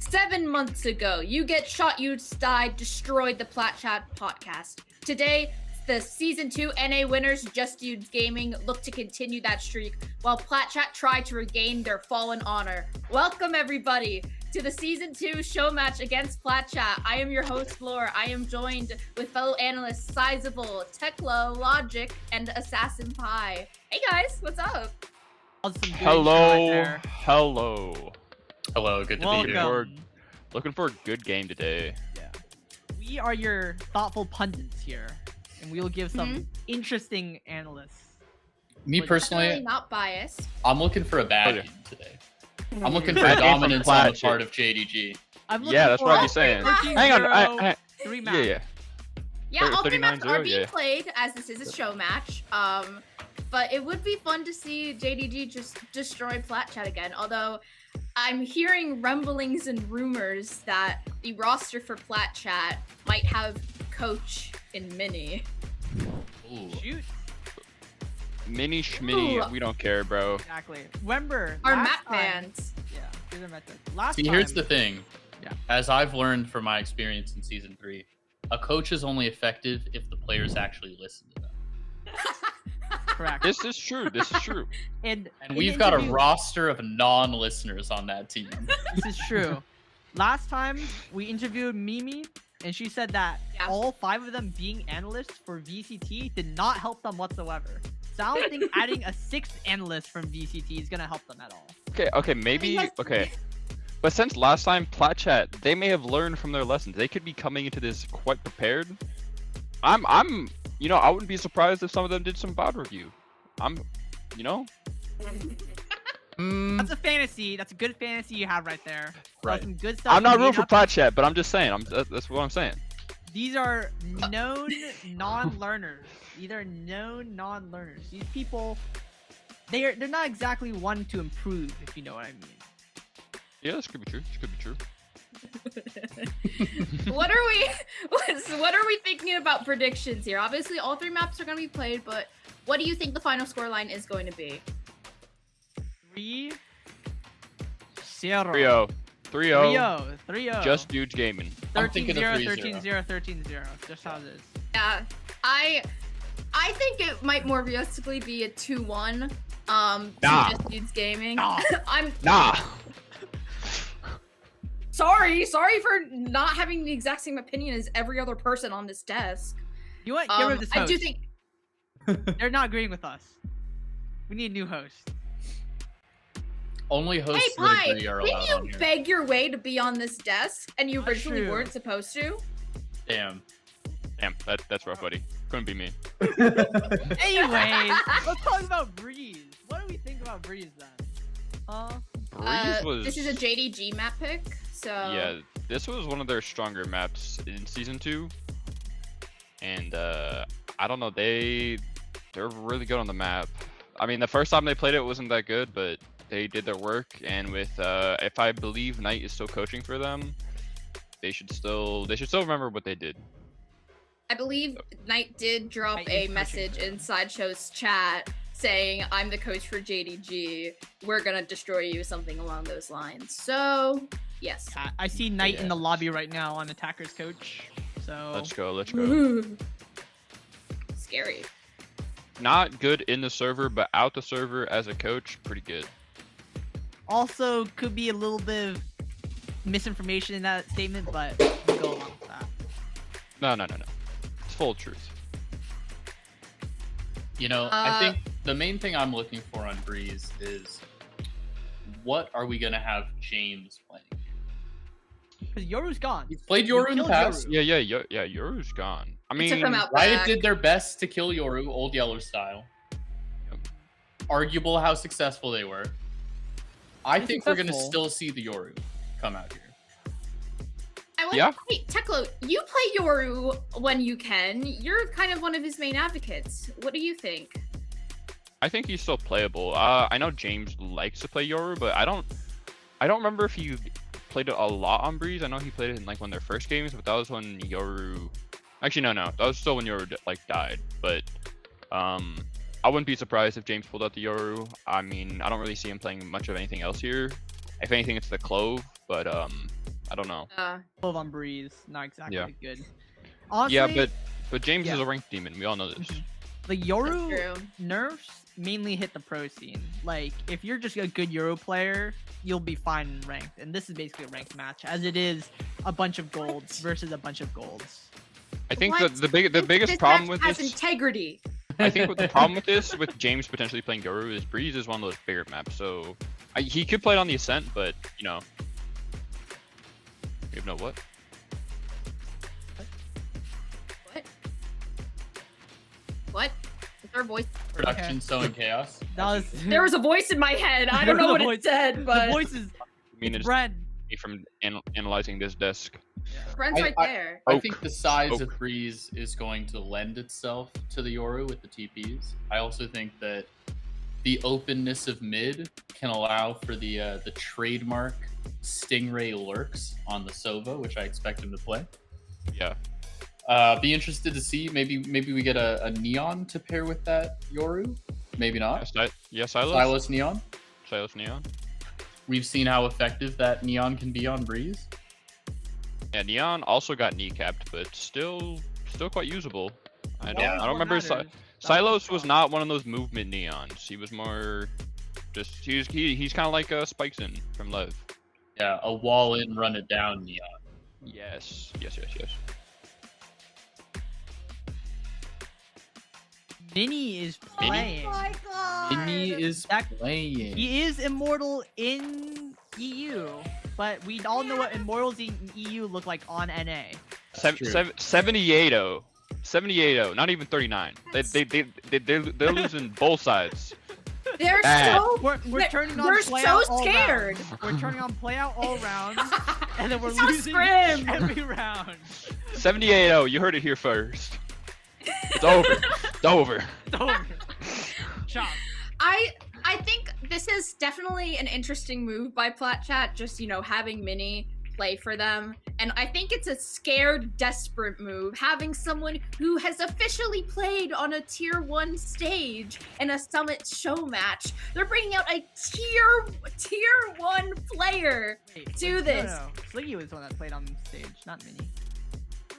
7 months ago, You Get Shot, You Die destroyed the PlatChatPodcast. Today, the Season 2 NA winners, Just Dudes Gaming, look to continue that streak, while PlatChat try to regain their fallen honor. Welcome, everybody, to the Season 2 show match against PlatChat. I am your host, Lore. I am joined with fellow analysts Sizable, Teklo, Logic, and Assassin Pie. Hey guys, what's up? Hello. Hello, good to be here. Looking for a good game today. Yeah. We are your thoughtful pundits here, and we will give some interesting analysts. Me personally, Definitely not biased. I'm looking for a bad game today. I'm looking for dominance on the part of JDG. Yeah, that's what I'm saying. Hang on, three maps. Yeah, all 3 maps are being 39-0, played as this is a show match. But it would be fun to see JDG just destroy PlatChat again. Although I'm hearing rumblings and rumors that the roster for PlatChat might have Coach and Mini. Ooh. Shoot. Mini Schmini, we don't care, bro. Exactly. Remember, Our last map time- fans. Yeah, these are map fans. Last See, time. here's the thing. Yeah. As I've learned from my experience in Season 3, a coach is only effective if the players actually listen to them. Correct. This is true. And We've got a roster of non-listeners on that team. This is true. Last time we interviewed Mimi, and she said that all 5 of them being analysts for VCT did not help them whatsoever. So I don't think adding a 6th analyst from VCT is gonna help them at all. Okay, maybe, okay. But since last time, PlatChat, they may have learned from their lessons. They could be coming into this quite prepared. I wouldn't be surprised if some of them did some VOD review. That's a fantasy. That's a good fantasy you have right there. Right. Some good stuff. I'm not made rooting for up. PlatChat, but I'm just saying. That's what I'm saying. These are known non-learners. These are known non-learners. These people, they're not exactly one to improve, if you know what I mean. Yeah, this could be true. What are we thinking about predictions here? Obviously, all 3 maps are going to be played, but what do you think the final scoreline is going to be? 3-0. 3-0. 3-0. Just Dudes Gaming. I'm thinking of 13-0, 3-0. 13-0. Just how it is. Yeah, I think it might more realistically be a 2-1. To Just Dudes Gaming. Nah. Nah. Sorry for not having the exact same opinion as every other person on this desk. You know what? Get rid of this host. I do think They're not agreeing with us. We need a new host. Only hosts Hey, that Pie, agree are didn't allowed you on here. beg your way to be on this desk and you Not originally true. weren't supposed to? Damn. Damn, that's rough, buddy. Couldn't be me. Anyways, let's talk about Breeze. What do we think about Breeze then? Breeze was. This is a JDG map pick, so Yeah, this was one of their stronger maps in Season 2. And I don't know, they're really good on the map. I mean, the first time they played it wasn't that good, but they did their work. And with if I believe Knight is still coaching for them, they should still remember what they did. I believe Knight did drop Knight is a coaching message for them. in Sideshow's chat saying, "I'm the coach for JDG. We're gonna destroy you," something along those lines. So yes. I see Knight in the lobby right now on Attacker's coach. So Let's go. Scary. Not good in the server, but out the server as a coach, pretty good. also could be a little bit of misinformation in that statement, but we'll go along with that. No. It's full of truth. You know, I think the main thing I'm looking for on Breeze is what are we gonna have James playing? Because Yoru's gone. He's played Yoru in the killed past. Yoru. Yeah, Yoru's gone. I It mean, took him out Riot back. did their best to kill Yoru, old Yeller style. Arguable how successful they were. I think we're gonna successful. still see the Yoru come out here. Yeah. Hey, Teklo, you play Yoru when you can. You're kind of one of his main advocates. What do you think? I think he's still playable. I know James likes to play Yoru, but I don't remember if he played it a lot on Breeze. I know he played it in like one of their first games, but that was when Yoru. Actually, no, that was still when Yoru like died. But I wouldn't be surprised if James pulled out the Yoru. I mean, I don't really see him playing much of anything else here. If anything, it's the Clove. But I don't know. 12 on Breeze, not exactly Yeah. good. Honestly, Yeah, but James yeah. is a ranked demon. We all know this. the Yoru That's true. nerfs mainly hit the pro scene. Like, if you're just a good Euro player, you'll be fine in ranked. And this is basically a ranked match, as it is a bunch of golds versus a bunch of golds. I think What? the biggest This problem match with has this. integrity. I think what the problem with this, with James potentially playing Guru, is Breeze is one of those bigger maps. So he could play it on the Ascent, but you know, you know what? What? Is there a voice? Production sowing chaos. That was There was a voice in my head. I don't know what it said, but the voice is I mean, it's Brent. me from analyzing this desk. Brent's right there. I Oak. think the size Oak. of Breeze is going to lend itself to the Yoru with the TPs. I also think that the openness of mid can allow for the trademark Stingray lurks on the Sova, which I expect him to play. Yeah. Be interested to see. Maybe we get a Neon to pair with that Yoru. Maybe not. Yes, Silas Neon. Silas Neon. We've seen how effective that Neon can be on Breeze. Yeah, Neon also got kneecapped, but still quite usable. I don't What remember. matters. Silos was not one of those movement Neons. He was more just he's kind of like Spikeson from Lev. Yeah, a wall in, run it down Neon. Yes. Mini is playing. god. Mini is playing. He is immortal in EU, but we all know what immortals in EU look like on NA. 78-0. 78-0. Not even 39. They're losing both sides. They're Bad. so. We're turning on We're play so out all scared. round. We're turning on play out all round, and then we're So losing scrim. every round. 78-0. You heard it here first. It's over. It's over. It's over. Chop. I think this is definitely an interesting move by PlatChat, just, you know, having Mini play for them. And I think it's a scared, desperate move, having someone who has officially played on a tier 1 stage in a Summit show match. They're bringing out a tier 1 player. Do this. No. Sliggy was the one that played on stage, not Mini.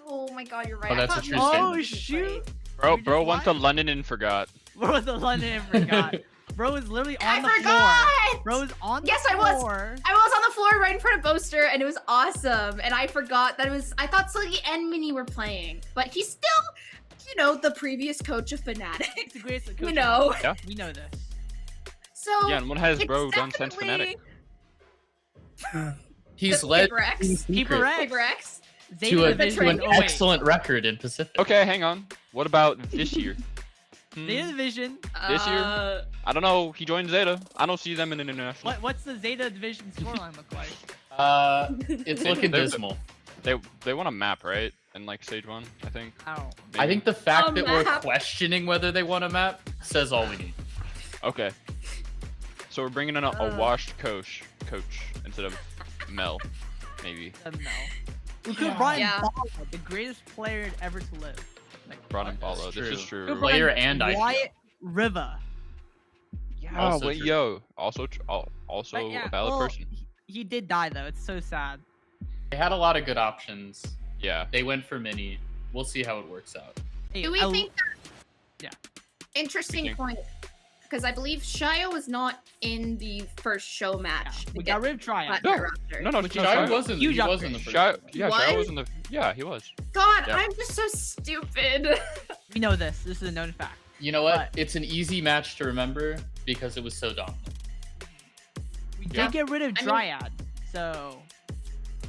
Oh my god, you're right. Oh, I that's thought a true Mini statement. was Oh the shoot! play. Bro went to London and forgot. Bro was the London and forgot. Bro was literally on I the forgot! floor. Bro was on the Yes, I was. floor. I was on the floor right in front of Boaster, and it was awesome. And I forgot that it was. I thought Sluggy and Mini were playing, but he's still, you know, the previous coach of Fnatic. It's the greatest coach You know. Yeah. We know this. So Yeah, and what has it's bro done since definitely Fnatic? He's the led Paper X. Keeper X. Paper X. Zeta to Division. an Oh, wait. excellent record in Pacific. Okay, hang on. What about this year? Zeta Division. This year? I don't know. He joined Zeta. I don't see them in an international. What's the Zeta Division scoreline look like? It's looking dismal. They want a map, right? In like stage 1, I think. Ow. I think the fact A that we're map. questioning whether they want a map says all we need. Okay. So we're bringing in a washed coach instead of Mel, maybe. No. We could have brought in Yeah. Bala, the greatest player ever to live. Like, Brought in That's Paulo. This is true. true. Player and IPO. Wyatt Riva. Yeah, Also wait, true. yo. Also But yeah, a valid well, person. He did die though. It's so sad. They had a lot of good options. Yeah. They went for Mini. We'll see how it works out. Hey, Do we think that? Yeah. Interesting Speaking. point. Because I believe Shio was not in the first show match. we to got get rid of Triad. Flat No, roster. No, Which no, Shai Shai- wasn't. Huge He wasn't the upgrade. first. Shai- yeah, Shai What? was in the. Yeah, he was. God, Yeah. I'm just so stupid. We know this. This is a known fact. You know what? But- It's an easy match to remember because it was so dominant. We Yeah. did get rid of I mean- Dryad, so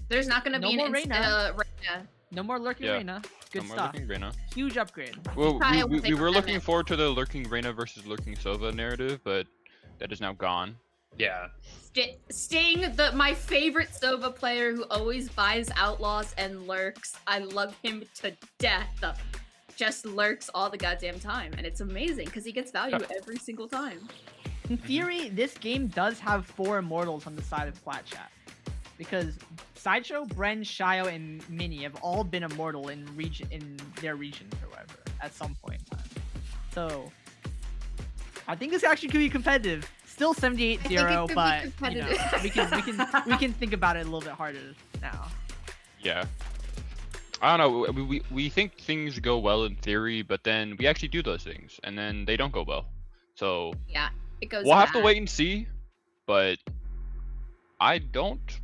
There's not going to No be more an Reyna. Reyna. no more lurking Yeah. Reyna. Good No more stuff. Lurking Reyna. Huge upgrade. Well, Shai will we take were a looking minute. forward to the Lurking Reyna versus Lurking Sova narrative, but that is now gone. Yeah. Sting, my favorite Sova player who always buys outlaws and lurks. I love him to death. Just lurks all the goddamn time, and it's amazing because he gets value every single time. In theory, this game does have 4 immortals on the side of PlatChat. Because Sideshow, Bren, Shio, and Mini have all been immortal in their regions or whatever at some point in time. So I think this actually could be competitive. still 78-0, could be but competitive. we can think about it a little bit harder now. Yeah. I don't know. We think things go well in theory, but then we actually do those things, and then they don't go well. So Yeah, it goes. we'll have to bad. wait and see. But I don't.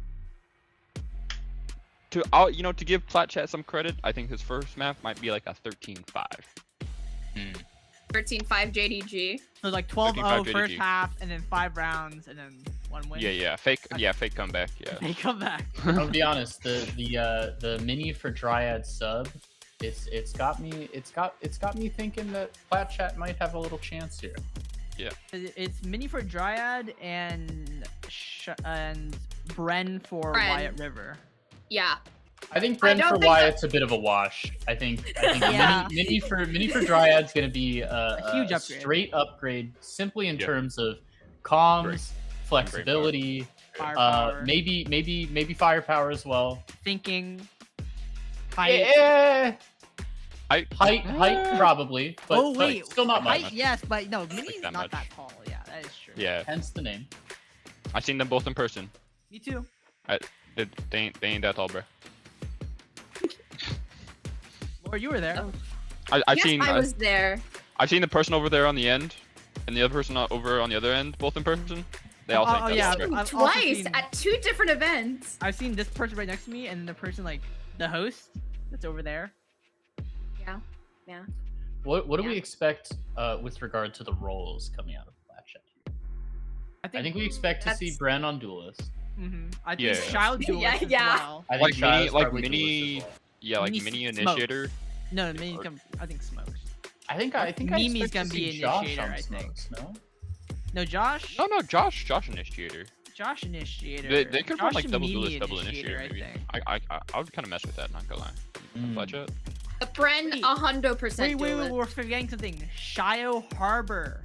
To give PlatChat some credit, I think his first map might be like a 13-5. 13-5 JDG. So like 13-5 12-0 first JDG. half, and then 5 rounds, and then 1 win. Yeah, fake comeback. Yeah. They come back. I'll be honest. The mini for Dryad sub, it's got me thinking that PlatChat might have a little chance here. It's mini for Dryad and Bren for Bren. Wyatt River. Yeah. I think I Bren don't for think Wyatt's a bit of a wash. I think Yeah. mini for Dryad's gonna be a huge upgrade. straight upgrade, simply in Yep. terms of comms, Great. flexibility, Firepower, maybe firepower as well. thinking, height. Eh, I height probably, but, Oh wait, but still not much. height, yes, but no, mini's that not much. that tall. Yeah, that is true. Yeah. Hence the name. I've seen them both in person. Me too. They ain't that tall, bro. Laura, you were there. Oh. I've Yes, seen I was there. I've seen the person over there on the end, and the other person over on the other end, both in person. They all think Oh, that's yeah. tall, bro. I've also Twice seen- at 2 different events. I've seen this person right next to me, and the person like the host that's over there. Yeah. What do we Yeah. expect with regard to the roles coming out of PlatChat? I think we expect to see That's- Bren on Duelist. I think Yeah. Shao Duelist Yeah, as yeah. well. I Like think Shia's mini- like probably mini- Duelist as well. Yeah, like Mini mini smokes. initiator. No, mini's gonna. I think smokes. I think I Mimi's expect gonna to be see Josh initiator, on I think. Smokes, no? No, Josh. No, Josh initiator. Josh initiator. They could run Josh like and double Mimi duelist, double initiator. I Maybe. think. I would kind of mess with that. Not gonna lie. PlatChat. Bren, Wait. 100% Wait, we're forgetting something. Shio Harbor.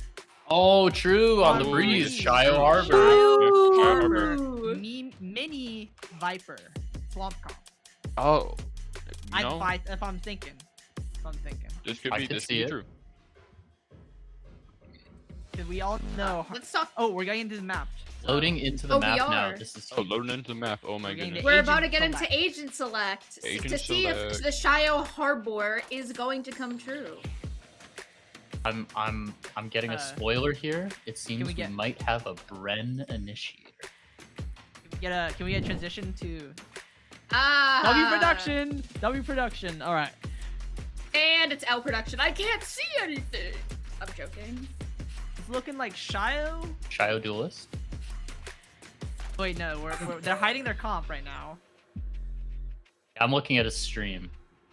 Oh, true. On the Oh, breeze, breeze. Shio Harbor. Shio Harbor. Ooh. Mini Viper. Swamp Comp. Oh. If I'm thinking. This could I be could this could see be it. true. Because we all know. Let's talk. Oh, we're getting into the map. Loading into the Oh, we map now. are. This is Oh, loading into the map. Oh my We're getting goodness. to We're about to Agent get into select. Agent Select Agent to see if Select. the Shio Harbor is going to come true. I'm getting a Uh, spoiler here. It seems we we get- might have a Bren initiator. Can we get a transition to Ah. W production. All right. And it's L production. I can't see anything. I'm joking. It's looking like Shio. Shio Duelist. Wait, no, they're hiding their comp right now. I'm looking at a stream.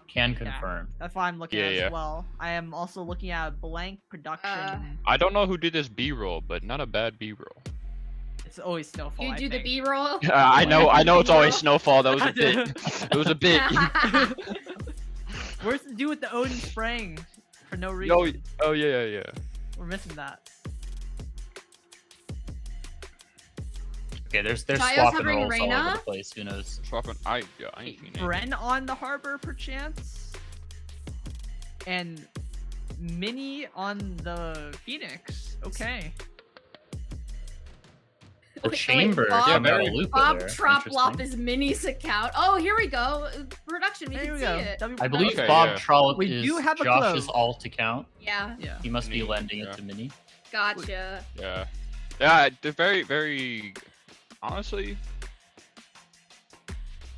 Can Yeah. confirm. That's why I'm looking Yeah, at it yeah. as well. I am also looking at blank production. I don't know who did this B-roll, but not a bad B-roll. It's always Snowfall. You I do the think. B-roll. I know it's always Snowfall. That was a bit. It was a bit. Where's the dude with the Odin spraying for no reason? Oh yeah. We're missing that. Okay, there's Shio's swapping hovering roles all Reyna? over the place. Who knows? Swapping. I ain't seen anything. Bren on the harbor perchance, and Mini on the Phoenix. Okay. Or Chamber. Bob- coming out of very- Luca Bob there. Troplop Interesting. is Mini's account. Oh, here we go. Production. We There can we see go. it. W I believe Okay, Bob yeah. Trollop We is do have a Josh's globe. alt account. Yeah. Yeah. He must be Mini, lending yeah. it to Mini. Gotcha. Yeah. They're very, very. Honestly,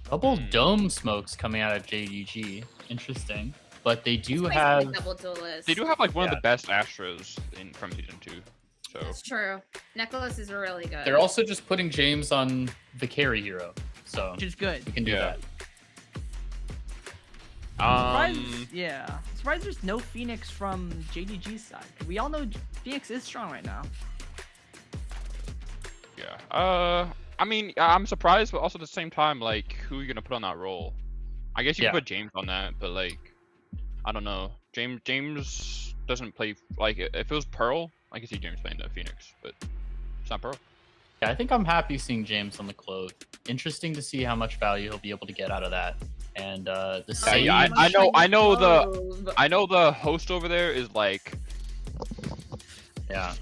Double Hmm. dome smokes coming out of JDG. Interesting. But they do Basically have. double duelist. they do have like one of Yeah. the best Astros from season 2. So That's true. Nicholas is really good. They're also just putting James on the carry hero. So Which is good. we can do Yeah. that. Surprised, yeah. Surprised there's no Phoenix from JDG's side. We all know Phoenix is strong right now. yeah. I mean, I'm surprised, but also at the same time, like, who are you gonna put on that role? I guess you Yeah. could put James on that, but like, I don't know. James doesn't play like if it was Pearl, I could see James playing that Phoenix, but it's not Pearl. Yeah, I think I'm happy seeing James on the Clove. Interesting to see how much value he'll be able to get out of that. And the Yeah, same. yeah, I know the Oh, I know the host over there is like, Yeah.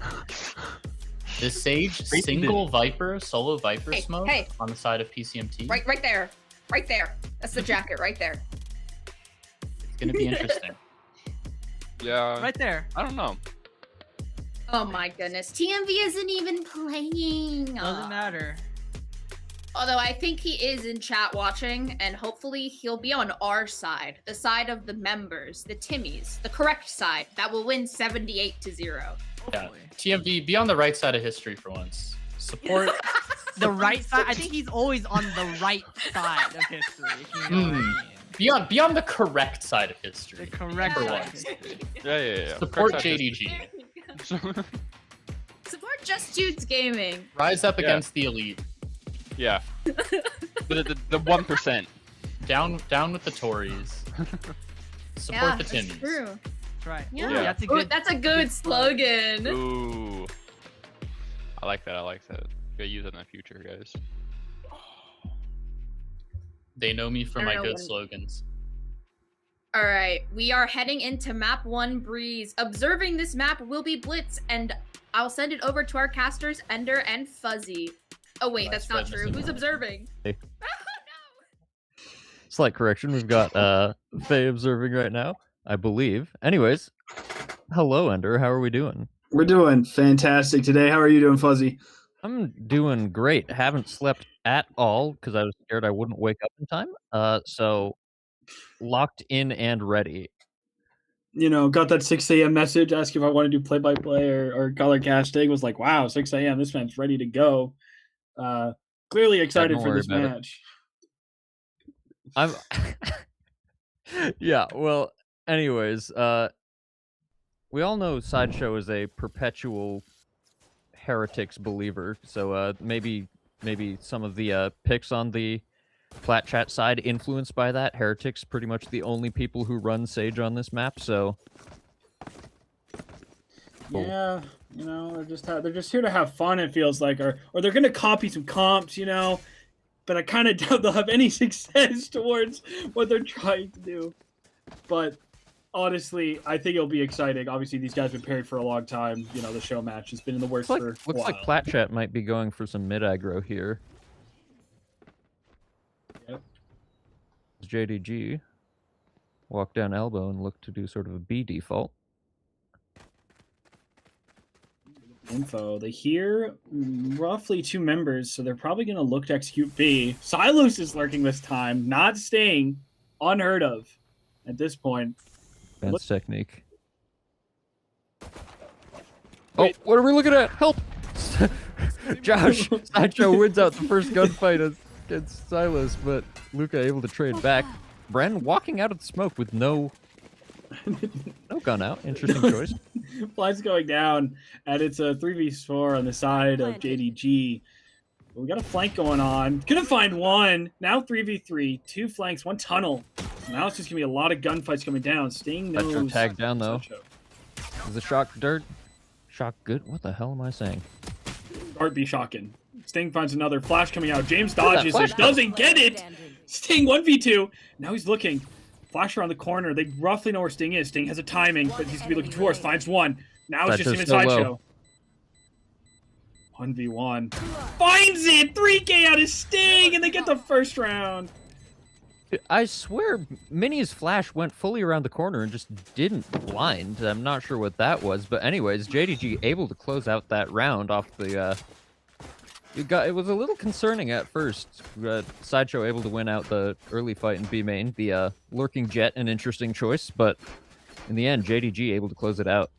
The Sage single Viper, solo Viper smoke on the side of PCMT. Right there. Right there. That's the jacket right there. It's gonna be interesting. Yeah. Right there. I don't know. Oh my goodness. TMV isn't even playing. Doesn't matter. Although I think he is in chat watching, and hopefully he'll be on our side, the side of the members, the Timmies, the correct side that will win 78-0. Yeah. TMV, be on the right side of history for once. Support The right side. I think he's always on the right side of history. If you know what I mean. be on the correct side of history. The correct for side of once. history. Yeah. Support Correct JDG. Support Just Dudes Gaming. Rise up against the elite. Yeah. The 1%. Down with the Tories. Support the That's Timmies. true. That's right. Yeah. Ooh, that's a Ooh, good. that's a good slogan. Ooh. I like that. Gotta use it in the future, guys. They know me for I don't my know good when- slogans. All right, we are heading into map 1 Breeze. Observing this map will be Blitz, and I'll send it over to our casters, Ender and Fuzzy. Oh wait, that's not true. Who's observing? Hey. Oh no! Slight correction. We've got Faye observing right now, I believe. Anyways, hello, Ender. How are we doing? We're doing fantastic today. How are you doing, Fuzzy? I'm doing great. Haven't slept at all because I was scared I wouldn't wake up in time. So locked in and ready. You know, got that 6 a.m. message asking if I want to do play-by-play or color casting. Was like, wow, 6 a.m. This man's ready to go. Clearly excited don't for worry this about it. match. I'm. Yeah. Well. Anyways, we all know Sideshow is a perpetual heretics believer. So maybe some of the picks on the PlatChat side influenced by that. Heretics pretty much the only people who run Sage on this map. So cool. Yeah, you know, they're just here to have fun. It feels like, or they're gonna copy some comps, you know. But I kind of doubt they'll have any success towards what they're trying to do. But honestly, I think it'll be exciting. Obviously, these guys have been paired for a long time. You know, the show match has been in the works for a looks while. like PlatChat might be going for some mid aggro here. Yep. JDG walk down elbow and look to do sort of a B default. Info. They hear roughly 2 members, so they're probably going to look to execute B. Silos is lurking this time, not staying. Unheard of at this point. Advanced technique. Oh, what are we looking at? Help! Josh, Sideshow wins out the first gunfight against Silos, but Luca able to trade back. Bren walking out of the smoke with no gun out. Interesting choice. Flight's going down, and it's a 3v4 on the side of JDG. We got a flank going on. Couldn't find one. Now 3v3, 2 flanks, 1 tunnel. So now it's just gonna be a lot of gunfights coming down. Sting knows. Sideshow tagged down though. Sideshow. Is the shock dirt? Shock good? What the hell am I saying? Dart be shocking. Sting finds another flash coming out. James dodges flash it, doesn't get it. Sting 1v2. Now he's looking. Flash around the corner. They roughly know where Sting is. Sting has a timing, but he's gonna be looking towards. Finds one. Now it's just him and Sideshow's still Sideshow. 1v1. Finds it! 3K out of Sting, and they get the first round. I swear Minnie's flash went fully around the corner and just didn't blind. I'm not sure what that was, but anyways, JDG able to close out that round off the it was a little concerning at first. Sideshow able to win out the early fight in B main. The lurking jet, an interesting choice, but in the end, JDG able to close it out.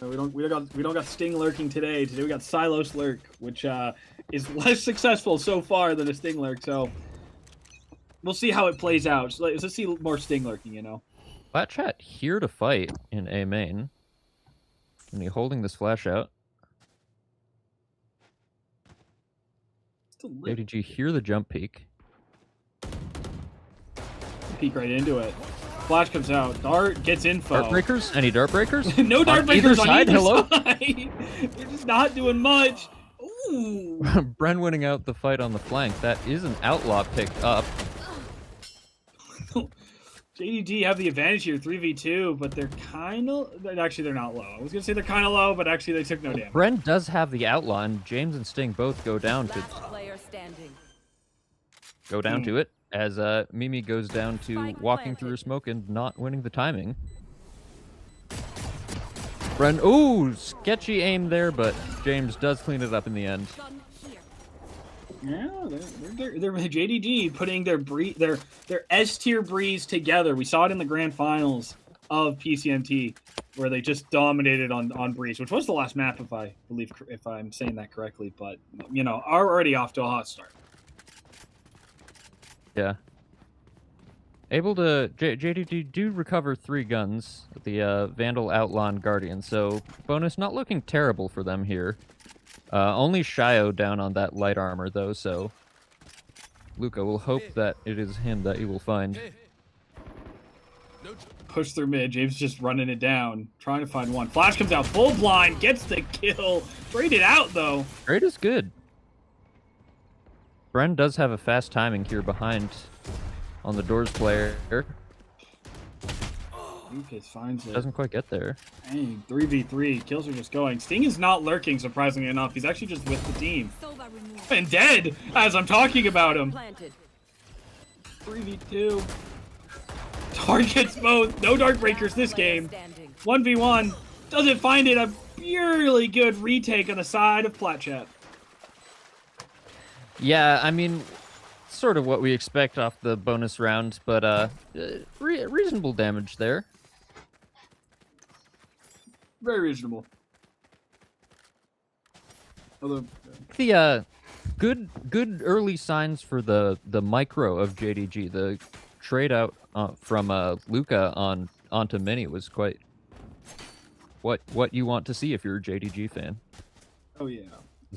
We don't got Sting lurking today. Today we got Silos lurk, which is less successful so far than a Sting lurk. So we'll see how it plays out. So let's see more Sting lurking. You know. PlatChat here to fight in A main. And he holding this flash out. JDG hear the jump peek. Peek right into it. Flash comes out. Dart gets info. Dart breakers? Any dart breakers? No dart on breakers either on side. either Hello? side. They're just not doing much. Ooh. Bren winning out the fight on the flank. That is an outlaw picked up. JDG have the advantage here, 3v2, but they're kind of... Actually, they're not low. I was going to say they're kind of low, but actually they took no damage. Bren does have the outlaw, and James and Sting both go down to it, as Mimi goes down to walking through smoke and not winning the timing. Bren, ooh, sketchy aim there, but James does clean it up in the end. Yeah, they're JDG putting their S tier breeze together. We saw it in the grand finals of PCMT, where they just dominated on breeze, which was the last map, if I'm saying that correctly. But you know, are already off to a hot start. Yeah. Able to JDG do recover 3 guns, the Vandal, Outlaw, and Guardian. So bonus not looking terrible for them here. Only Shio down on that light armor, though, so Luca will hope that it is him that he will find. Push through mid. James just running it down, trying to find one. Flash comes out full blind, gets the kill. Braided out, though. Braid is good. Bren does have a fast timing here behind on the doors player. Lucas finds it. Doesn't quite get there. Dang, 3v3. Kills are just going. Sting is not lurking, surprisingly enough. He's actually just with the team. And dead, as I'm talking about him. 3v2. Targets both. No Dark Breakers this game. 1v1. Doesn't find it. A purely good retake on the side of PlatChat. Yeah, I mean, sort of what we expect off the bonus round, but reasonable damage there. Very reasonable. Although The good early signs for the micro of JDG. The trade out from Luca onto Mini was quite what you want to see if you're a JDG fan. oh yeah.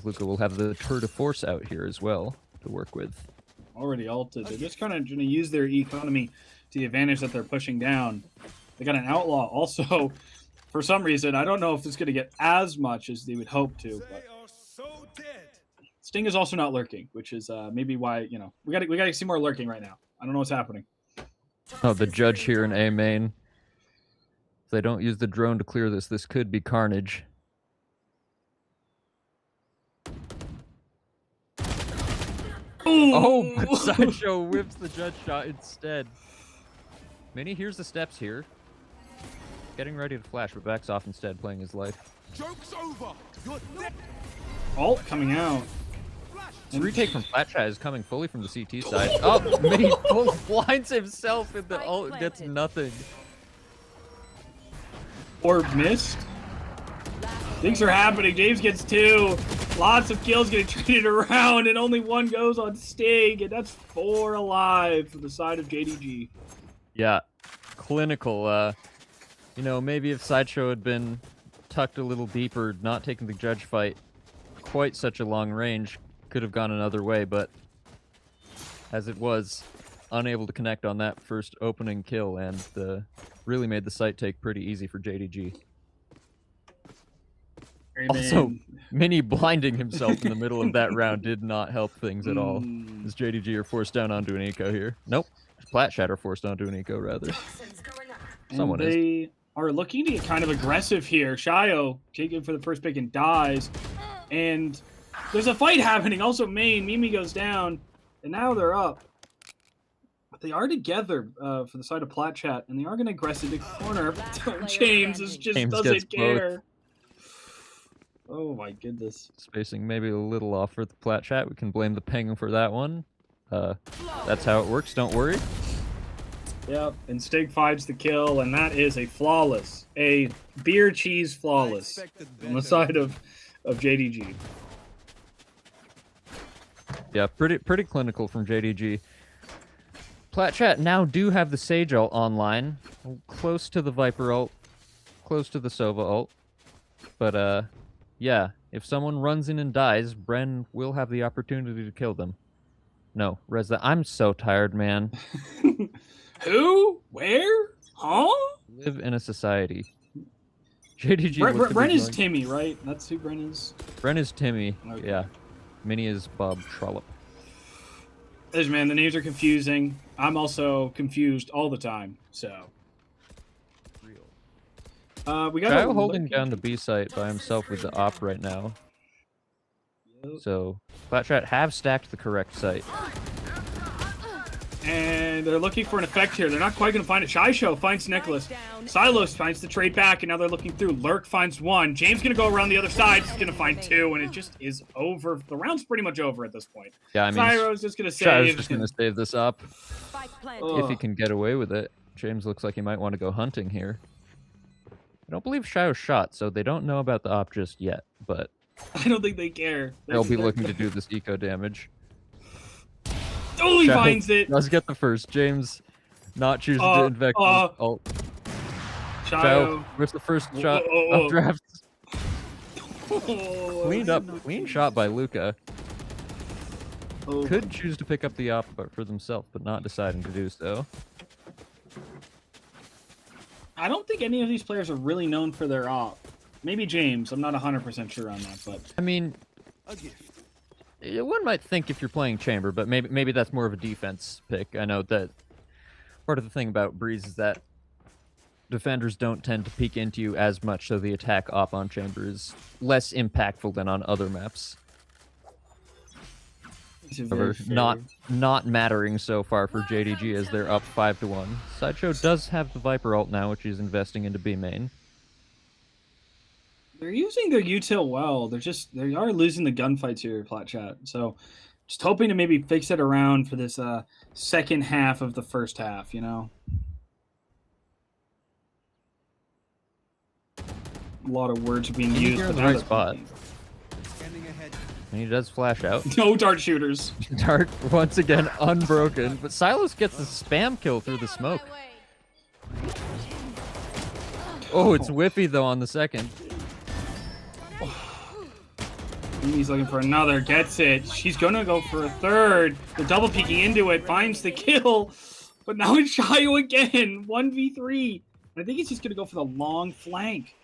Luca will have the tour de force out here as well to work with. Already ulted. They're just kind of going to use their economy to the advantage that they're pushing down. They got an outlaw also. For some reason, I don't know if it's going to get as much as they would hope to. But Sting is also not lurking, which is maybe why, you know, we got to see more lurking right now. I don't know what's happening. Oh, the judge here in A main. If they don't use the drone to clear this could be carnage. Ooh. Oh, but Sideshow whips the judge shot instead. Mini hears the steps here. Getting ready to flash, but backs off instead, playing his life. Joke's over. Ult coming out. The retake from PlatChat is coming fully from the CT side. Oh, Mini full blinds himself in the ult, gets nothing. Orb missed. Things are happening. James gets 2. Lots of kills getting traded around, and only 1 goes on Sting, and that's 4 alive from the side of JDG. Yeah, clinical. You know, maybe if Sideshow had been tucked a little deeper, not taking the judge fight quite such a long range, could have gone another way, but as it was, unable to connect on that first opening kill, and really made the site take pretty easy for JDG. Also, Mini blinding himself in the middle of that round did not help things at all. As JDG are forced down onto an eco here. Nope. PlatChat are forced onto an eco, rather. Someone is. They are looking to get kind of aggressive here. Shio taking for the first pick and dies. And there's a fight happening. Also, Mimi goes down. And now they're up. But they are together for the side of PlatChat. And they are going to aggressive the corner. James doesn't care. Both. Oh my goodness. Spacing maybe a little off for the PlatChat. We can blame the ping for that one. That's how it works, don't worry. Yep, and Stig finds the kill, and that is a beer cheese flawless on the side of JDG. Yeah, pretty clinical from JDG. PlatChat now do have the Sage ult online, close to the Viper ult, close to the Sova ult. But yeah, if someone runs in and dies, Bren will have the opportunity to kill them. No, Reza, I'm so tired, man. Who? Where? Huh? Live in a society. JDG. Bren is Timmy, right? That's who Bren is. Bren is Timmy. Okay. Yeah. Mini is Bob Trollop. Man, the names are confusing. I'm also confused all the time. So we got Shao holding down the B site by himself with the op right now. So PlatChat have stacked the correct site. And they're looking for an effect here. They're not quite going to find it. Shisho finds Nicholas. Silos finds the trade back, and now they're looking through. Lurk finds one. James going to go around the other side. He's going to find two, and it just is over. The round's pretty much over at this point. Yeah, I mean, Cyro's just going to save. Shao's just going to save this up. Ugh. If he can get away with it. James looks like he might want to go hunting here. I don't believe Shao's shot, so they don't know about the op just yet, but I don't think they care. they'll be looking to do this eco damage. Oh, he Shao finds it. Let's get the first. James not choosing to invect his ult. Shao with the first shot of drafts. Clean shot by Luca. Could choose to pick up the op for themselves, but not deciding to do so. I don't think any of these players are really known for their op. Maybe James. I'm not 100% sure on that, but I mean, one might think if you're playing Chamber, but maybe that's more of a defense pick. I know that part of the thing about Breeze is that defenders don't tend to peek into you as much, so the attack op on Chamber is less impactful than on other maps. However, not mattering so far for JDG as they're up 5-1. Sideshow does have the Viper ult now, which he's investing into B main. they're using their util well. They are losing the gunfights here, PlatChat. So just hoping to maybe fix it around for this second half of the first half, you know? A lot of words are being used. You're in the right spot. And he does flash out. No dart shooters. Dart once again unbroken, but Silas gets a spam kill through the smoke. Oh, it's Whippy though on the second. He's looking for another, gets it. She's gonna go for a third. The double peeking into it, finds the kill. But now it's Shayo again, 1v3. I think he's just gonna go for the long flank.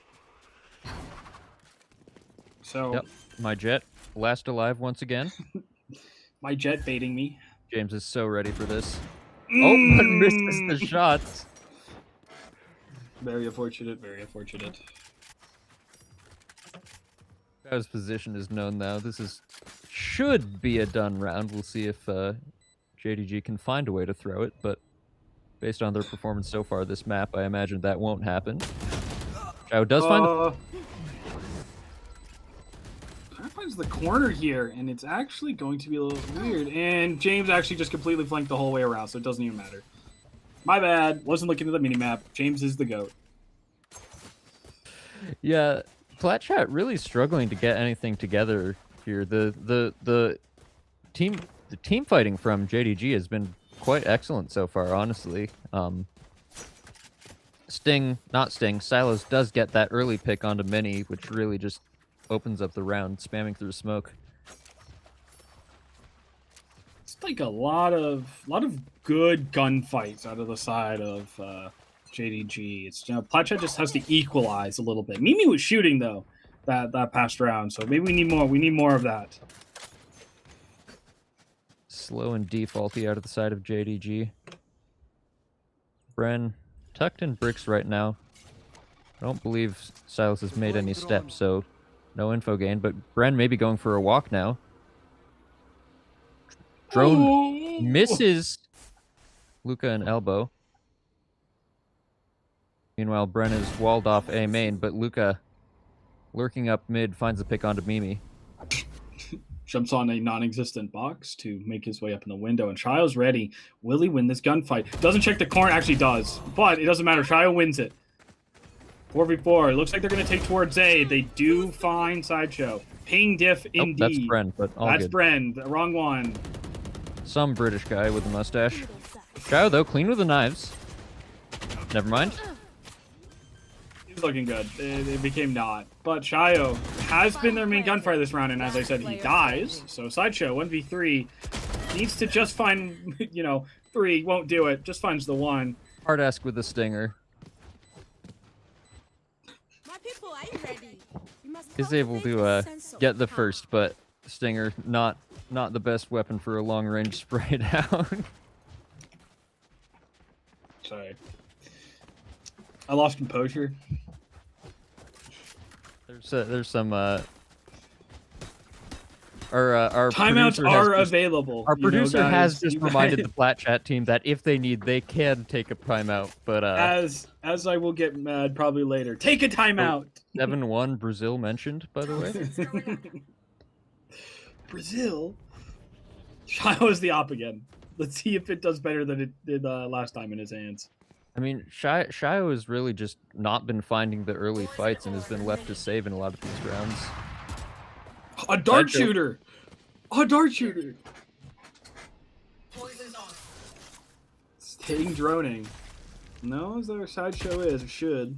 So Yep, my Jet last alive once again. My Jet baiting me. James is so ready for this. Oh, but misses the shots. Very unfortunate, very unfortunate. His position is known now. This should be a done round. We'll see if JDG can find a way to throw it, but based on their performance so far this map, I imagine that won't happen. Zhao does find the... Finds the corner here, and it's actually going to be a little weird. And James actually just completely flanked the whole way around, so it doesn't even matter. My bad. Wasn't looking at the minimap. James is the GOAT. Yeah, PlatChat really struggling to get anything together here. The team fighting from JDG has been quite excellent so far, honestly. Silos does get that early pick onto Mini, which really just opens up the round, spamming through smoke. It's like a lot of good gunfights out of the side of JDG. It's PlatChat just has to equalize a little bit. Mimi was shooting though that past round, so maybe we need more. We need more of that. Slow and defaulty out of the side of JDG. Bren tucked in bricks right now. I don't believe Silas has made any steps, so no info gain, but Bren may be going for a walk now. Drone misses Luca and elbow. Meanwhile, Bren is walled off A main, but Luca, lurking up mid, finds the pick onto Mimi. Jumps on a non-existent box to make his way up in the window, and Shio's ready. Will he win this gunfight? Doesn't check the corner, actually does, but it doesn't matter. Shio wins it. 4v4. It looks like they're going to take towards A. They do find Sideshow. Ping diff indeed. That's Bren, but all That's good. Bren. The wrong one. Some British guy with a mustache. Shao, though, clean with the knives. Never mind. He's looking good. It became not. But Shio has been their main gunfighter this round, and as I said, he dies. So Sideshow, 1v3, needs to just find, 3. Won't do it. Just finds the 1. Hard-ask with the stinger. Is able to get the first, but stinger not the best weapon for a long-range spray down. I lost composure. There's some our Timeouts producer are has just, available. our producer has guys. just You reminded guys- the Plat Chat team that if they need, they can take a timeout. But as I will get mad probably later. Take a timeout. 7-1 Brazil mentioned, by the way. Brazil. Shio is the op again. Let's see if it does better than it did last time in his hands. I mean, Shio has really just not been finding the early fights and has been left to save in a lot of these rounds. A dart shooter. A dart shooter. Staying droning. No, as their sideshow is. It should.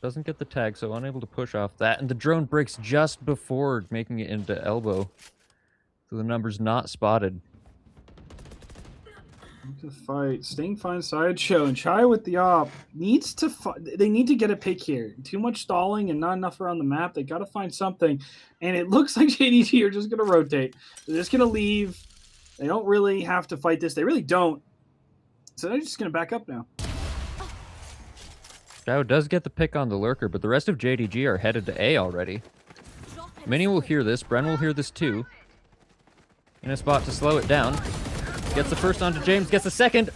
Doesn't get the tag, so unable to push off that. And the drone breaks just before making it into elbow. So the number's not spotted. To fight. Sting finds sideshow and Chai with the op. Needs to they need to get a pick here. Too much stalling and not enough around the map. They got to find something. And it looks like JDG are just going to rotate. They're just going to leave. They don't really have to fight this. They really don't. So they're just going to back up now. Shao does get the pick on the lurker, but the rest of JDG are headed to A already. Mini will hear this. Bren will hear this too. In a spot to slow it down. Gets the first onto James, gets the second.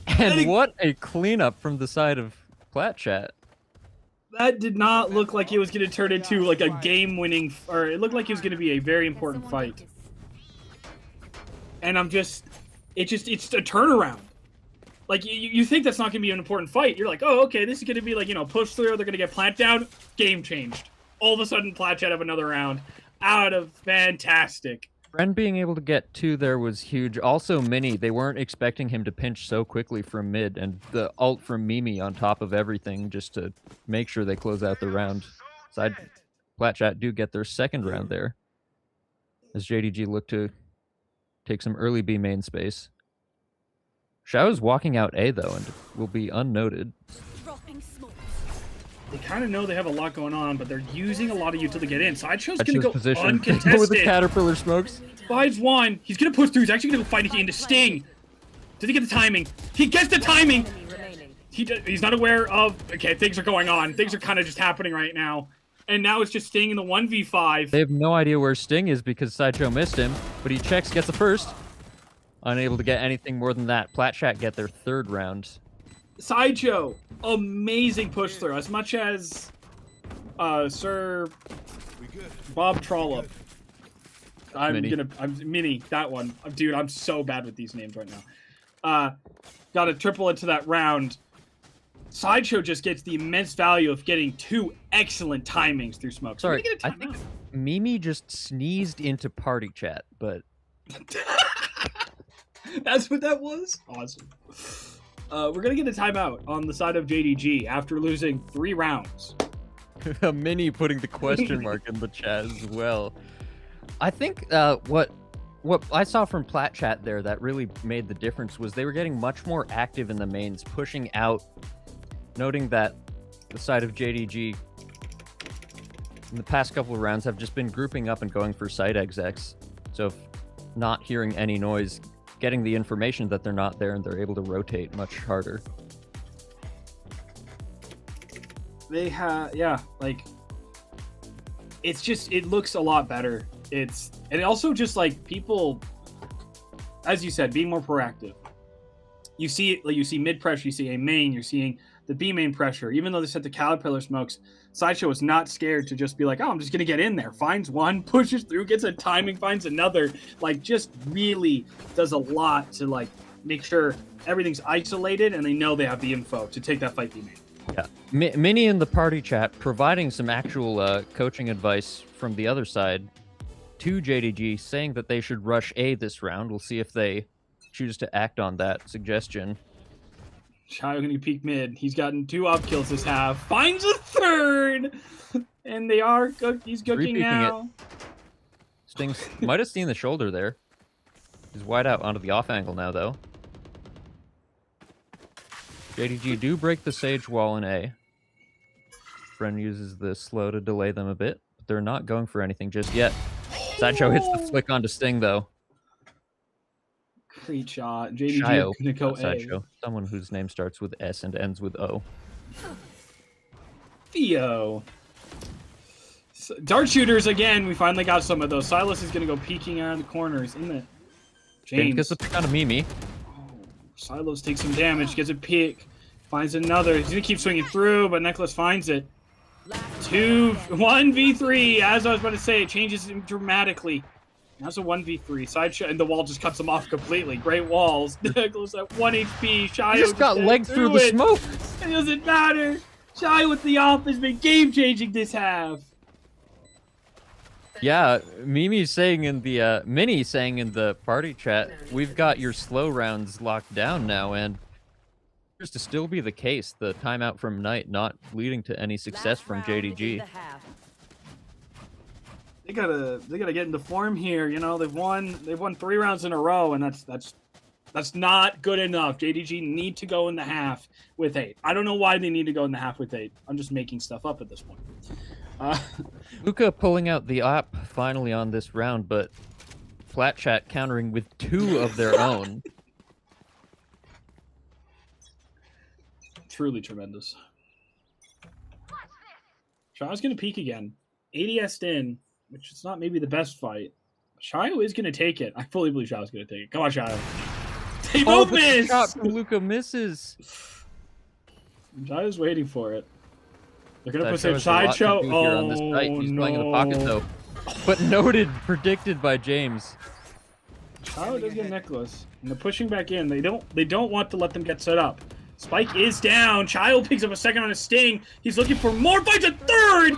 And what a cleanup from the side of Plat Chat. That did not look like it was going to turn into like a game-winning, or it looked like it was going to be a very important fight. And it's a turnaround. Like, you think that's not going to be an important fight. You're like, oh, okay, this is going to be like, push through, they're going to get Plat down. Game changed. All of a sudden, Plat Chat have another round. Out of fantastic. Bren being able to get 2 there was huge. Also, Mini, they weren't expecting him to pinch so quickly from mid, and the ult from Mimi on top of everything just to make sure they close out the round. Plat Chat do get their second round there, as JDG look to take some early B main space. Shao is walking out A, though, and will be unnoted. They kind of know they have a lot going on, but they're using a lot of utility to get in. Sideshow's going to go position uncontested. with the Caterpillar smokes. Finds one. He's going to push through. He's actually going to fight into Sting. Did he get the timing? He gets the timing. He's not aware of... Okay, things are going on. Things are kind of just happening right now. And now it's just Sting in the 1v5. They have no idea where Sting is because Sideshow missed him, but he checks, gets the first. Unable to get anything more than that. Plat Chat get their third round. Sideshow, amazing push through. As much as Sir Bob Trollop. I'm Mini, that one. Dude, I'm so bad with these names right now. Got a triple into that round. Sideshow just gets the immense value of getting 2 excellent timings through smoke. Sorry, I think Mimi just sneezed into party chat, but... That's what that was? Awesome. We're going to get a timeout on the side of JDG after losing 3 rounds. Mini putting the question mark in the chat as well. I think what I saw from Plat Chat there that really made the difference was they were getting much more active in the mains, pushing out, noting that the side of JDG in the past couple of rounds have just been grouping up and going for site execs. So if not hearing any noise, getting the information that they're not there and they're able to rotate much harder. They have, yeah, like, it's just, it looks a lot better. And it also just like people, as you said, being more proactive. You see, like, you see mid pressure, you see A main, you're seeing the B main pressure. Even though they set the Caterpillar smokes, Sideshow is not scared to just be like, oh, I'm just gonna get in there. Finds one, pushes through, gets a timing, finds another. Like, just really does a lot to like make sure everything's isolated and they know they have the info to take that fight B main. Yeah, Mini in the party chat providing some actual coaching advice from the other side to JDG, saying that they should rush A this round. We'll see if they choose to act on that suggestion. Shio gonna peek mid. He's gotten 2 op kills this half. Finds a third! And they are he's cooking now. Sting might have seen the shoulder there. He's wide out onto the off angle now, though. JDG do break the Sage wall in A. Bren uses the slow to delay them a bit, but they're not going for anything just yet. Sideshow hits the flick onto Sting, though. Great shot. JDG Shio, gonna go outside A. show. Someone whose name starts with S and ends with O. Theo. Dart shooters again. We finally got some of those. Silas is gonna go peeking out of the corners. In the James gets the pick on a Mimi. Oh, Silas takes some damage. Gets a peek. Finds another. He's gonna keep swinging through, but Nicholas finds it. 1v3. As I was about to say, it changes dramatically. Now it's a 1v3. Sideshow, and the wall just cuts him off completely. Great walls. Nicholas at 1 HP. Shio He just got legged through the smoke. It doesn't matter. Shio with the off has been game changing this half. Yeah, Mimi saying in the Minnie saying in the party chat, we've got your slow rounds locked down now, and appears to still be the case. The timeout from Knight not leading to any success from JDG. They gotta get into form here. You know, they've won 3 rounds in a row, and that's not good enough. JDG need to go in the half with 8. I don't know why they need to go in the half with 8. I'm just making stuff up at this point. Luca pulling out the op finally on this round, but PlatChat countering with 2 of their own. Truly tremendous. Shio's gonna peek again. ADS'd in, which is not maybe the best fight. Shio is gonna take it. I fully believe Shio's gonna take it. Come on, Shio. They both miss! Shot from Luca misses. Shio's waiting for it. They're gonna put Sideshow some has a lot to sideshow. do here on this night. He's playing in the pocket though. But noted, predicted by James. Shio does get Nicholas. And they're pushing back in. They don't want to let them get set up. Spike is down. Shio picks up a second on a sting. He's looking for more, finds a third!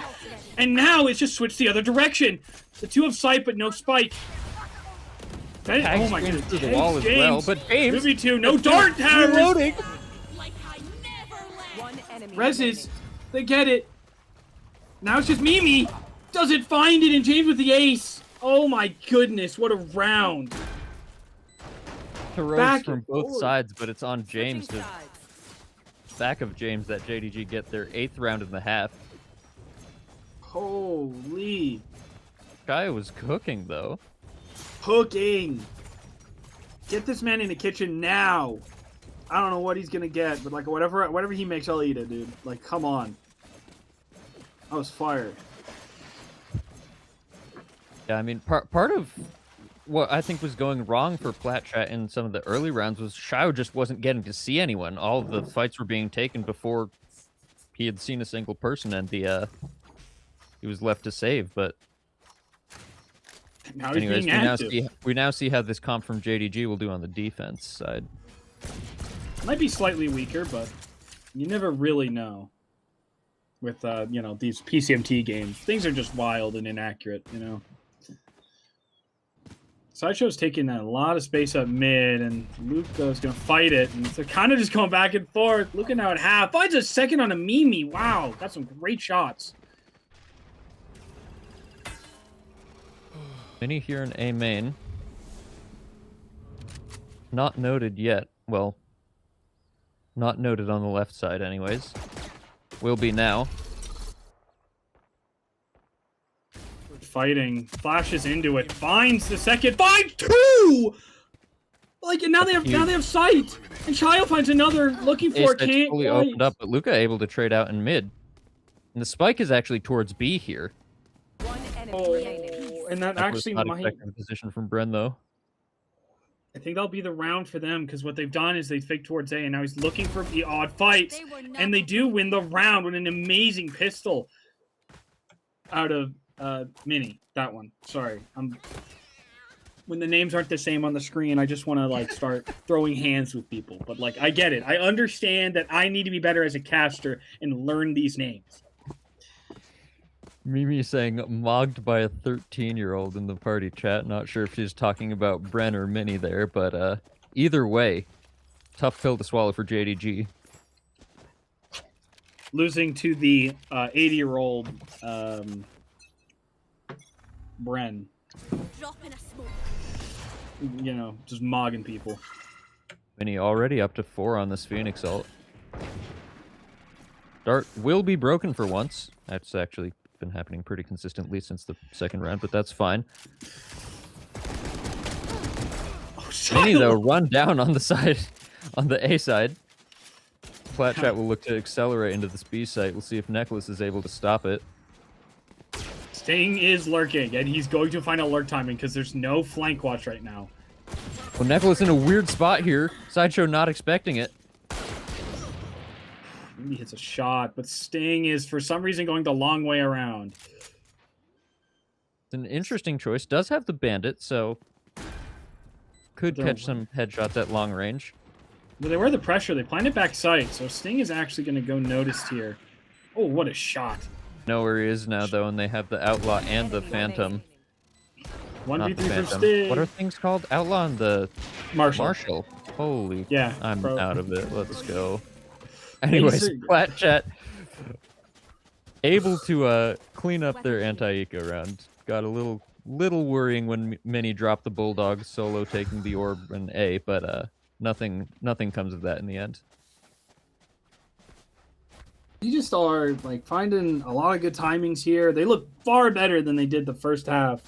And now it's just switched the other direction. The 2 have sight, but no Spike. Oh my goodness. Through the wall as well, but James... 2v2, no dart towers! Reloading! Reses, they get it. Now it's just Mimi. Doesn't find it, and James with the ace. Oh my goodness, what a round. Heroes Back from and both forth. sides, but it's on James to back of James that JDG get their 8th round in the half. Holy. Shio was cooking though. Hooking. Get this man in the kitchen now. I don't know what he's gonna get, but like whatever he makes, I'll eat it, dude. Like, come on. I was fired. Yeah, I mean, part of what I think was going wrong for PlatChat in some of the early rounds was Shio just wasn't getting to see anyone. All of the fights were being taken before he had seen a single person, and he was left to save. But Now he's anyways, being active. we now see how this comp from JDG will do on the defense side. Might be slightly weaker, but you never really know. With you know, these PCMT games, things are just wild and inaccurate. You know. Sideshow's taking a lot of space up mid, and Luca's gonna fight it, and they're kind of just going back and forth. Luca now at half, finds a second on a Mimi. Wow, got some great shots. Mini here in A main. Not noted yet. Well, not noted on the left side, anyways. Will be now. Fighting, flashes into it, finds the second, finds 2. Like, and now they have sight, and Shio finds another, looking for it, can't fully quite. opened up, but Luca able to trade out in mid. And the spike is actually towards B here. Oh, and that was actually not might. expecting the position from Bren though. I think that'll be the round for them, because what they've done is they fake towards A, and now he's looking for the odd fights, and they do win the round with an amazing pistol out of Mini. That one. Sorry, when the names aren't the same on the screen, I just want to like start throwing hands with people. But like, I get it. I understand that I need to be better as a caster and learn these names. Mimi saying mogged by a 13-year-old in the party chat. Not sure if she's talking about Bren or Minnie there, but either way, tough pill to swallow for JDG. Losing to the 80-year-old Bren. You know, just mogging people. Minnie already up to 4 on this Phoenix ult. Dart will be broken for once. That's actually been happening pretty consistently since the second round, but that's fine. Mini though run down on the side, on the A side. PlatChat will look to accelerate into this B site. We'll see if Necklace is able to stop it. Sting is lurking, and he's going to find a lurk timing because there's no flank watch right now. Well, Necklace in a weird spot here. Sideshow not expecting it. He hits a shot, but Sting is for some reason going the long way around. It's an interesting choice. Does have the bandit, so could catch some headshots at long range. Well, they wear the pressure. They planted back sight, so Sting is actually going to go noticed here. Oh, what a shot. Know where he is now, though, and they have the Outlaw and the Phantom. 1v3 for Phantom. Sting. What are things called? Outlaw and the Marshall. Holy. Yeah. I'm out of it. Let's go. Anyways, PlatChat able to clean up their anti-eco round. Got a little worrying when Mini dropped the Bulldog solo taking the orb and A, but nothing comes of that in the end. You just are like finding a lot of good timings here. They look far better than they did the first half.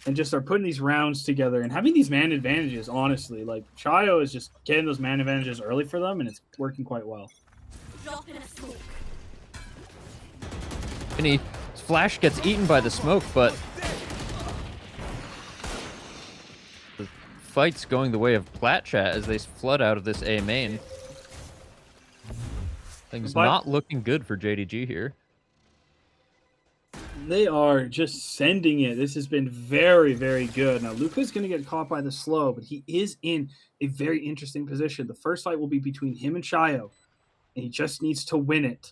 And just are putting these rounds together and having these man advantages, honestly. Like, Chayo is just getting those man advantages early for them, and it's working quite well. Mini Flash gets eaten by the smoke, but the fight's going the way of PlatChat as they flood out of this A main. Things not looking good for JDG here. They are just sending it. This has been very, very good. Now, Luca's going to get caught by the slow, but he is in a very interesting position. The first fight will be between him and Chayo, and he just needs to win it.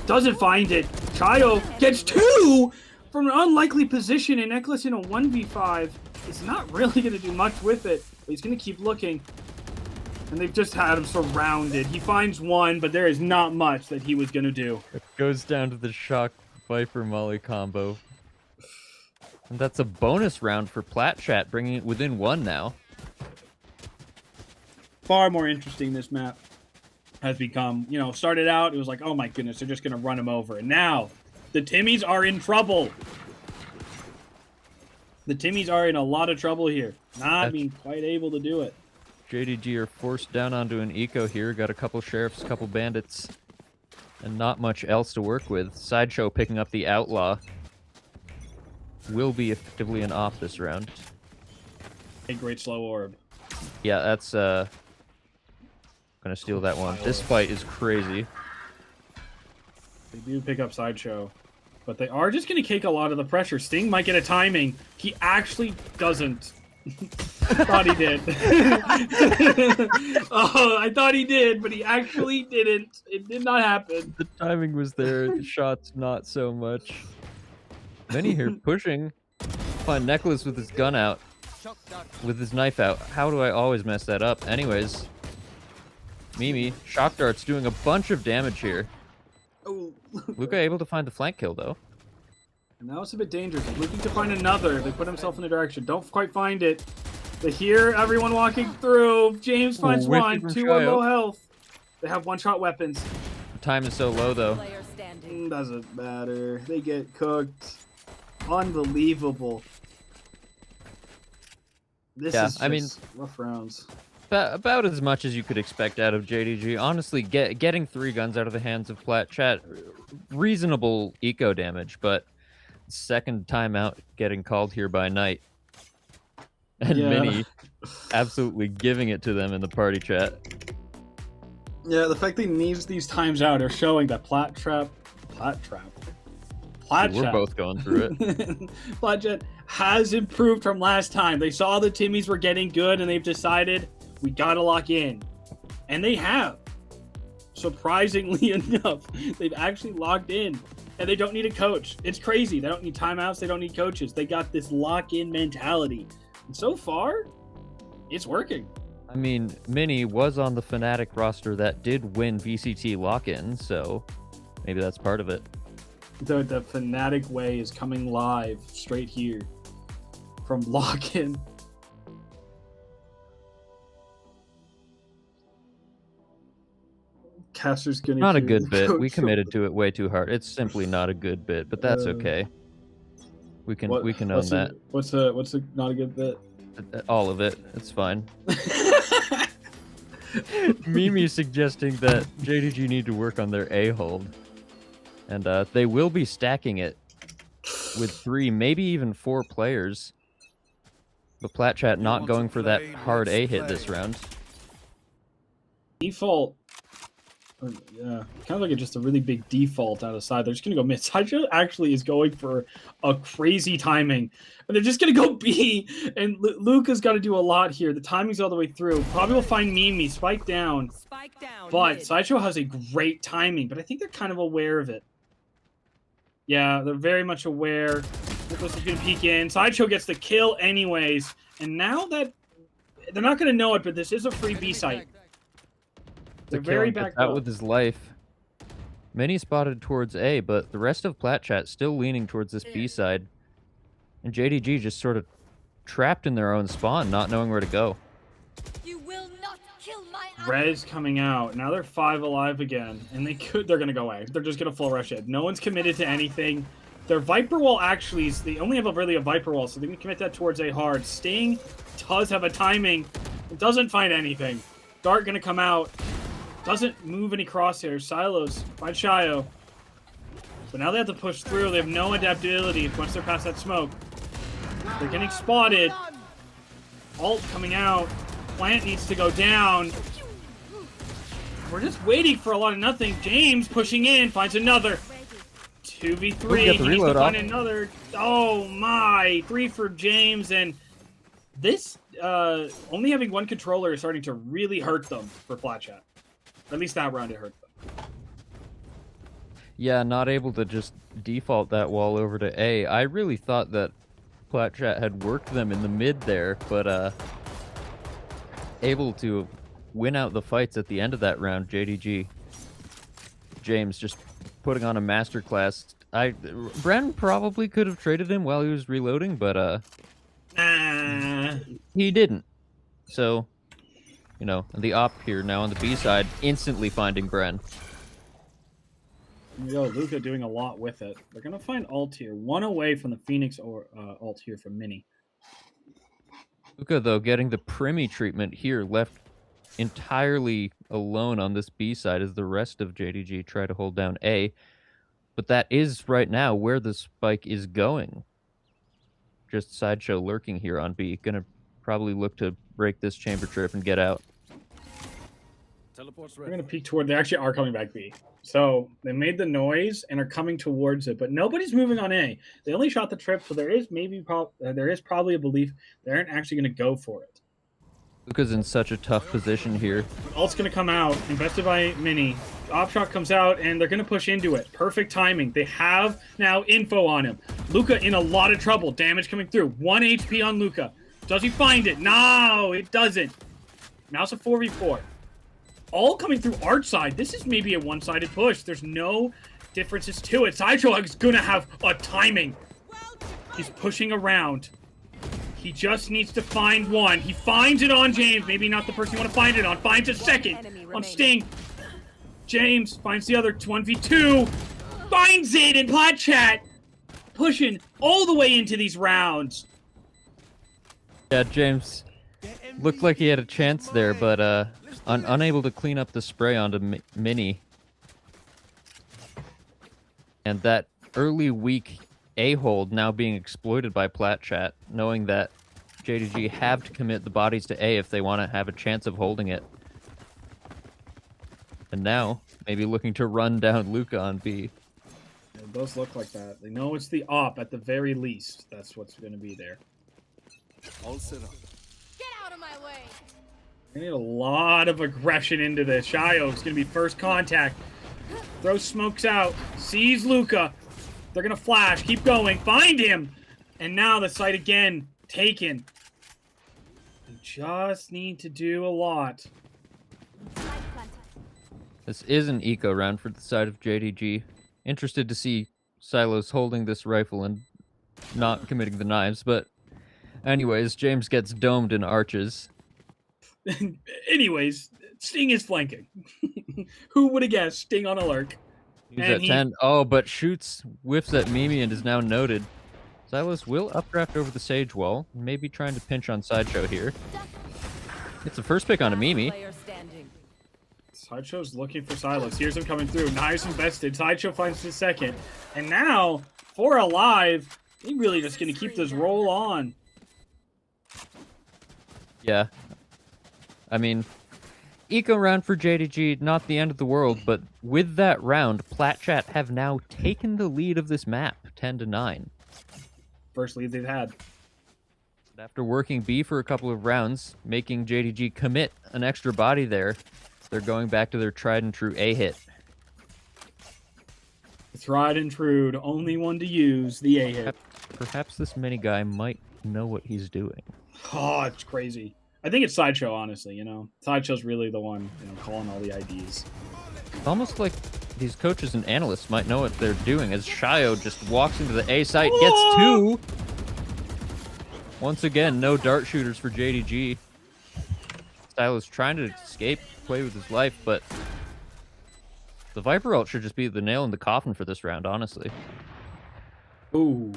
Doesn't find it. Chayo gets 2 from an unlikely position, and Necklace in a 1v5 is not really going to do much with it, but he's going to keep looking. And they've just had him surrounded. He finds 1, but there is not much that he was going to do. It goes down to the Shock Viper Molly combo. And that's a bonus round for PlatChat, bringing it within 1 now. Far more interesting this map has become. You know, started out, it was like, oh my goodness, they're just going to run him over. And now, the Timmies are in trouble. The Timmies are in a lot of trouble here. Not being quite able to do it. JDG are forced down onto an eco here. Got a couple sheriffs, a couple bandits, and not much else to work with. Sideshow picking up the Outlaw. Will be effectively an off this round. A great slow orb. Yeah, that's gonna steal that one. This fight is crazy. They do pick up Sideshow, but they are just gonna take a lot of the pressure. Sting might get a timing. He actually doesn't. Thought he did. Oh, I thought he did, but he actually didn't. It did not happen. The timing was there. The shots not so much. Many here pushing. Find Necklace with his gun out. With his knife out. How do I always mess that up? Anyways. Mimi, Shock Dart's doing a bunch of damage here. Oh. Luca able to find the flank kill though. And now it's a bit dangerous. He's looking to find another. They put himself in a direction. Don't quite find it. They hear everyone walking through. James finds one. 2 are low health. They have one-shot weapons. The time is so low though. Doesn't matter. They get cooked. Unbelievable. This is just rough rounds. About as much as you could expect out of JDG. Honestly, getting 3 guns out of the hands of PlatChat, reasonable eco damage, but second time out getting called here by Knight. And Mini absolutely giving it to them in the party chat. Yeah, the fact that he needs these times out are showing that PlatChat. We're both going through it. PlatChat has improved from last time. They saw the Timmies were getting good and they've decided we gotta lock in. And they have. Surprisingly enough, they've actually locked in. And they don't need a coach. It's crazy. They don't need timeouts. They don't need coaches. They got this lock-in mentality. And so far, it's working. I mean, Mini was on the Fnatic roster that did win VCT lock-in, so maybe that's part of it. The Fnatic way is coming live straight here from lock-in. Caster's gonna not a good bit. We committed to it way too hard. It's simply not a good bit, but that's okay. We can own that. What's a not a good bit? All of it. It's fine. Mimi suggesting that JDG need to work on their A hold. And they will be stacking it with 3, maybe even 4 players. But PlatChat not going for that hard A hit this round. Default. Yeah, kind of like just a really big default out of side. They're just going to go mid. Sideshow actually is going for a crazy timing. And they're just going to go B. And Luca's got to do a lot here. The timing's all the way through. Probably will find Mimi. Spike down. But Sideshow has a great timing. But I think they're kind of aware of it. Yeah, they're very much aware. Nicholas is going to peek in. Sideshow gets the kill anyways. And now that... They're not going to know it, but this is a free B site. They're very backed out up. with his life. Many spotted towards A, but the rest of PlatChat still leaning towards this B side. And JDG just sort of trapped in their own spawn, not knowing where to go. You will not kill my Rez coming out. Now they're 5 alive again. And they're going to go A. They're just going to full rush it. No one's committed to anything. Their Viper Wall actually is... They only have really a Viper Wall, so they can commit that towards A hard. Sting does have a timing. It doesn't find anything. Dart going to come out. Doesn't move any crosshairs. Silos by Shio. But now they have to push through. They have no adaptability once they're past that smoke. They're getting spotted. Ult coming out. Plant needs to go down. We're just waiting for a lot of nothing. James pushing in. Finds another. 2v3. He needs to find another. Oh my. 3 for James. And this, only having 1 controller is starting to really hurt them for PlatChat. At least that round it hurt them. Yeah, not able to just default that wall over to A. I really thought that PlatChat had worked them in the mid there, but able to win out the fights at the end of that round. JDG. James just putting on a masterclass. Bren probably could have traded him while he was reloading, but he didn't. So... You know, the op here now on the B side, instantly finding Bren. Yo, Luca doing a lot with it. They're going to find ult here. 1 away from the Phoenix or ult here from Mini. Luca, though, getting the Primi treatment here, left entirely alone on this B side as the rest of JDG try to hold down A. But that is right now where the spike is going. Just Sideshow lurking here on B. Gonna probably look to break this chamber trip and get out. We're going to peek toward... They actually are coming back B. So they made the noise and are coming towards it, but nobody's moving on A. They only shot the trip, so there is probably a belief they aren't actually going to go for it. Luca's in such a tough position here. Ult's going to come out, invested by Mini. Op shot comes out, and they're going to push into it. Perfect timing. They have now info on him. Luca in a lot of trouble. Damage coming through. 1 HP on Luca. Does he find it? No, it doesn't. Now it's a 4v4. All coming through Arch side. This is maybe a one-sided push. There's no differences to it. Sideshow is going to have a timing. He's pushing around. He just needs to find one. He finds it on James. Maybe not the person you want to find it on. Finds a second on Sting. James finds the other 1v2. Finds it in PlatChat. Pushing all the way into these rounds. Yeah, James looked like he had a chance there, but unable to clean up the spray onto Mini. And that early weak A-hold now being exploited by PlatChat, knowing that JDG have to commit the bodies to A if they want to have a chance of holding it. And now, maybe looking to run down Luca on B. It does look like that. They know it's the op at the very least. That's what's going to be there. All set up. Get out of my way. They need a lot of aggression into this. Shio is going to be first contact. Throws smokes out. Sees Luca. They're going to flash. Keep going. Find him. And now the site again. Taken. They just need to do a lot. This is an eco round for the side of JDG. Interested to see Silos holding this rifle and not committing the knives, but anyways, James gets domed in arches. Anyways, Sting is flanking. Who would have guessed Sting on a lurk? He's at 10. Oh, but shoots, whiffs at Mimi and is now noted. Silas will updraft over the Sage wall, maybe trying to pinch on Sideshow here. It's the first pick on a Mimi. Player standing. Sideshow's looking for Silas. Here's him coming through. Nice invested. Sideshow finds the second. And now, for alive, he really just going to keep this roll on. Yeah. I mean, eco round for JDG, not the end of the world, but with that round, PlatChat have now taken the lead of this map, 10-9. First lead they've had. After working B for a couple of rounds, making JDG commit an extra body there, they're going back to their tried and true A hit. Tried and true, the only one to use, the A hit. Perhaps this mini guy might know what he's doing. Oh, it's crazy. I think it's Sideshow, honestly, you know. Sideshow's really the one, you know, calling all the IDs. It's almost like these coaches and analysts might know what they're doing as Shio just walks into the A site, gets two. Once again, no dart shooters for JDG. Stylo's trying to escape, play with his life, but the Viper ult should just be the nail in the coffin for this round, honestly. Ooh.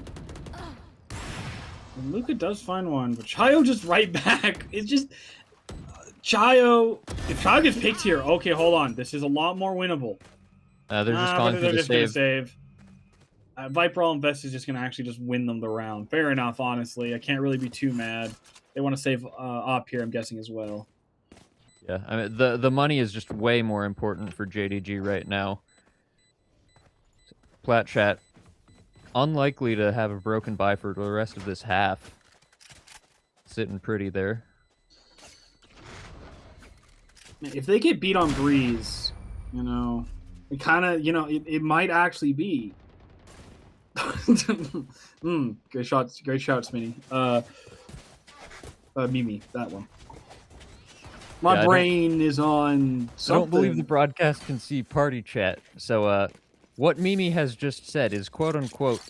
And Luca does find one, but Chayo just right back. It's just... Chayo... If Chayo gets picked here, okay, hold on. This is a lot more winnable. They're just calling for the gonna save. save. Viper All Invest is just going to actually just win them the round. Fair enough, honestly. I can't really be too mad. They want to save Op here, I'm guessing, as well. Yeah, I mean, the money is just way more important for JDG right now. PlatChat, unlikely to have a broken buy for the rest of this half. Sitting pretty there. If they get beat on Breeze, you know, it kind of, you know, it might actually be. Great shots, Mini. Mimi, that one. My brain is on something. I don't believe the broadcast can see party chat. So, what Mimi has just said is, quote unquote,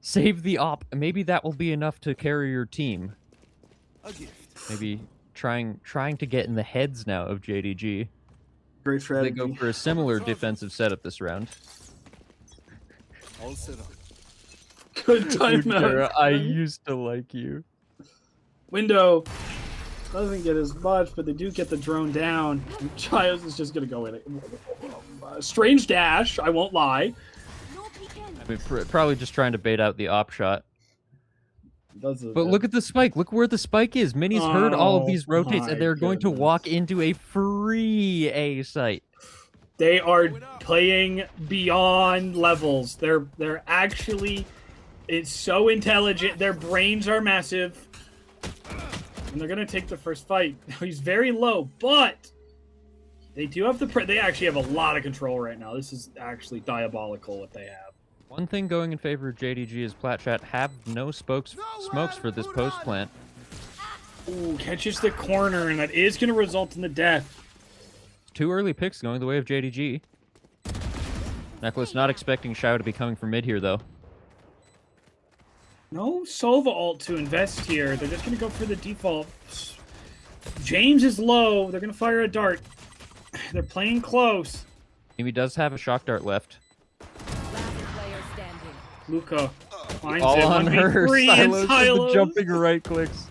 save the op. Maybe that will be enough to carry your team. A gift. Maybe trying to get in the heads now of JDG. Great strategy. They go for a similar defensive setup this round. All set up. Good timeout. I used to like you. Window doesn't get as much, but they do get the drone down. Chiles is just gonna go in it. Strange dash, I won't lie. I mean, probably just trying to bait out the op shot. But Look at the spike. Look where the spike is. Mini's heard all of these rotates, and they're going to walk into a free A site. They are playing beyond levels. They're actually... It's so intelligent. Their brains are massive. And they're going to take the first fight. He's very low, but... They do have the... They actually have a lot of control right now. This is actually diabolical what they have. One thing going in favor of JDG is PlatChat have no smokes for this post plant. Ooh, catches the corner, and that is going to result in the death. Two early picks going the way of JDG. Necklace not expecting Shao to be coming from mid here, though. No Sova ult to invest here. They're just going to go for the default. James is low. They're going to fire a dart. They're playing close. Mimi does have a shock dart left. Luca finds All it. on her. Silos. The jumping right clicks.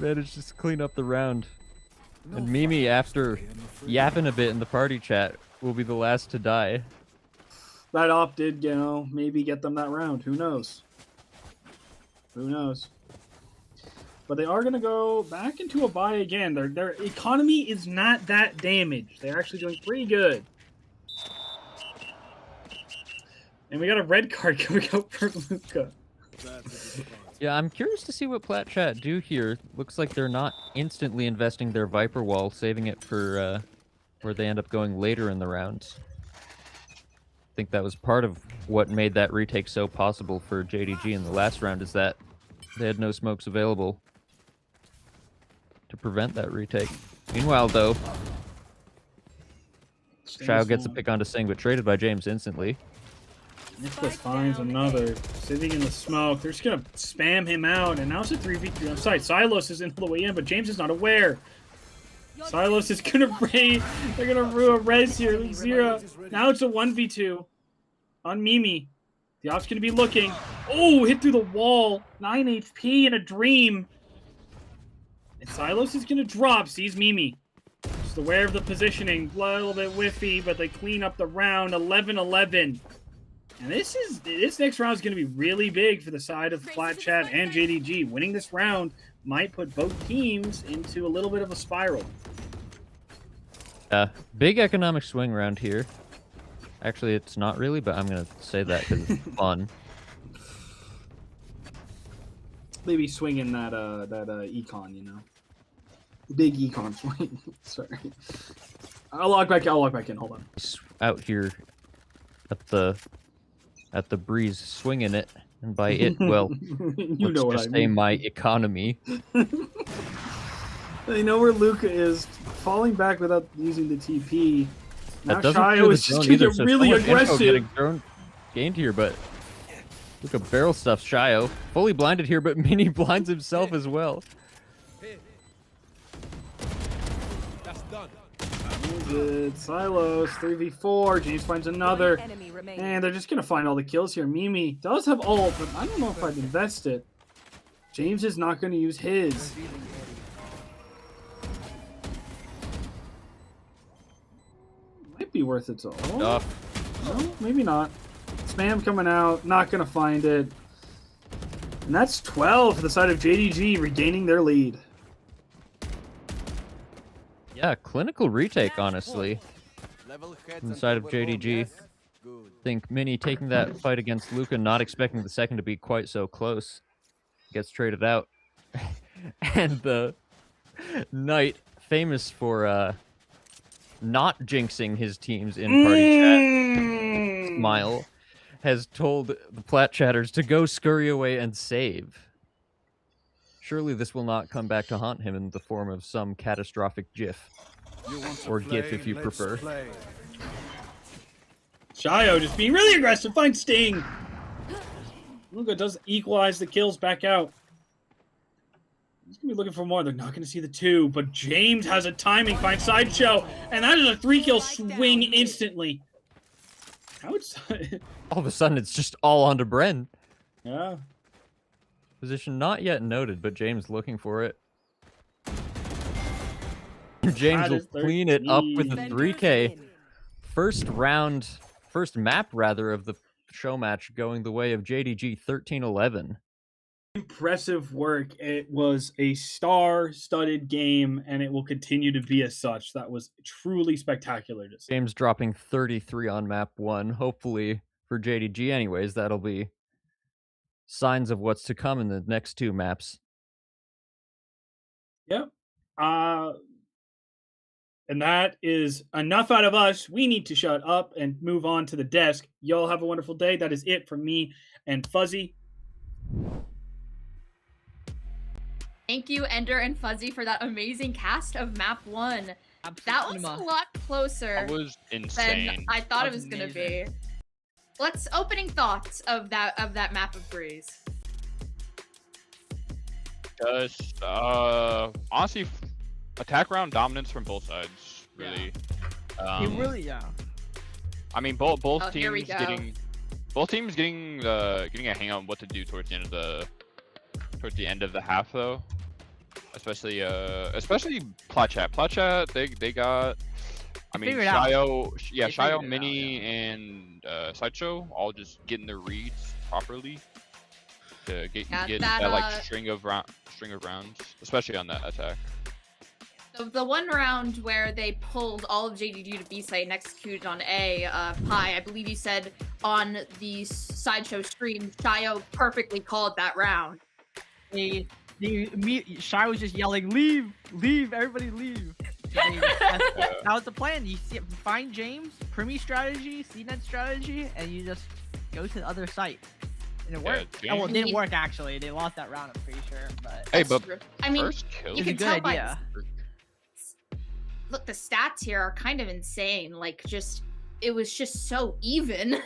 Managed to clean up the round. And Mimi, after yapping a bit in the party chat, will be the last to die. That op did, you know, maybe get them that round. Who knows? Who knows? But they are going to go back into a buy again. Their economy is not that damaged. They're actually doing pretty good. And we got a red card coming out for Luca. Yeah, I'm curious to see what PlatChat do here. Looks like they're not instantly investing their Viper wall, saving it for where they end up going later in the round. I think that was part of what made that retake so possible for JDG in the last round, is that they had no smokes available to prevent that retake. Meanwhile, though, Shao gets a pick onto Sing, but traded by James instantly. Nicholas finds another. Sitting in the smoke. They're just going to spam him out, and now it's a 3v3 on site. Silos is in all the way in, but James is not aware. Silos is going to raid. They're going to rue a res here. Zero. Now it's a 1v2 on Mimi. The off's going to be looking. Oh, hit through the wall. 9 HP in a dream. And Silos is going to drop. Sees Mimi. Just aware of the positioning. A little bit whiffy, but they clean up the round. 11-11. And this next round is going to be really big for the side of PlatChat and JDG. Winning this round might put both teams into a little bit of a spiral. Big economic swing round here. Actually, it's not really, but I'm going to say that because it's fun. Maybe swinging that econ, you know. The big econ swing. Sorry. I'll log back in. Hold on. Out here at the breeze, swinging it, and by it, well, you know what I just mean. say my economy. They know where Luca is, falling back without using the TP. Now That doesn't Shio feel is the just zone gonna either, get so really so much info aggressive. getting gained here, but look at barrel stuff. Shio fully blinded here, but Mini blinds himself as well. That's done. Good. Silos, 3v4. James finds another. And they're just going to find all the kills here. Mimi does have ult, but I don't know if I'd invest it. James is not going to use his. Might be worth it to ult. No, maybe not. Spam coming out. Not going to find it. And that's 12 for the side of JDG, regaining their lead. Yeah, clinical retake, honestly. Level heads Inside of until we're home, JDG. yes? Good. Think Mini taking that fight against Luca, not expecting the second to be quite so close. Gets traded out. And the Knight, famous for not jinxing his teams in party chat, Smile, has told the Plat chatters to go scurry away and save. Surely this will not come back to haunt him in the form of some catastrophic GIF. You want to Or play? GIF if you Let's prefer. play. Shio just being really aggressive. Finds Sting. Luca does equalize the kills back out. He's going to be looking for more. They're not going to see the 2, but James has a timing. Finds Sideshow, and that is a 3-kill swing instantly. How it's... All of a sudden, it's just all onto Bren. Yeah. Position not yet noted, but James looking for it. James That will is clean it up with a 13. 3K. First map rather of the show match going the way of JDG 13-11. Impressive work. It was a star-studded game, and it will continue to be as such. That was truly spectacular to see. James dropping 33 on map 1. Hopefully, for JDG anyways, that'll be signs of what's to come in the next 2 maps. Yep. And that is enough out of us. We need to shut up and move on to the desk. Y'all have a wonderful day. That is it from me and Fuzzy. Thank you, Ender and Fuzzy, for that amazing cast of Map 1. That was a lot closer That was than insane. I thought it That's was gonna be. amazing. Let's opening thoughts of that map of Breeze. Just honestly, attack round dominance from both sides. Really. He really, yeah. I mean, both Oh, here teams we go. getting a hang on what to do towards the end of the half though. Especially PlatChat. PlatChat, they got. I mean, figured it out. Shio, yeah, They figured Shio, it out, Mini, and Sideshow all just getting their reads properly to get Yeah, that that, like string of rounds, especially on that attack. The one round where they pulled all of JDG to B site and executed on A, Pi, I believe you said on the Sideshow stream, Shio perfectly called that round. Shai was just yelling, "Leave! Leave! Everybody leave!" That was the plan. You see, find James, Primi strategy, CNET strategy, and you just go to the other site. And it worked. Yeah, Oh, well, it didn't James- work actually. They lost that round, I'm pretty sure. But Hey, That's but true. I mean, first kill. you it's a can good tell by idea. look, the stats here are kind of insane. Like, it was just so even.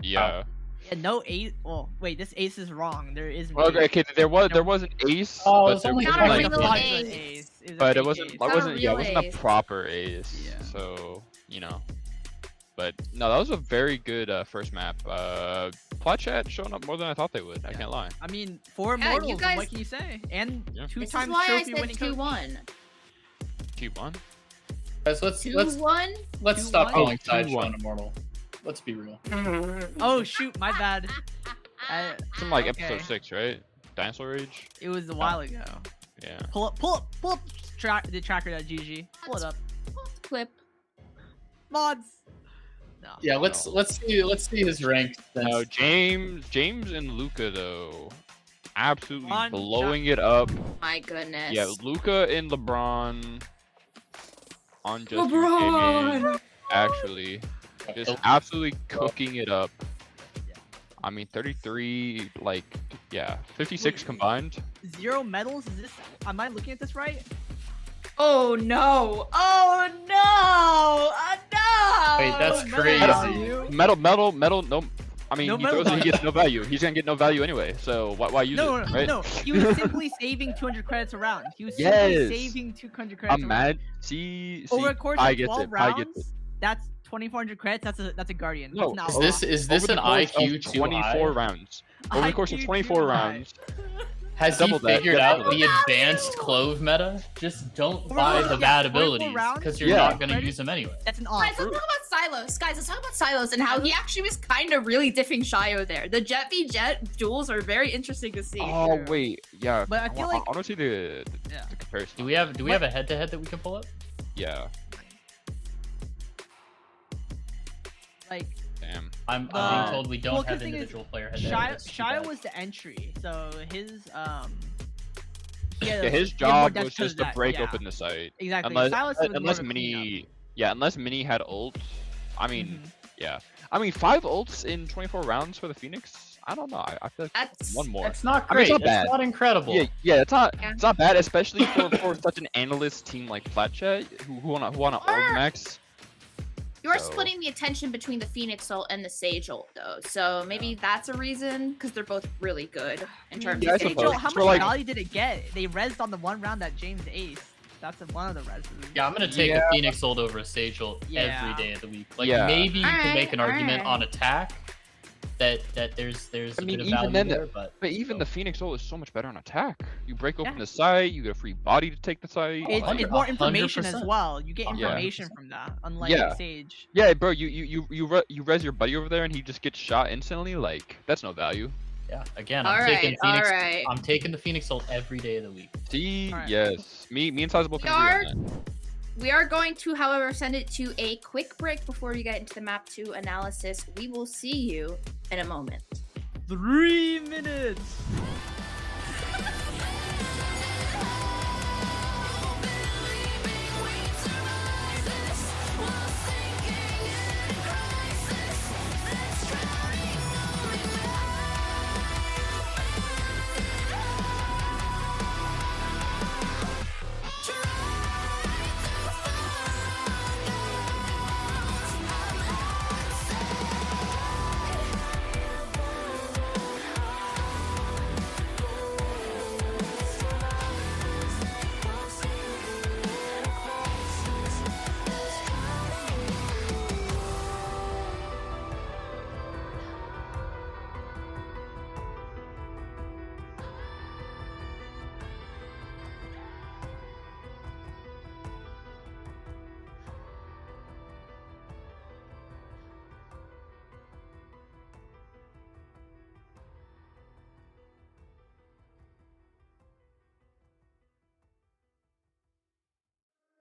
Yeah. Yeah, no ace. Well, wait, this ace is wrong. There is. Well, okay, there was an ace, Oh, but it's there only was Not a like real a- ace. but it wasn't. Not a It real wasn't a ace. proper ace. Yeah. So But no, that was a very good first map. PlatChat showing up more than I thought they would. I can't lie. I mean, 4 Yeah, you Immortals, guys- what can you say? And Yeah. This is two-time why I trophy said winning coach. 2-1. Q1. Guys, let's 2-1? stop 2-1? calling Oh, Tide 2-1. Sean Immortal. Let's be real. Oh shoot, my bad. From like Okay. episode 6, right? Dinosaur Age. It was a while ago. Yeah. Pull up the tracker.gg. Pull it up. Clip. Mods. No. Yeah, let's see his rank. No, James and Luca though, absolutely One blowing it up. My goodness. Yeah, Luca and LeBron on just LeBron! actually just absolutely cooking it up. I mean, 33, like, yeah, 56 combined. 0 medals? Is this? Am I looking at this right? Oh no! Oh no! Oh no! Wait, that's Medal crazy. value? Medal. No, I mean, No he medal throws it, he value. gets no value. He's gonna get no value anyway. So why use No, it, no, right? no. He was simply saving 200 credits a round. He was Yes. simply saving 200 credits a round. Mad. See, Over a course I of get 12 it. I rounds, get it. that's 2,400 credits. That's a guardian. No, That's Is an this Over an the course IQ of too 24 high? rounds. Over the course of IQ 24 too high. rounds. Has he Double that, figured yeah, out double the that. advanced clove meta? Just don't Over buy the- the yeah, bad 24 abilities rounds, because you're Yeah. not gonna credits. use them anyway. That's an Guys, on. let's talk about Silos. Guys, let's talk about Silos and how he actually was kind of really diffing Shio there. The Jet v Jet duels are very interesting to see. Oh True. wait, yeah. But I feel wa- like- I want to see the Yeah. comparison. Do we have a head-to-head that we can pull up? Yeah. Like I'm Damn. being Uh, told we don't well, 'cause have the thing is, individual player head-to-head. Shia was the entry, so his he had Yeah, a- his he had more job depth was to just to that, break yeah. open the site. Exactly. Unless Silas was more unless of a Mini, yeah, unless Mini had ult. I mean, Mhm. yeah. I mean, 5 ults in 24 rounds for the Phoenix. I don't know. I feel like That's one more. It's not I mean, it's great. not bad. It's not incredible. Yeah, it's not Yeah. it's not bad, especially for such an analyst team like PlatChat who wanna ult max. You're So- splitting the attention between the Phoenix ult and the Sage ult, though. So maybe that's a reason, because they're both really good in terms Yeah, I of Sage suppose. ult. Joel, how So, much like- value did it get? They rezzed on the one round that James aced. That's one of the rezzes. Yeah, I'm gonna take Yeah. a Phoenix ult over a Sage ult Yeah. every day of the week. Like Yeah. maybe you can Alright, make an argument alright. on attack that there's I a mean, bit of even value then, there, but even the Phoenix ult is so much better on attack. You break open Yeah. the site, you get a free body to take the site. It's, like- it's more information as 100%. well. You get 100%. information from that, unlike Yeah. Sage. Yeah, bro, you res your buddy over there and he just gets shot instantly. Like that's no value. yeah, again, All I'm taking right, Phoenix. all right. I'm taking the Phoenix ult every day of the week. See, Alright. yes, me and Sizable can agree on that. We are going to, however, send it to a quick break before we get into the map 2 analysis. We will see you in a moment. 3 minutes.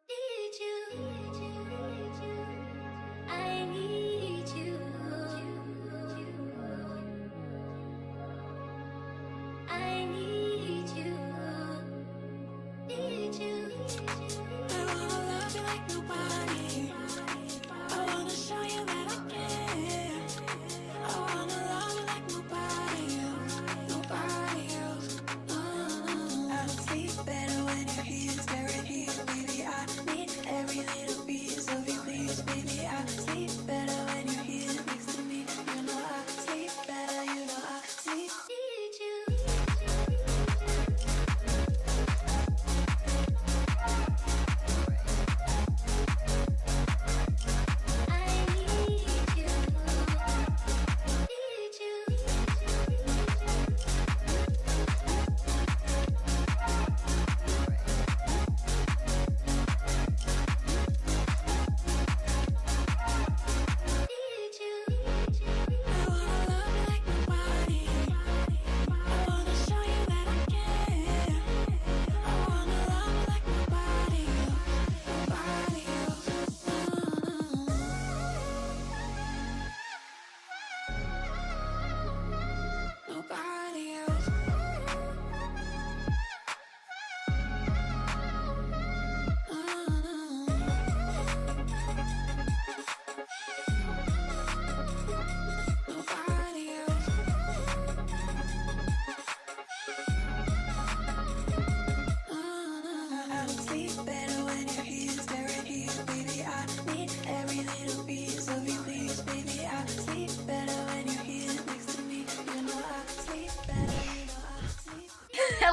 Need you. I need you. I need you. Need you. I wanna love you like nobody. I wanna show you that I care. I wanna love you like nobody else. Nobody else. I don't sleep better when you're here, staring here, baby. I need every little piece of you, please, baby. I sleep better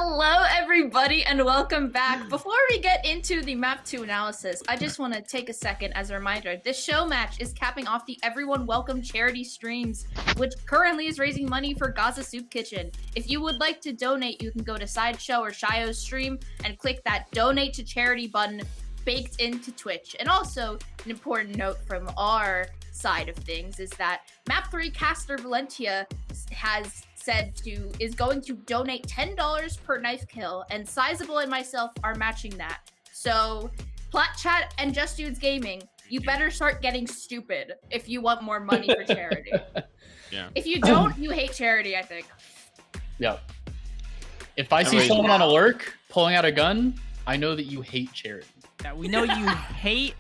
Hello, everybody, and welcome back. Before we get into the Map 2 analysis, I just want to take a second as a reminder. This show match is capping off the Everyone Welcome charity streams, which currently is raising money for Gaza Soup Kitchen. If you would like to donate, you can go to Sideshow or Shio's stream and click that Donate to Charity button baked into Twitch. And also, an important note from our side of things is that Map 3 caster Valentia is going to donate $10 per knife kill, and Sizable and myself are matching that. So, PlatChat and Just Dudes Gaming, you better start getting stupid if you want more money for charity. Yeah. If you don't, you hate charity, I think. Yep. If I see someone on a lurk pulling out a gun, I know that you hate charity. Yeah, we know you hate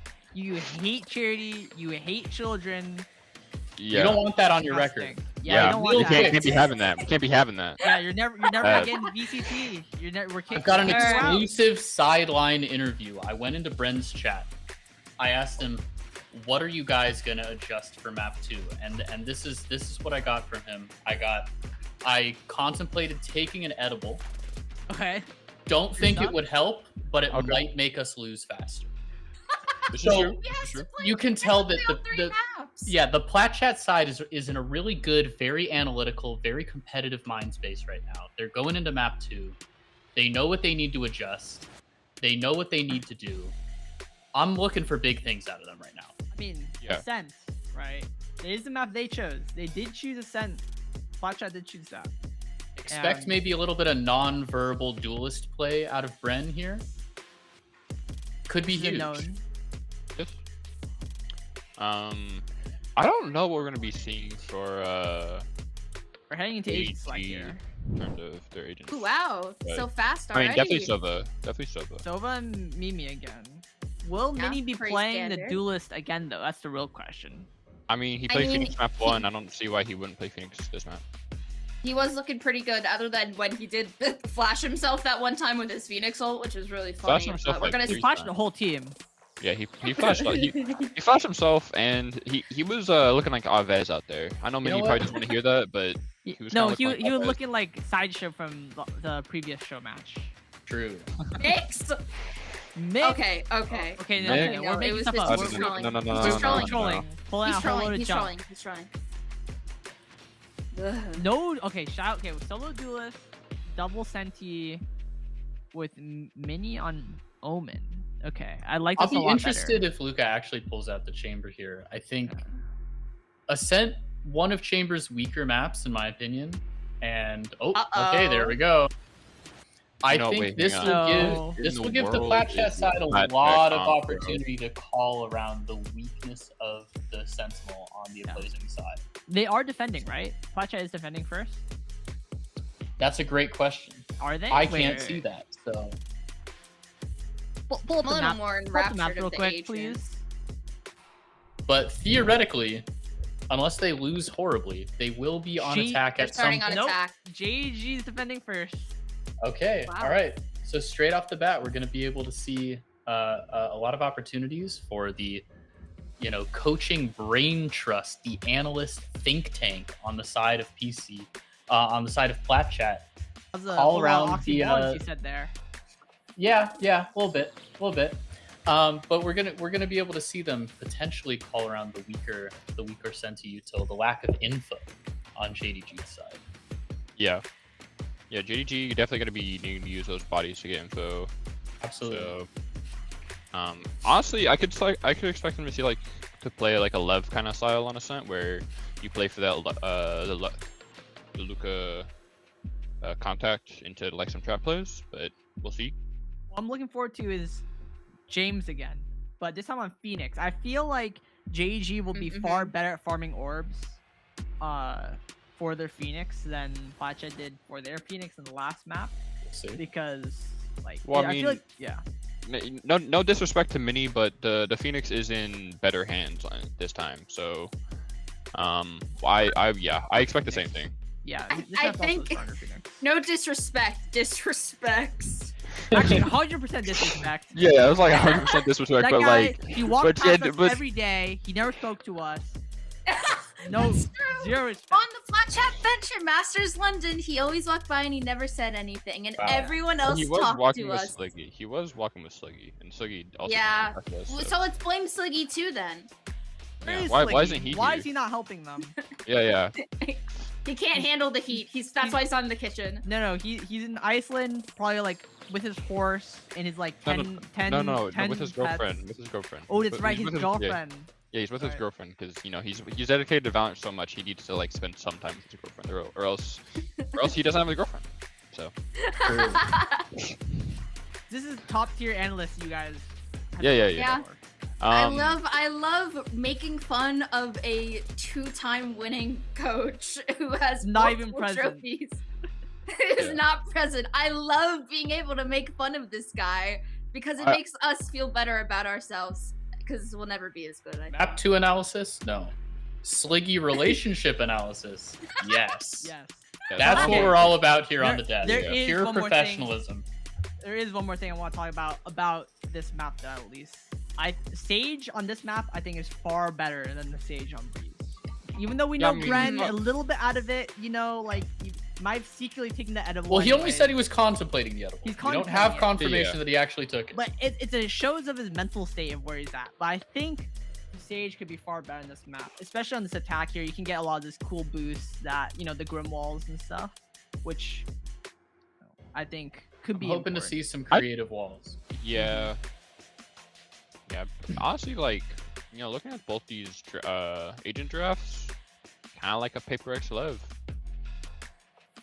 charity. You hate children. Yeah. You don't want that on your record. Disgusting. Yeah, you don't we want that. can't be having that. We can't be having that. Yeah, you're never getting VCT. We're kicking I've got an you out. exclusive sideline interview. I went into Bren's chat. I asked him, "What are you guys gonna adjust for Map 2?" And this is what I got from him. I contemplated taking an edible. Okay. Don't think it would help, but it Okay. might make us lose faster. This So, is true. Yes, This is true. You can tell that the yeah, the PlatChat side is in a really good, very analytical, very competitive mind space right now. They're going into Map 2. They know what they need to adjust. They know what they need to do. I'm looking for big things out of them right now. I mean, Yeah. Ascent, right? It is the map they chose. They did choose Ascent. PlatChat did choose that. Expect And- maybe a little bit of non-verbal duelist play out of Bren here. Could be This is a huge. known. Yes. I don't know what we're gonna be seeing for We're heading into agent select AG here. in terms of their agents. Wow, But- so fast I already. mean, definitely Sova. Definitely Sova. Sova and Mimi again. Will Yeah, Mini be pretty playing the standard. duelist again though? That's the real question. I mean, he I played mean, Phoenix map 1. I don't see why he wouldn't play Phoenix this map. He was looking pretty good, other than when he did flash himself that one time with his Phoenix ult, which was really funny. Flashed himself But we're like gonna three He's flashed the whole team. Yeah, he flashed. He flashed himself, and he was looking like Alves out there. I know many know probably what? doesn't want to hear that, but He was no, kinda he was Alves. looking like Sideshow from the previous show match. True. Next. Mick. Okay. Okay, no, Mick. okay, No, we're it making was stuff just up. he's We're trolling. No, no, no, He's no, just no, trolling. no, trolling. Pulling He's out a whole load trolling. of He's junk. trolling. He's trolling. Ugh. No, okay, shout. Okay, with solo duelist, double Senti, with Mini on Omen. Okay, I like I'll this a be lot interested if Luca actually pulls out the chamber here. I think Ascent, one of Chamber's weaker maps, in my opinion. And okay, there we go. I No, think wait, this hang will on. give this In will the give the world PlatChat is side a PlatChat lot of on, bro. opportunity to call around the weakness of the Sentinel on the opposing side. They are defending, right? PlatChat is defending first. That's a great question. Are they? I Wait, can't wait, see wait. that. So Pull up I'm a the little map. more Pull up the map enraptured real of the quick, agent. please. but theoretically, unless they lose horribly, they will be on attack They're at some starting on point. Nope. attack. JG's defending first. Okay. Wow. All right. So straight off the bat, we're going to be able to see a lot of opportunities for the, coaching brain trust, the analyst think tank on the side of PC, on the side of PlatChat. That was a All whole around lot of the, oxymorons you said there. Yeah, a little bit. But we're gonna be able to see them potentially call around the weaker Senti util, the lack of info on JDG's side. Yeah, JDG, you're definitely gonna be needing to use those bodies to get info. Absolutely. So, honestly, I could expect them to play like a Lev kind of style on Ascent, where you play for that the Luca contact into like some trap plays, but we'll see. What I'm looking forward to is James again, but this time on Phoenix. I feel like JG will be far better at farming orbs for their Phoenix than PlatChat did for their Phoenix in the last map, We'll see. because Well, I I feel mean, like No disrespect to Mini, but the Phoenix is in better hands this time. So, I expect the same thing. this I map's also think- a stronger Phoenix. No disrespect. Disrespects. Actually, 100% disrespect. Yeah, it was like 100% disrespect, That but guy, like, he walked but past yeah, us but- every day. He never spoke to us. No, That's true. zero respect. On the PlatChat mention Masters London, he always walked by and he never said anything, and Wow. everyone else He was talked walking to with us. Sliggy. He was walking with Sliggy, and Sliggy also. Yeah. talked to us, So let's blame Sliggy too then. Where Yeah, is why Sliggy? isn't he Why here? is he not helping them? Yeah. He can't handle the heat. That's why he's not in the kitchen. No, he's in Iceland, probably like with his horse and his like 10, 10, No, 10 with his pets. girlfriend. With his girlfriend. Oh, that's He's right, his with girlfriend. Yeah, he's with his Right. girlfriend because he's dedicated to Valorant so much he needs to like spend some time with his girlfriend, or else he doesn't have a girlfriend. So This is top tier analyst, you guys. Yeah. I um, love making fun of a 2-time winning coach who has Not even multiple present. trophies. Who's Yeah. not present. I love being able to make fun of this guy because it makes us feel better about ourselves. Because we'll never be as good. I think. Map 2 analysis? No. Sliggy relationship analysis? Yes. Yes. That's okay. what we're all about here on the desk. there is Pure one more thing. professionalism. There is one more thing I want to talk about this map, though, at least. Sage on this map, I think, is far better than the Sage on Breeze. Even though we Yeah, know I mean, Bren a little bit out of it, you know, like, he might have secretly taken the edible. Well, he only anyway. said he was contemplating the edible. He's We don't have contemplating it. confirmation Yeah. that he actually took it. But it shows of his mental state of where he's at. But I think Sage could be far better in this map, especially on this attack here. You can get a lot of this cool boosts that, you know, the Grim Walls and stuff, which I think could I'm be hoping to important. see some creative walls. Yeah. Honestly, like looking at both these agent drafts, kind of like a Paper X Lev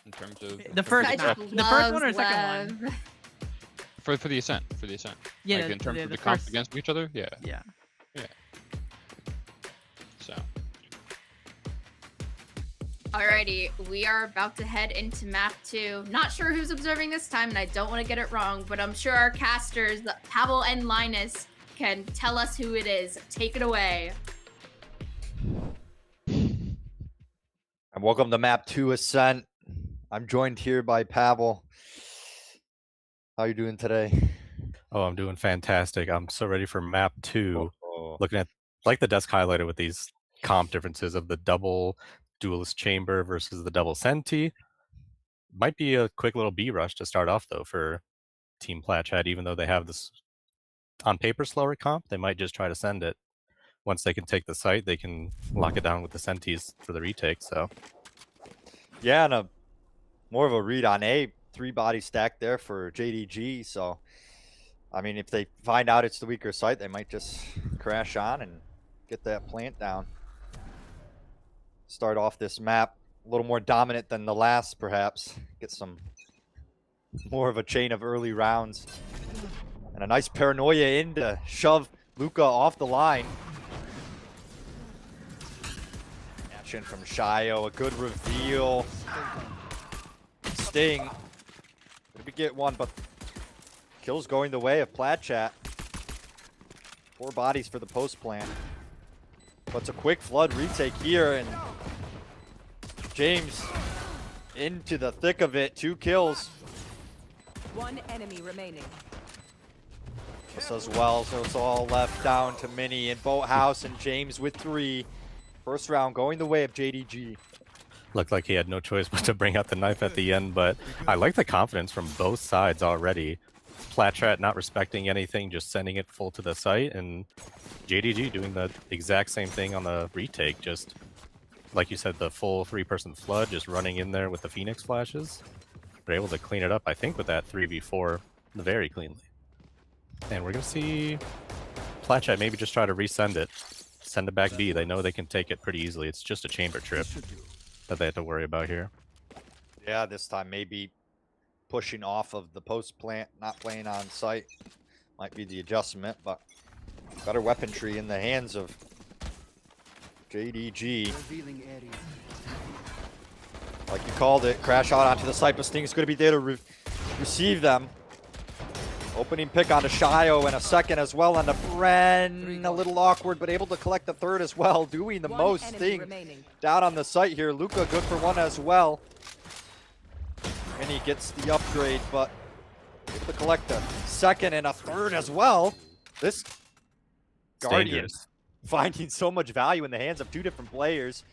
in terms of The first I map. just The first one or love second one? Lev. for the ascent. Yeah, like in terms of the comps first. against each other. Yeah. Yeah. So Alrighty, we are about to head into map 2. Not sure who's observing this time, and I don't want to get it wrong, but I'm sure our casters, Pavel and Linus, can tell us who it is. Take it away. And welcome to map 2 Ascent. I'm joined here by Pavel. How you doing today? Oh, I'm doing fantastic. I'm so ready for map 2. Oh, Looking at like the desk highlighter with these comp differences of the double duelist chamber versus the double senti. Might be a quick little B rush to start off though for Team PlatChat, even though they have this on paper slower comp, they might just try to send it. Once they can take the site, they can lock it down with the sentis for the retake. So yeah, and more of a read on A. 3 body stack there for JDG. So, I mean, if they find out it's the weaker site, they might just crash on and get that plant down. Start off this map a little more dominant than the last, perhaps. Get some more of a chain of early rounds. And a nice paranoia in to shove Luca off the line. Action from Shio, a good reveal. Sting. Maybe get one, but kills going the way of PlatChat. 4 bodies for the post plant. But it's a quick flood retake here, and James into the thick of it. 2 kills. One enemy remaining. Just as well, so it's all left down to Mini and Boathouse and James with 3. First round going the way of JDG. looked like he had no choice but to bring out the knife at the end, but I like the confidence from both sides already. PlatChat not respecting anything, just sending it full to the site, and JDG doing the exact same thing on the retake, just like you said, the full 3-person flood, just running in there with the Phoenix flashes. We're able to clean it up, I think, with that 3v4 very cleanly. And we're going to see PlatChat maybe just try to resend it. Send it back B. They know they can take it pretty easily. It's just a chamber trip that they have to worry about here. Yeah, this time maybe pushing off of the post plant, not playing on site. Might be the adjustment, but better weaponry in the hands of JDG. Like you called it, crash out onto the site, but Sting's going to be there to receive them. Opening pick onto Shio and a second as well onto Bren. A little awkward, but able to collect the third as well. Doing the most. Sting down on the site here. Luca good for one as well. And he gets the upgrade, but able to collect a second and a third as well. This Guardian Dangerous. finding so much value in the hands of 2 different players.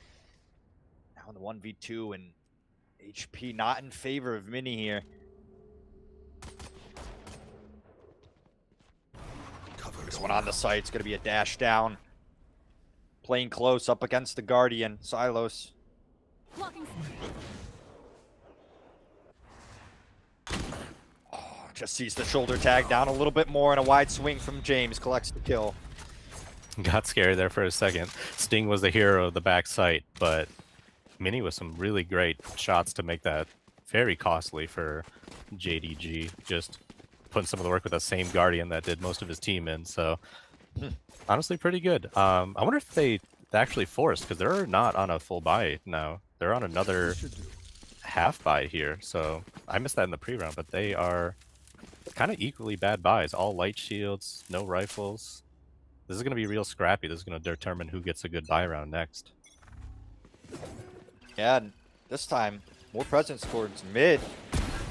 Now in the 1v2, and HP not in favor of Mini here. This one on the site. It's going to be a dash down. Playing close up against the Guardian. Silos. Oh, just sees the shoulder tag down a little bit more, and a wide swing from James collects the kill. Got scary there for a second. Sting was the hero of the back site, but Mini with some really great shots to make that very costly for JDG. Just putting some of the work with the same Guardian that did most of his team in. So honestly, pretty good. I wonder if they actually forced, because they're not on a full buy now. They're on another half buy here. So I missed that in the pre-round, but they are kind of equally bad buys. All light shields, no rifles. This is going to be real scrappy. This is going to determine who gets a good buy round next. Yeah, and this time, more presence towards mid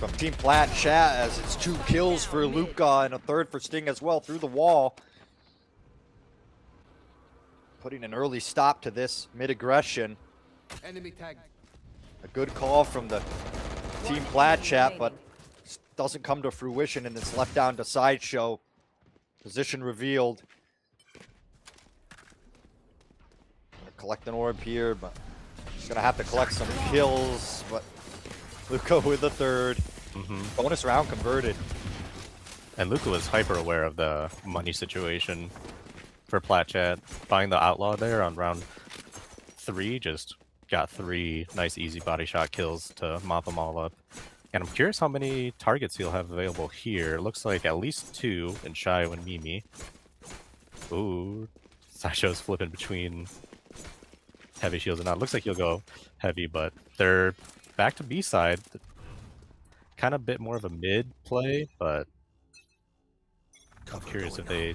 from Team Plat Chat, as it's 2 kills for Luca and a 3rd for Sting as well through the wall. Putting an early stop to this mid aggression. Enemy tag. A good call from the Team Plat Chat, but doesn't come to fruition, and it's left down to Sideshow. Position revealed. Collect an orb here, but he's gonna have to collect some kills. But Luca with the 3rd. Bonus round converted. And Luca was hyper aware of the money situation for PlatChat. Buying the Outlaw there on round 3, just got 3 nice easy body shot kills to mop them all up. And I'm curious how many targets he'll have available here. It looks like at least 2 in Shio and Mimi. Ooh, Sasho's flipping between heavy shields and not. Looks like he'll go heavy, but they're back to B side. Kind of a bit more of a mid play, but I'm curious if they...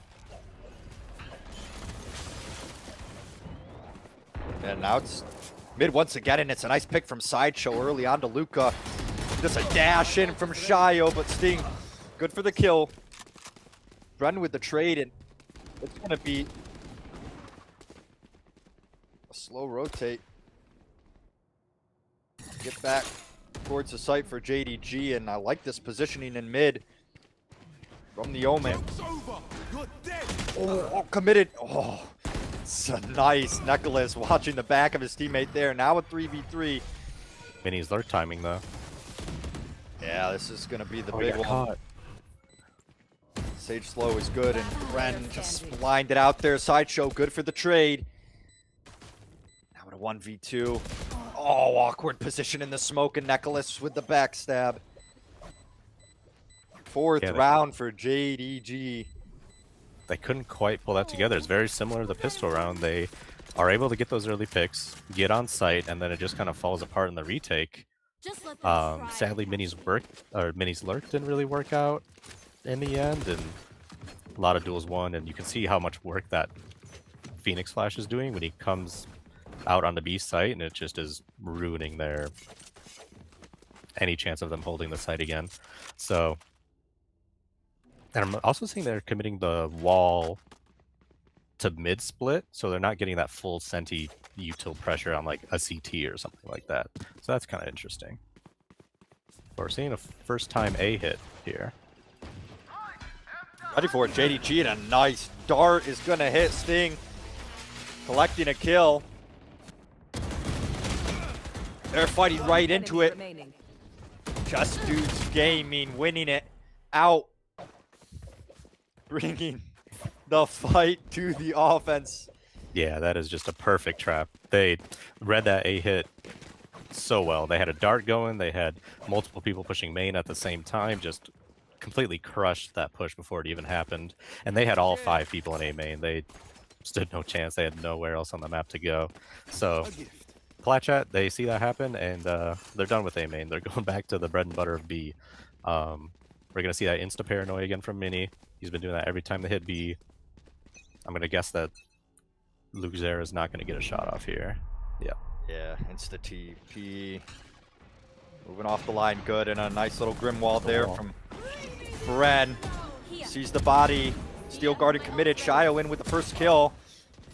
And now it's mid once again, and it's a nice pick from Sideshow early on to Luca. Just a dash in from Shio, but Sting, good for the kill. Run with the trade, and it's going to be a slow rotate. Get back towards the site for JDG, and I like this positioning in mid from the Omen. Oh, committed. Oh, it's a nice Nicholas watching the back of his teammate there. Now a 3v3. Mini's lurk timing though. Yeah, this is going to be the big one. Sage slow is good, and Ren just blinded out there. Sideshow good for the trade. Now in a 1v2. Oh, awkward position in the smoke, and Nicholas with the backstab. 4th round for JDG. They couldn't quite pull that together. It's very similar to the pistol round. They are able to get those early picks, get on site, and then it just kind of falls apart in the retake. Sadly, Mini's lurk didn't really work out in the end, and a lot of duels won, and you can see how much work that Phoenix Flash is doing when he comes out on the B site, and it just is ruining their any chance of them holding the site again. So, and I'm also seeing they're committing the wall to mid split, so they're not getting that full senti util pressure on like a CT or something like that. So that's kind of interesting. But we're seeing a first time A hit here. Ready for it, JDG, and a nice dart is going to hit Sting. Collecting a kill. They're fighting right into it. Just Dudes Gaming winning it out. Bringing the fight to the offense. Yeah, that is just a perfect trap. They read that A hit so well. They had a dart going. They had multiple people pushing main at the same time. Just completely crushed that push before it even happened. And they had all 5 people in A main. They stood no chance. They had nowhere else on the map to go. So PlatChat, they see that happen, and they're done with A main. They're going back to the bread and butter of B. We're going to see that insta-paranoia again from Mini. He's been doing that every time they hit B. I'm going to guess that Luke Zera is not going to get a shot off here. Yeah. Yeah, insta TP. Moving off the line good, and a nice little Grimwall there from Bren. Sees the body. Steel Guardian committed. Shio in with the first kill.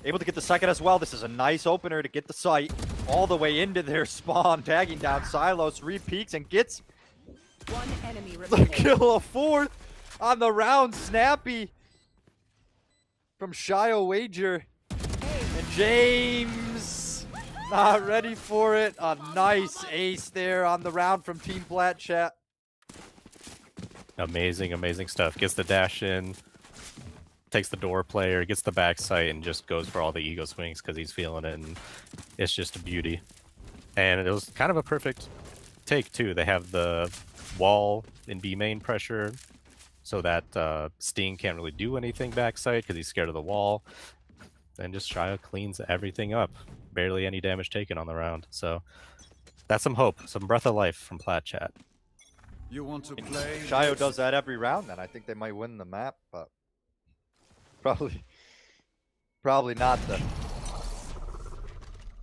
Able to get the second as well. This is a nice opener to get the site. all the way into their spawn, tagging down Silos, re-peeks and gets One enemy the remaining. kill, a 4th on the round. Snappy from Shio Wager. And James not ready for it. A nice ace there on the round from Team PlatChat. Amazing, amazing stuff. Gets the dash in, takes the door player, gets the backside, and just goes for all the ego swings because he's feeling it, and it's just a beauty. And it was kind of a perfect take too. They have the wall in B main pressure, so that Sting can't really do anything backside because he's scared of the wall. And just Shio cleans everything up. Barely any damage taken on the round. So that's some hope, some breath of life from PlatChat. You want to play? Shio does that every round, then I think they might win the map, but probably not the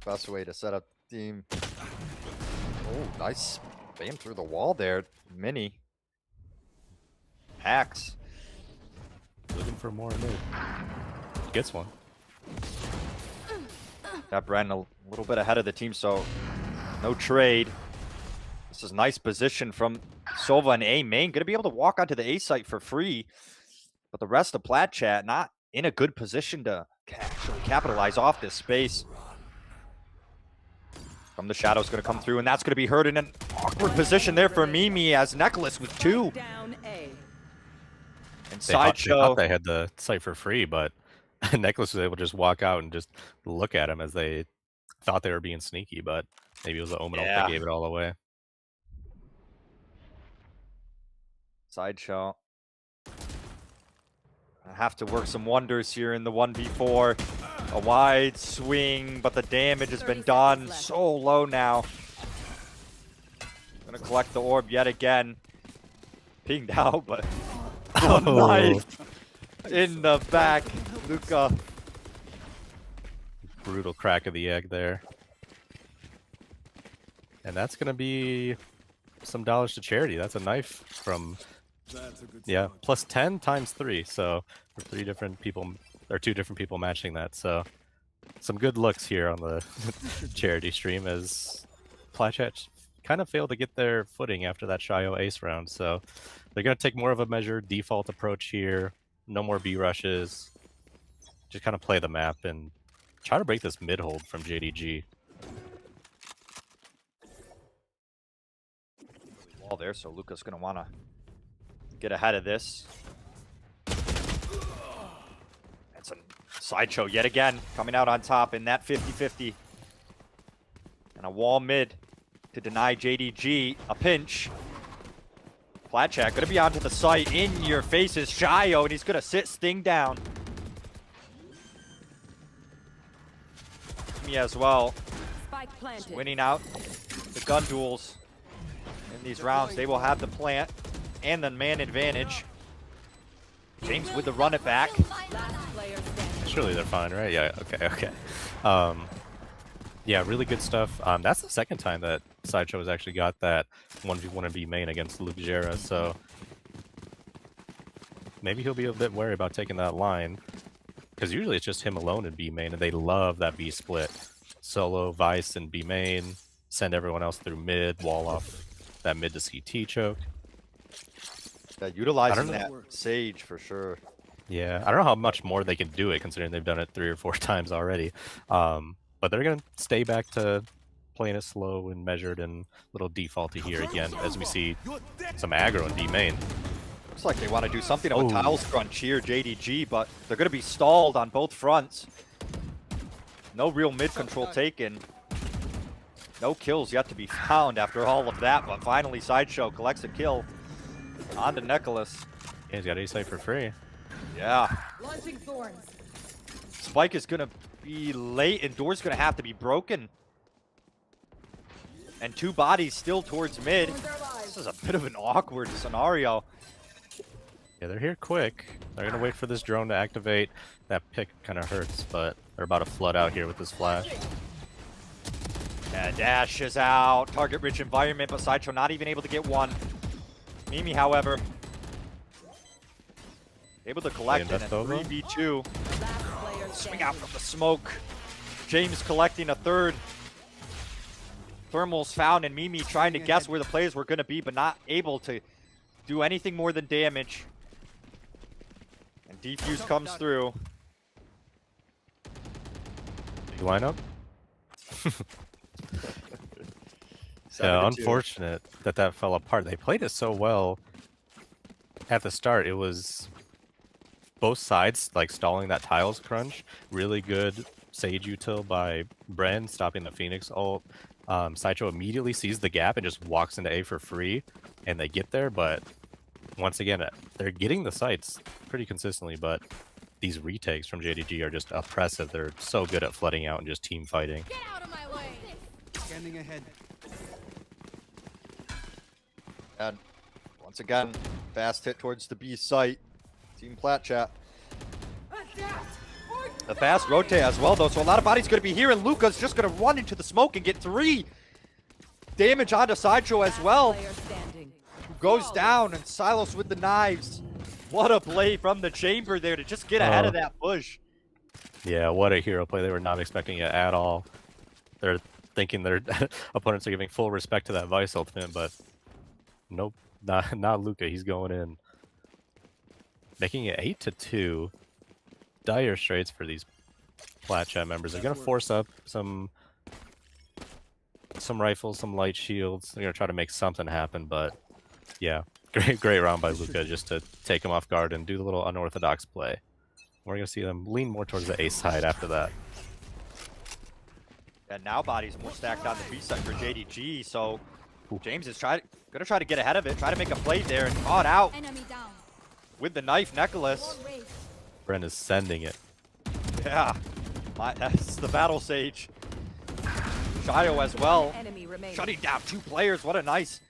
best way to set up the team. Oh, nice spam through the wall there. Mini. Hacks. Looking for more mid. Gets one. Got Bren a little bit ahead of the team, so no trade. This is nice position from Sova and A main. Gonna be able to walk onto the A site for free. But the rest of PlatChat not in a good position to actually capitalize off this space. From the Shadow's gonna come through, and that's gonna be hurt in an awkward position there for Mimi as Necklace with 2. Down A. And They thought Sideshow. they had the site for free, but Necklace was able to just walk out and just look at him as they thought they were being sneaky, but maybe it was the Omen ult that gave it all away. Sideshow. I have to work some wonders here in the 1v4. A wide swing, but the damage has been done so low now. Gonna collect the orb yet again. Pinged out, but nice in the back. Luca. Brutal crack of the egg there. And that's gonna be some dollars to charity. That's a knife from plus 10 times 3. So for 3 different people, or 2 different people matching that. So some good looks here on the charity stream as PlatChat kind of failed to get their footing after that Shio ace round. So they're gonna take more of a measured default approach here. No more B rushes. Just kind of play the map and try to break this mid hold from JDG. Wall there, so Luca's gonna wanna get ahead of this. That's a Sideshow yet again, coming out on top in that 50-50. And a wall mid to deny JDG a pinch. PlatChat gonna be onto the site. In your faces, Shio, and he's gonna sit Sting down. Me as well. Spike planted. Winning out the gun duels in these rounds. They will have the plant and the man advantage. James with the run it back. Last player standing. Surely they're fine, right? Yeah, okay. Yeah, really good stuff. That's the second time that Sideshow has actually got that 1v1 and B main against Luke Jera, so maybe he'll be a bit wary about taking that line, because usually it's just him alone in B main, and they love that B split. Solo, Vice, and B main, send everyone else through mid, wall off that mid to CT choke. Yeah, utilizing that Sage for sure. Yeah, I don't know how much more they can do it, considering they've done it 3 or 4 times already. But they're going to stay back to playing it slow and measured and little defaulty here again, as we see some aggro in B main. Looks like they want to do something on the tiles crunch here, JDG, but they're going to be stalled on both fronts. No real mid control taken. No kills yet to be found after all of that, but finally Sideshow collects a kill on to Nicholas. Yeah, he's got A-site for free. Yeah. Launching thorns. Spike is going to be late, and door's going to have to be broken. And 2 bodies still towards mid. This is a bit of an awkward scenario. Yeah, they're here quick. They're going to wait for this drone to activate. That pick kind of hurts, but they're about to flood out here with this flash. Yeah, dash is out. Target-rich environment, but Sideshow not even able to get one. Mimi, however, able to collect it in 3v2. Swing out from the smoke. James collecting a 3rd. thermals found, and Mimi trying to guess where the players were going to be, but not able to do anything more than damage. And defuse comes through. Big lineup. Yeah, unfortunate that fell apart. They played it so well at the start. It was both sides like stalling that tiles crunch. Really good Sage util by Bren, stopping the Phoenix ult. Sideshow immediately sees the gap and just walks into A for free, and they get there. But once again, they're getting the sites pretty consistently, but these retakes from JDG are just oppressive. They're so good at flooding out and just team fighting. Get out of my way. Scanning ahead. And once again, fast hit towards the B site. Team PlatChat. The fast rotate as well, though, so a lot of bodies going to be here, and Luca's just going to run into the smoke and get 3 damage onto Sideshow as well. Who goes down, and Silos with the knives. What a play from the chamber there to just get ahead of that push. Yeah, what a hero play. They were not expecting it at all. They're thinking their opponents are giving full respect to that Vice ultimate, but nope, not Luca. He's going in. Making it 8-2. Dire straits for these PlatChat members. They're going to force up some rifles, some light shields. They're going to try to make something happen, but yeah, great round by Luca just to take him off guard and do the little unorthodox play. We're going to see them lean more towards the A side after that. And now bodies more stacked on the B side for JDG, so James is going to try to get ahead of it, try to make a play there, and caught out Enemy down. with the knife Nicholas. Bren is sending it. Yeah, that's the Battle Sage. Shio as well, shutting down 2 players. What a nice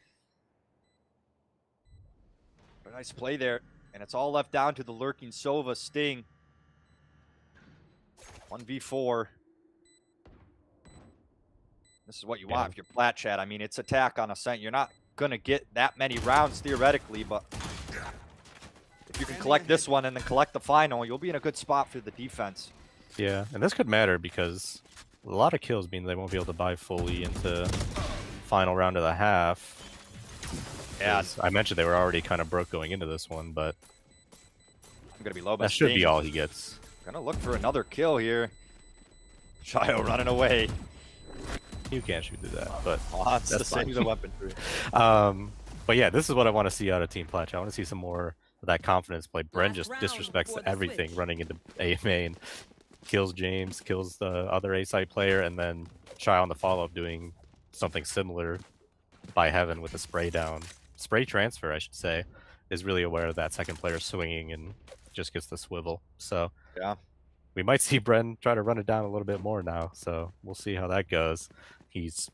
play there. And it's all left down to the lurking Sova Sting. 1v4. This is what you want if you're PlatChat. I mean, it's attack on Ascent. You're not going to get that many rounds theoretically, but if you can collect this one and then collect the final, you'll be in a good spot for the defense. Yeah, and this could matter because a lot of kills mean they won't be able to buy fully into final round of the half. Yeah, I mentioned they were already kind of broke going into this one, but I'm going to be low by that should be all he gets. Going to look for another kill here. Shio running away. You can't shoot through that, but that's that's fine. the same weapon. But yeah, this is what I want to see out of Team PlatChat. I want to see some more of that confidence play. Bren just disrespects everything running into A main, kills James, kills the other A side player, and then Shy on the follow-up doing something similar by Heaven with a spray down. Spray transfer, I should say, is really aware of that second player swinging and just gets the swivel. So yeah, we might see Bren try to run it down a little bit more now. So we'll see how that goes. He's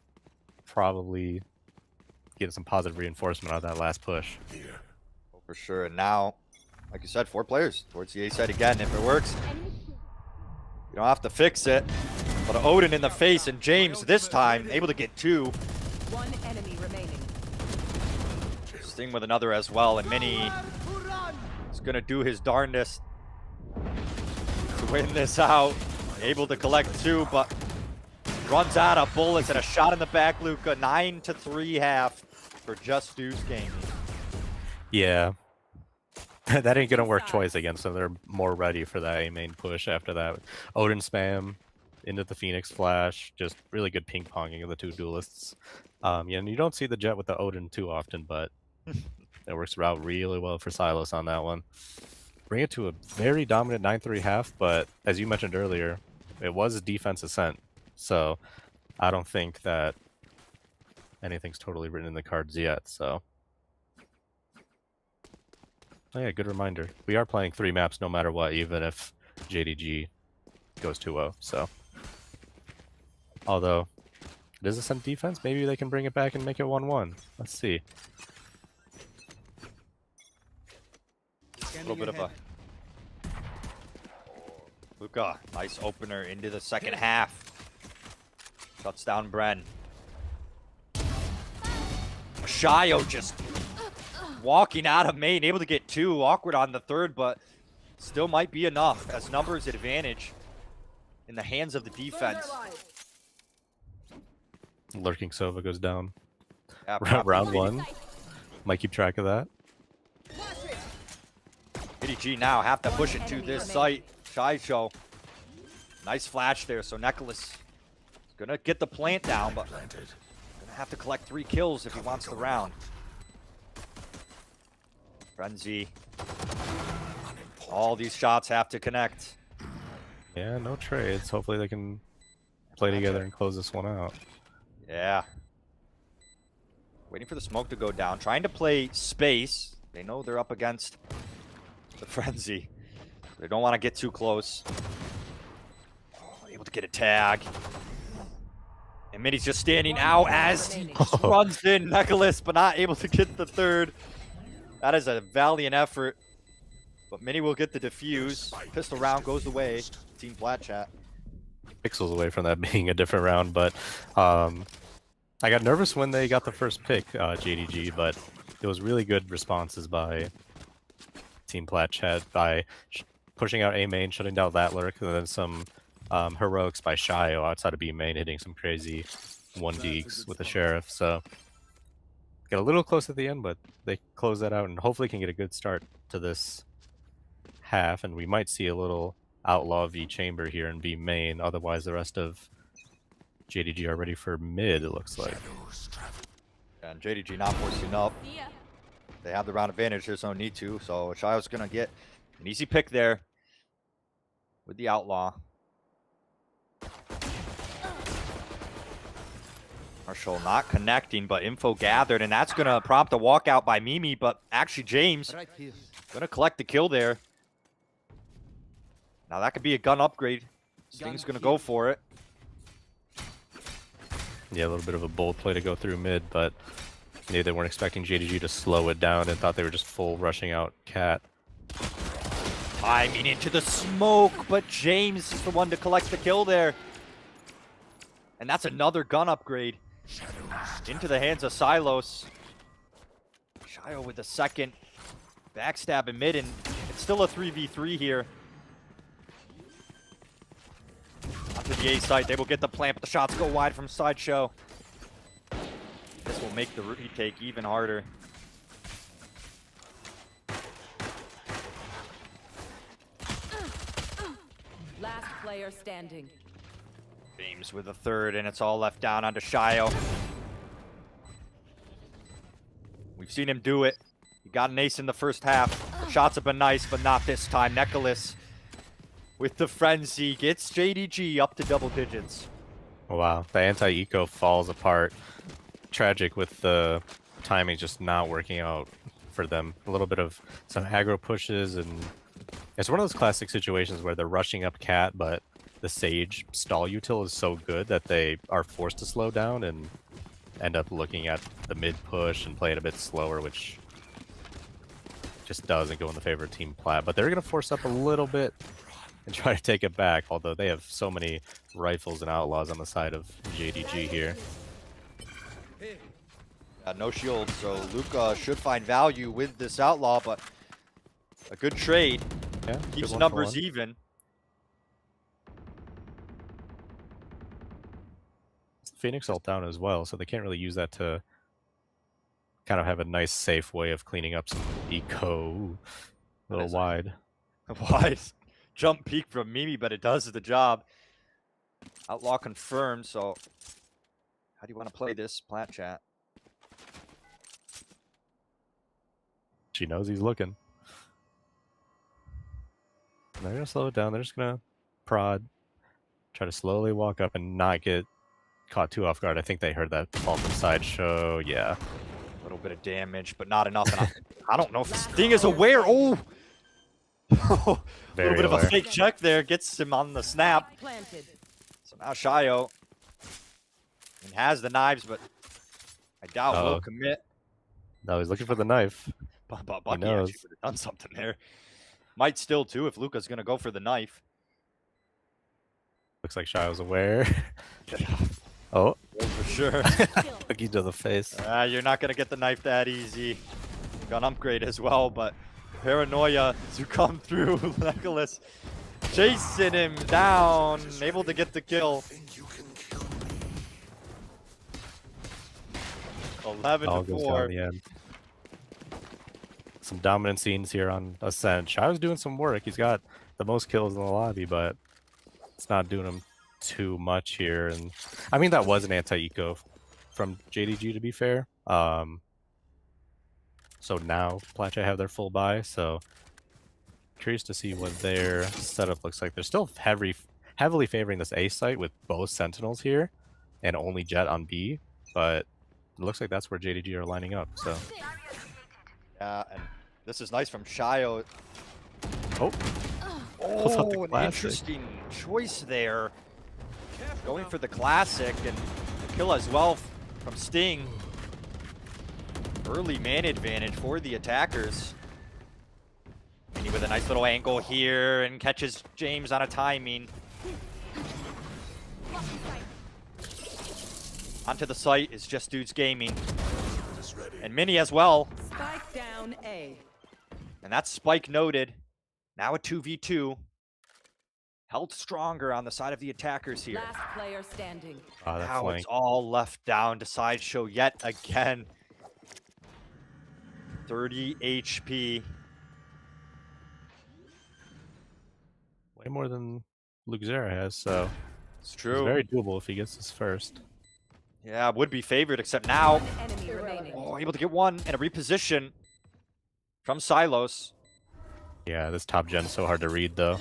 probably getting some positive reinforcement out of that last push. Oh, for sure. And now, like you said, 4 players towards the A side again. If it works, you don't have to fix it. But Odin in the face, and James this time able to get 2. 1 enemy remaining. Sting with another as well, and Mini is gonna do his darndest to win this out. Able to collect 2, but runs out of bullets and a shot in the back. Luca 9-3 half for Just Deuce Gaming. Yeah, that ain't gonna work twice against them. They're more ready for that A main push after that. Odin spam into the Phoenix flash, just really good ping ponging of the 2 duelists. Yeah, and you don't see the Jet with the Odin too often, but it works out really well for Silos on that one. Bring it to a very dominant 9-3 half, but as you mentioned earlier, it was a defense ascent, so I don't think that anything's totally written in the cards yet. So, oh yeah, good reminder. We are playing 3 maps no matter what, even if JDG goes 2-0. So, although it is ascent defense, maybe they can bring it back and make it 1-1. Let's see. A little bit of a Luca, nice opener into the second half. Shuts down Bren. Shio just walking out of main, able to get 2. Awkward on the third, but still might be enough as numbers advantage in the hands of the defense. Lurking Sova goes down. Yeah, Round 1. Might keep track of that. JDG now have to push it to this site. Shy Show. Nice flash there. So Nicholas is gonna get the plant down, but gonna have to collect 3 kills if he wants the round. Frenzy. All these shots have to connect. Yeah, no trades. Hopefully they can play together and close this one out. Yeah. Waiting for the smoke to go down. Trying to play space. They know they're up against the Frenzy. They don't want to get too close. Oh, able to get a tag. And Mini's just standing out as he runs in. Nicholas, but not able to get the third. That is a valiant effort. But Mini will get the defuse. Pistol round goes away. Team PlatChat. Pixels away from that being a different round, but I got nervous when they got the first pick, JDG, but it was really good responses by Team PlatChat by pushing out A main, shutting down that lurk, and then some heroics by Shio outside of B main, hitting some crazy 1Ds with the Sheriff. So got a little close at the end, but they close that out and hopefully can get a good start to this half, and we might see a little Outlaw V chamber here in B main. Otherwise, the rest of JDG are ready for mid, it looks like. And JDG not forcing up. They have the round advantage, there's no need to. So Shio's going to get an easy pick there with the Outlaw. Marshall not connecting, but info gathered, and that's going to prompt a walkout by Mimi, but actually James going to collect the kill there. Now that could be a gun upgrade. Sting's going to go for it. Yeah, a little bit of a bold play to go through mid, but maybe they weren't expecting JDG to slow it down and thought they were just full rushing out Cat. Timing into the smoke, but James is the one to collect the kill there. And that's another gun upgrade into the hands of Silos. Shio with the second backstab in mid, and it's still a 3v3 here. Onto the A site, they will get the plant, but the shots go wide from Sideshow. This will make the retake even harder. Last player standing. James with a third, and it's all left down onto Shio. We've seen him do it. He got an ace in the first half. The shots have been nice, but not this time. Nicholas with the frenzy gets JDG up to double digits. Wow, the anti-eco falls apart. Tragic with the timing just not working out for them. A little bit of some aggro pushes, and it's one of those classic situations where they're rushing up Cat, but the Sage stall util is so good that they are forced to slow down and end up looking at the mid push and play it a bit slower, which just doesn't go in the favor of Team Plat. But they're going to force up a little bit and try to take it back, although they have so many rifles and outlaws on the side of JDG here. No shield, so Luca should find value with this outlaw, but a good trade. Yeah, keeps numbers even. Phoenix ult down as well, so they can't really use that to kind of have a nice safe way of cleaning up some eco. Ooh, a little wide. Wide jump peek from Mimi, but it does the job. Outlaw confirmed, so how do you want to play this, PlatChat? She knows he's looking. And they're gonna slow it down. They're just gonna prod, try to slowly walk up and not get caught too off guard. I think they heard that fall from Sideshow. Yeah, a little bit of damage, but not enough. And I don't know if Sting is aware. Oh, a little bit of a fake check there gets him on the snap. So now Shio and has the knives, but I doubt will commit. No, he's looking for the knife. Bucky actually would have done something there. Might still too if Luca's gonna go for the knife. Looks like Shio's aware. Oh, for sure. Cookie to the face. You're not gonna get the knife that easy. Gun upgrade as well, but paranoia to come through. Nicholas chasing him down, able to get the kill. 11 All to goes 4. down the end. Some dominant scenes here on Ascent. Shai's doing some work. He's got the most kills in the lobby, but it's not doing him too much here. And I mean, that was an anti-eco from JDG, to be fair. So now PlatChat have their full buy, so curious to see what their setup looks like. They're still heavily favoring this A site with both Sentinels here and only Jet on B, but it looks like that's where JDG are lining up, so. Yeah, and this is nice from Shio. Oh, Oh, an interesting choice there. Going for the classic and the kill as well from Sting. Early man advantage for the attackers. Mini with a nice little angle here and catches James on a timing. Onto the site is Just Dudes Gaming. And Mini as well. Spike down A. And that's Spike noted. Now a 2v2. Held stronger on the side of the attackers here. Last player standing. Now it's all left down to Sideshow yet again. 30 HP. Way more than Luke Zera has, so It's true. it's very doable if he gets this first. Yeah, would be favored, except now. Enemy remaining. Oh, able to get one and a reposition from Silos. Yeah, this top gen is so hard to read, though.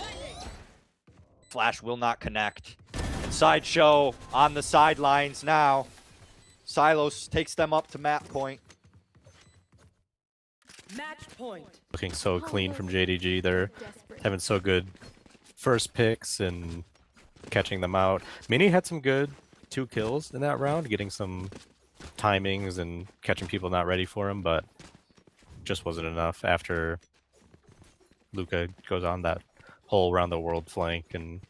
Flash will not connect. And Sideshow on the sidelines now. Silos takes them up to map point. Match point. Looking so clean from JDG. They're having so good first picks and catching them out. Mini had some good 2 kills in that round, getting some timings and catching people not ready for him, but just wasn't enough after Luca goes on that whole round the world flank, and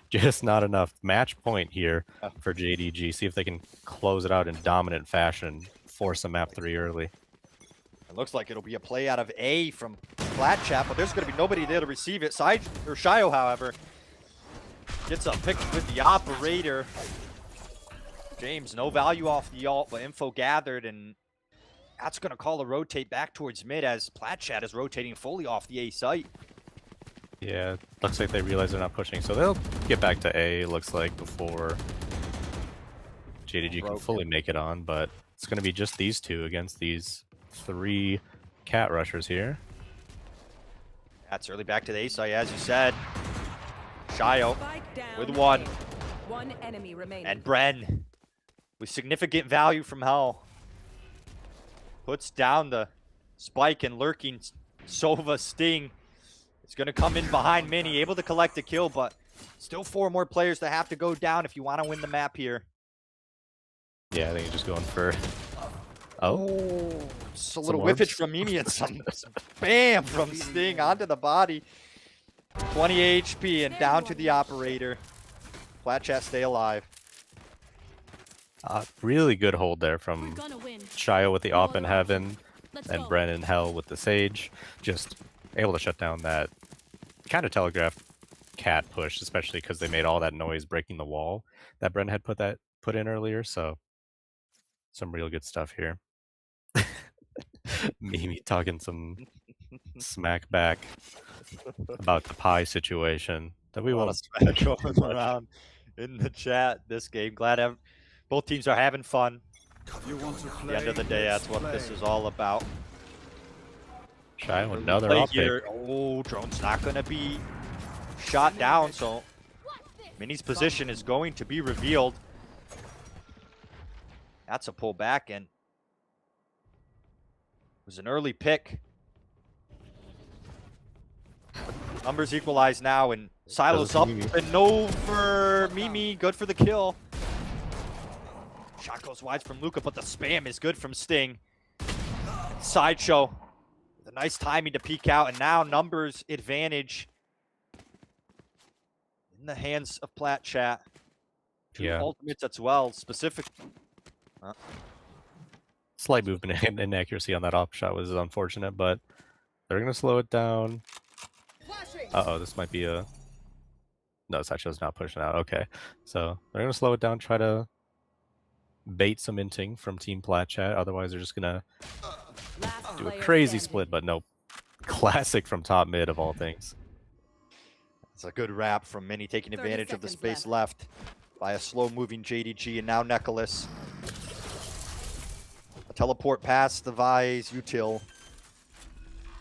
just not enough. Match point here for JDG. See if they can close it out in dominant fashion, force a map 3 early. It looks like it'll be a play out of A from PlatChat, but there's going to be nobody there to receive it. Shio, however, gets a pick with the operator. James, no value off the ult, but info gathered, and that's going to call a rotate back towards mid as PlatChat is rotating fully off the A site. Yeah, looks like they realize they're not pushing, so they'll get back to A, looks like, before JDG can fully make it on, but it's going to be just these two against these 3 cat rushers here. That's early back to the A site, as you said. Shio Spike down with one. A. One enemy remaining. And Bren with significant value from Hell. Puts down the spike and lurking Sova Sting. It's going to come in behind Mini, able to collect a kill, but still 4 more players that have to go down if you want to win the map here. Yeah, I think he's just going for... Oh. Just a little whiffage from Mimi and some bam from Sting onto the body. 20 HP and down to the operator. PlatChat stay alive. Really good hold there from Shio with the op in heaven and Bren in hell with the sage. Just able to shut down that kind of telegraphed cat push, especially because they made all that noise breaking the wall that Bren had put in earlier. So some real good stuff here. Mimi talking some smack back about the pie situation that we won't going around in the chat this game. Glad both teams are having fun. You want to At the end of the day, that's what this is all about. Shy with another Play op here. Oh, drone's not going to be shot down, so Mini's position is going to be revealed. That's a pullback, and it was an early pick. Numbers equalize now, and Silo's up and over. Mimi, good for the kill. Shot goes wide from Luca, but the spam is good from Sting. And Sideshow, with a nice timing to peek out, and now numbers advantage in the hands of PlatChat. 2 ultimates as well, specific. Slight movement and inaccuracy on that op shot was unfortunate, but they're going to slow it down. Uh-oh, this might be a... No, Sideshow's not pushing out. Okay. So they're going to slow it down, try to bait some inting from Team PlatChat. Otherwise, they're just gonna Last do a player crazy standing. split. But no, classic from top mid of all things. It's a good wrap from Mini, taking 30 advantage of the seconds space left by a slow-moving JDG, and now Nicholas. A teleport past the Vise util.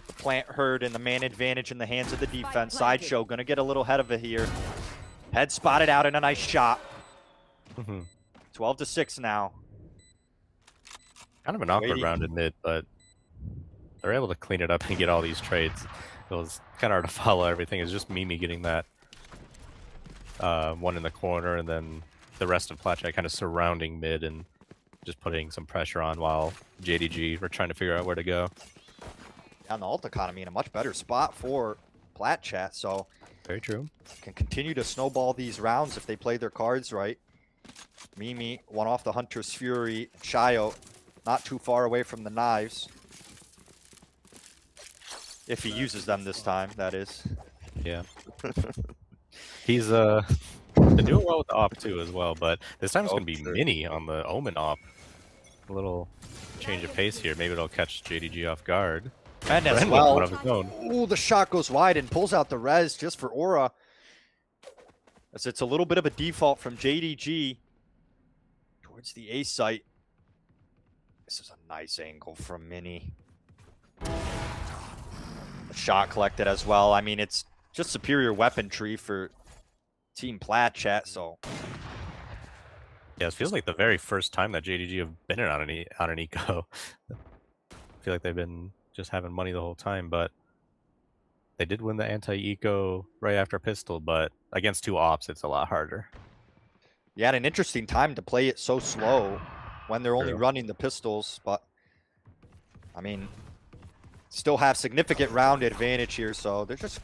The plant herd and the man advantage in the hands of the defense. Sideshow gonna get a little ahead of it here. Head spotted out in a nice shot. 12-6 now. Kind of an awkward round in mid, but they're able to clean it up and get all these trades. It was kind of hard to follow everything. It's just Mimi getting that one in the corner, and then the rest of PlatChat kind of surrounding mid and just putting some pressure on while JDG were trying to figure out where to go. Yeah, and the ult economy in a much better spot for PlatChat, so very true. Can continue to snowball these rounds if they play their cards right. Mimi, one off the Hunter's Fury. Shayo, not too far away from the knives. If he uses them this time, that is. Yeah. He's been doing well with the op too as well, but this time it's going to be Mini on the Omen op. A little change of pace here. Maybe it'll catch JDG off guard. And as Bren with well. one of his own. Ooh, the shot goes wide and pulls out the res just for Aura. As it's a little bit of a default from JDG towards the A site. This is a nice angle from Mini. The shot collected as well. I mean, it's just superior weaponry for Team PlatChat, so. Yeah, it feels like the very first time that JDG have been on an eco. I feel like they've been just having money the whole time, but they did win the anti-eco right after pistol, but against two ops, it's a lot harder. Yeah, and an interesting time to play it so slow when they're only running the pistols, but I mean, still have significant round advantage here, so they're just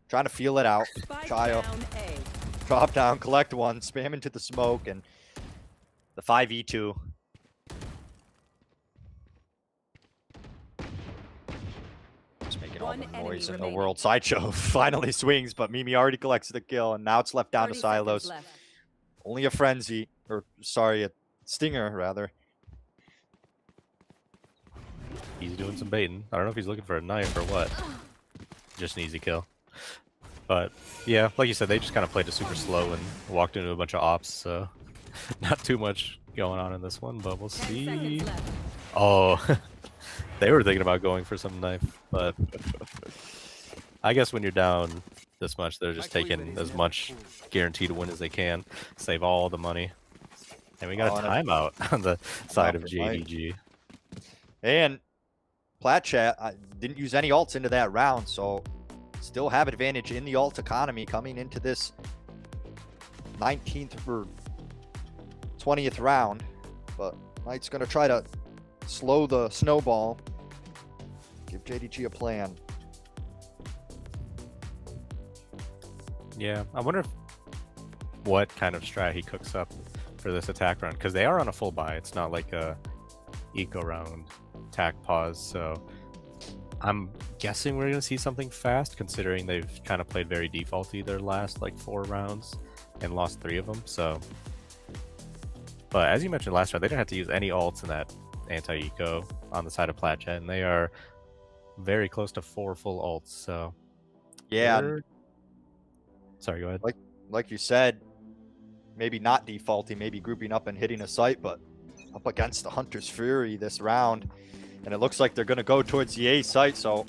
trying to feel it out. Chayo, drop down, collect one, spam into the smoke, and the 5v2. Just making all the noise in the world. Sideshow finally swings, but Mimi already collects the kill, and now it's left down to Silos. Only a frenzy, or sorry, a stinger rather. He's doing some baiting. I don't know if he's looking for a knife or what. Just an easy kill. But yeah, like you said, they just kind of played it super slow and walked into a bunch of ops, so not too much going on in this one, but we'll see. Oh, they were thinking about going for some knife, but I guess when you're down this much, they're just taking as much guaranteed win as they can, save all the money. And we got a timeout on the side of JDG. And PlatChat didn't use any ults into that round, so still have advantage in the ult economy coming into this 19th or 20th round. But Knight's going to try to slow the snowball, give JDG a plan. Yeah, I wonder what kind of strat he cooks up for this attack round, because they are on a full buy. It's not like a eco round attack pause, so I'm guessing we're going to see something fast, considering they've kind of played very defaulty their last like 4 rounds and lost 3 of them. So, but as you mentioned last round, they didn't have to use any ults in that anti-eco on the side of PlatChat, and they are very close to 4 full ults. So yeah, sorry, go ahead. Like you said, maybe not defaulting, maybe grouping up and hitting a site, but up against the Hunter's Fury this round. And it looks like they're going to go towards the A site, so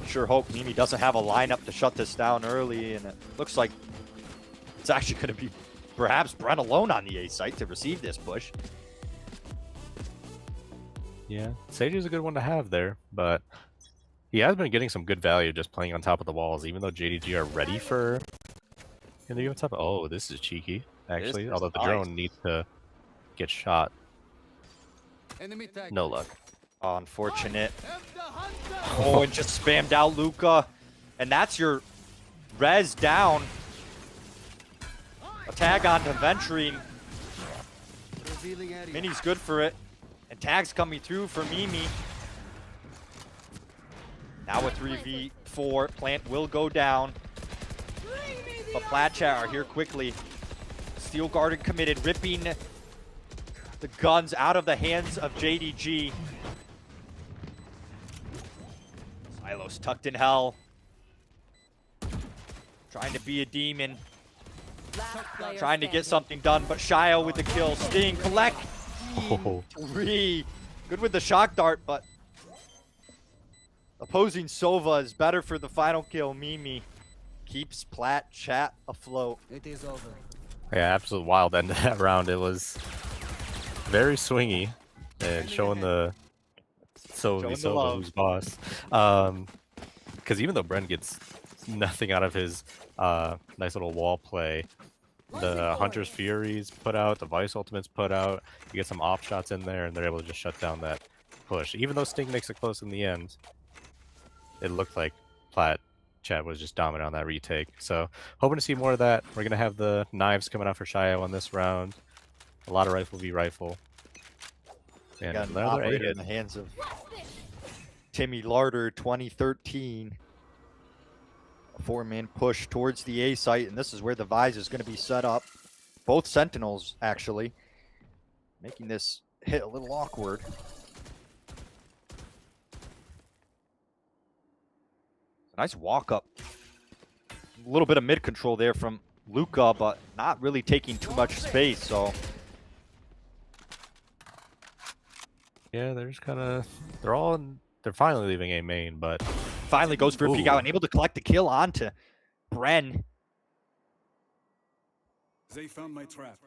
sure hope Mimi doesn't have a lineup to shut this down early. And it looks like it's actually going to be perhaps Bren alone on the A site to receive this push. Yeah, Sage is a good one to have there, but he has been getting some good value just playing on top of the walls, even though JDG are ready for him to go on top. Oh, this is cheeky, actually, although the drone needs to get shot. No luck. Oh, unfortunate. Oh, and just spammed out Luca. And that's your res down. A tag onto Venturing. Mini's good for it. And tags coming through for Mimi. Now a 3v4. Plant will go down. But PlatChat are here quickly. Steel Garden committed, ripping the guns out of the hands of JDG. Silos tucked in hell. Trying to be a demon. Trying to get something done, but Shio with the kill. Sting collect. Oh. 3. Good with the shock dart, but opposing Sova is better for the final kill. Mimi keeps Plat Chat afloat. It is over. Yeah, absolute wild end of that round. It was very swingy and showing the Sova who's boss. Because even though Bren gets nothing out of his nice little wall play, the Hunter's Furies put out, the Vice Ultimates put out, you get some off shots in there, and they're able to just shut down that push. Even though Sting makes it close in the end, it looked like Plat Chat was just dominant on that retake. So hoping to see more of that. We're going to have the knives coming out for Shio on this round. A lot of rifle v rifle. And Got an another operator A-hit. in the hands of Timmy Larder, 2013. A 4-man push towards the A site, and this is where the Vise is going to be set up. Both Sentinels, actually, making this hit a little awkward. Nice walk up. A little bit of mid control there from Luca, but not really taking too much space, so. Yeah, they're just kind of, they're finally leaving A main, but Finally goes for a peek out and able to collect the kill onto Bren. They found my trap.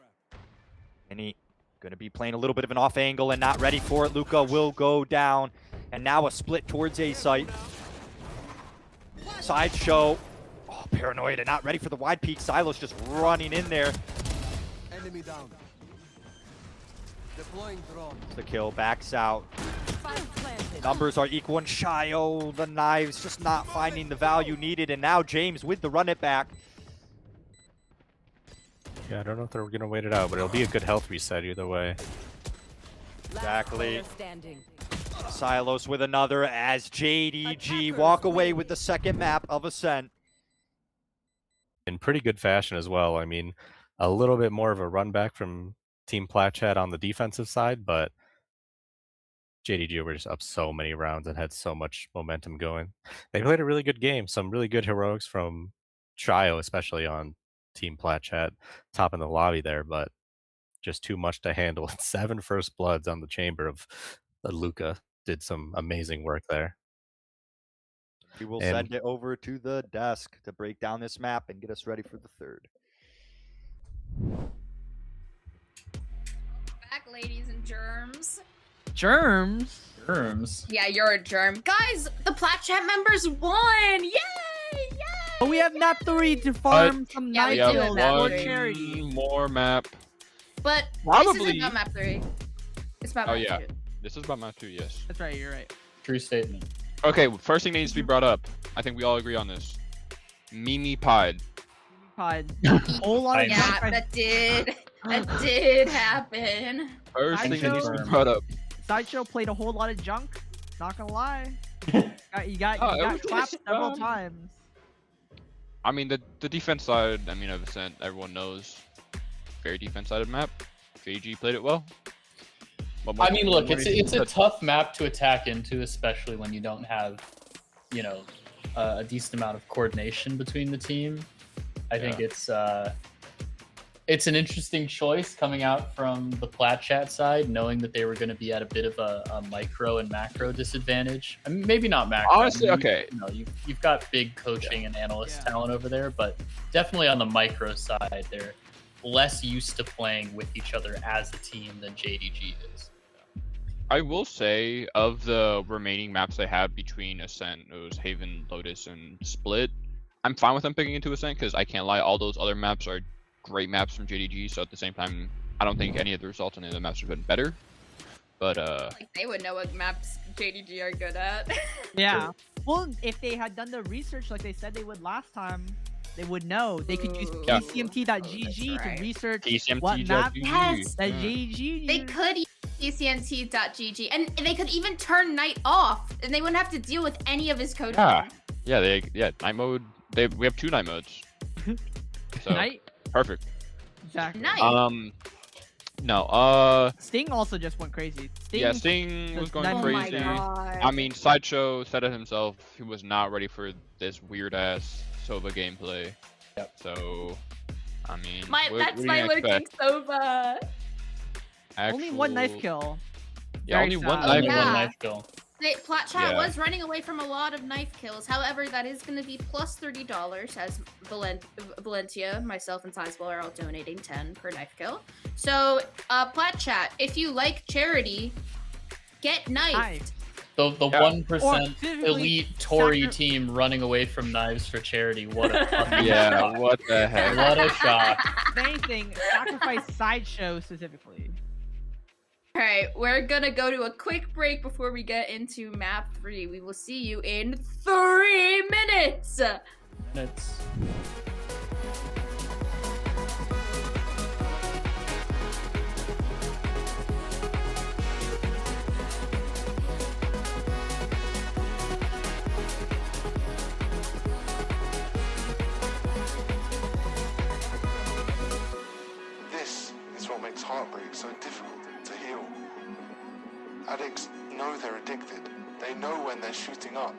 And he going to be playing a little bit of an off angle and not ready for it. Luca will go down. And now a split towards A site. Sideshow. Oh, paranoid and not ready for the wide peak. Silos just running in there. Enemy down. Deploying drone. The kill backs out. Spike planted. Numbers are equal and Shio, the knives just not finding the value needed. And now James with the run it back. yeah, I don't know if they're going to wait it out, but it'll be a good health reset either way. Exactly. Last player standing. Silos with another as JDG walk away with the second map of Ascent. In pretty good fashion as well. I mean, a little bit more of a run back from Team PlatChat on the defensive side, but JDG were just up so many rounds and had so much momentum going. They played a really good game. Some really good heroics from Shio, especially on Team PlatChat, top in the lobby there, but just too much to handle. 7 first bloods on the chamber of Luca did some amazing work there. We will And- send it over to the desk to break down this map and get us ready for the third. Back, ladies and germs. Germs. Germs. Yeah, you're a germ. Guys, the PlatChat members won! Yay! Yay! But we have map 3 to farm some Yeah, we night do have kills map for three. charity. More map. But this Probably- isn't about map 3. It's about Oh, map yeah. 2. This is about map 2, yes. That's right, you're right. True statement. Okay, first thing that needs to be brought up. I think we all agree on this. Mimi Pied. Pod. Whole lot of Yeah, Yeah, junk. that did happen. First I thing that needs to be confirm. brought up. Sideshow played a whole lot of junk. Not gonna lie. You got Oh, it got was clapped just, several times. I mean, the defense side, I mean, of Ascent, everyone knows. Very defense-sided map. JG played it well. But I mean, look, what do you it's a think? tough map to attack into, especially when you don't have, you know, a decent amount of coordination between the team. I think it's an interesting choice coming out from the PlatChat side, knowing that they were going to be at a bit of a micro and macro disadvantage. I mean, maybe not macro. Honestly, I mean, okay. You know, you've got big coaching and analyst talent over there, but definitely on the micro side, they're less used to playing with each other as a team than JDG is. I will say, of the remaining maps they have between Ascent, it was Haven, Lotus, and Split. I'm fine with them picking into Ascent because I can't lie, all those other maps are great maps from JDG. So at the same time, I don't think any of the results on any of the maps have been better. But Like, they would know what maps JDG are good at. Yeah. Well, if they had done the research like they said they would last time, they would know. They could use Ooh. Yeah. PCMT.gg right. to research PCMT what map Yes. that Yeah. JG They used. could use PCMT.gg, and they could even turn Knight off, and they wouldn't have to deal with any of his coaching. Yeah, night mode. We have 2 night modes. So Night. perfect. Exactly. Nice. No. Sting also just went crazy. Yeah, Sting was going none- Oh my crazy. god. I mean, Sideshow said it himself. He was not ready for this weird ass Sova gameplay. Yep. So, I mean, That's what my do you lurking expect? Sova. Only one knife Actual- kill. Yeah, Very only one sad. knife. Only Yeah. one knife kill. PlatChat Yeah. was running away from a lot of knife kills. However, that is going to be plus $30 as Valentia, myself, and Sizeball are all donating 10 per knife kill. So, PlatChat, if you like charity, get knifed. Knife. The Yeah. 1% Or specifically, elite Tory sacri- team running away from knives for charity. What a fucking Yeah, shock. what the heck? What a shock. If anything, sacrifice Sideshow specifically. Alright, we're gonna go to a quick break before we get into map 3. We will see you in 3 minutes! It's This is what makes heartbreak so difficult to heal. Addicts know they're addicted. They know when they're shooting up.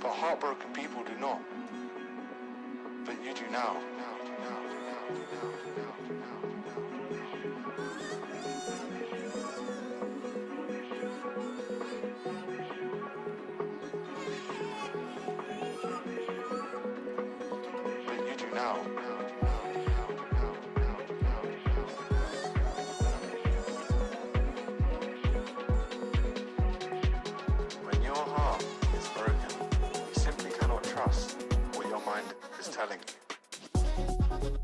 But heartbroken people do not. But you do now. But you do now. When your heart is broken, you simply cannot trust what your mind is telling you.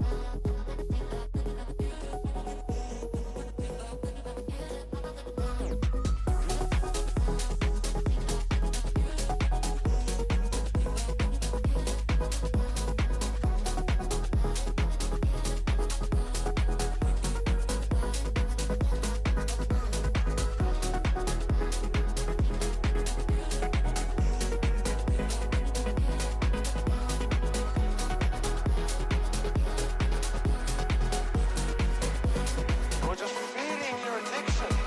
You're just feeling your addiction.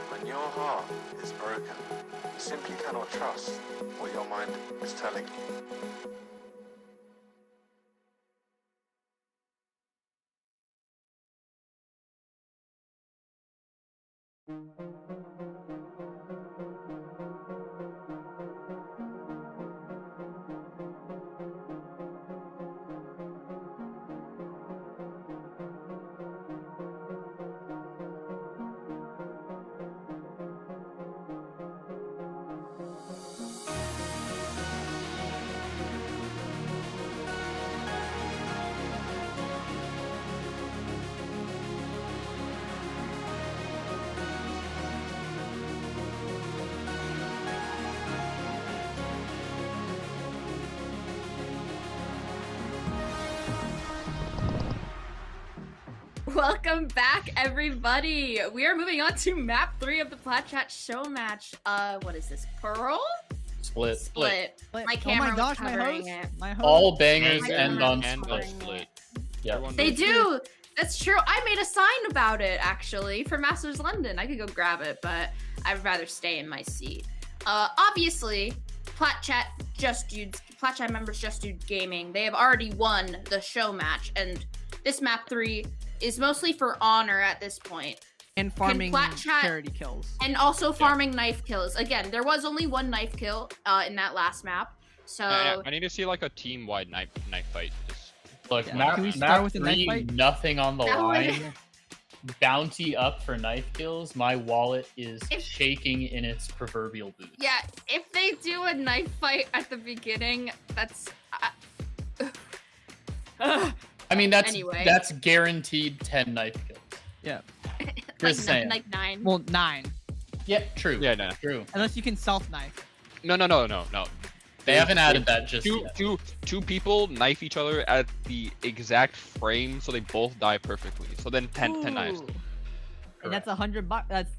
When your heart is broken, you simply cannot trust what your mind is telling you. Welcome back, everybody! We are moving on to map 3 of the PlatChat show match. What is this? Pearl? split. Split. My Oh camera my gosh, was my covering host. it. My host. All bangers My end camera on was and split. covering split. it. Yeah. Everyone They knows. do! That's true. I made a sign about it, actually, for Masters London. I could go grab it, but I'd rather stay in my seat. Obviously, PlatChat members Just Dude Gaming, they have already won the show match, and this map 3 is mostly for honor at this point. And farming PlatChat- charity kills. And also farming knife kills. Again, there was only one knife kill in that last map. So I need to see like a team-wide knife fight. Just Look, Yeah. map, Can we start map with the knife 3, fight? nothing on the That would- line. Bounty up for knife kills. My wallet is If- shaking in its proverbial boots. yeah, if they do a knife fight at the beginning, that's I mean, that's Anyway. that's guaranteed 10 knife kills. Yeah. Just saying. Like 9. Well, 9. Yeah, true. Yeah, no. True. Unless you can self-knife. No. They haven't added that just yet. Two people knife each other at the exact frame, so they both die perfectly. So then 10 knives. Ooh. And that's $100. That's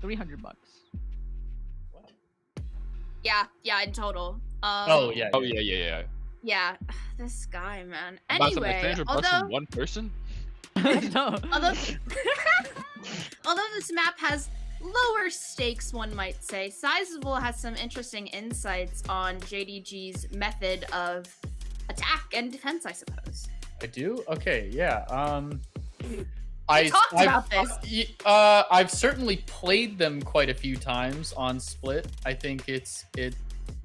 $300. Yeah, in total. Oh yeah. Yeah, this guy, man. About to make Anyway, 300 bucks from although one person? No. although this map has lower stakes, one might say, Sizable has some interesting insights on JDG's method of attack and defense, I suppose. I do. Okay. Yeah. We talked about this. I've certainly played them quite a few times on Split. I think it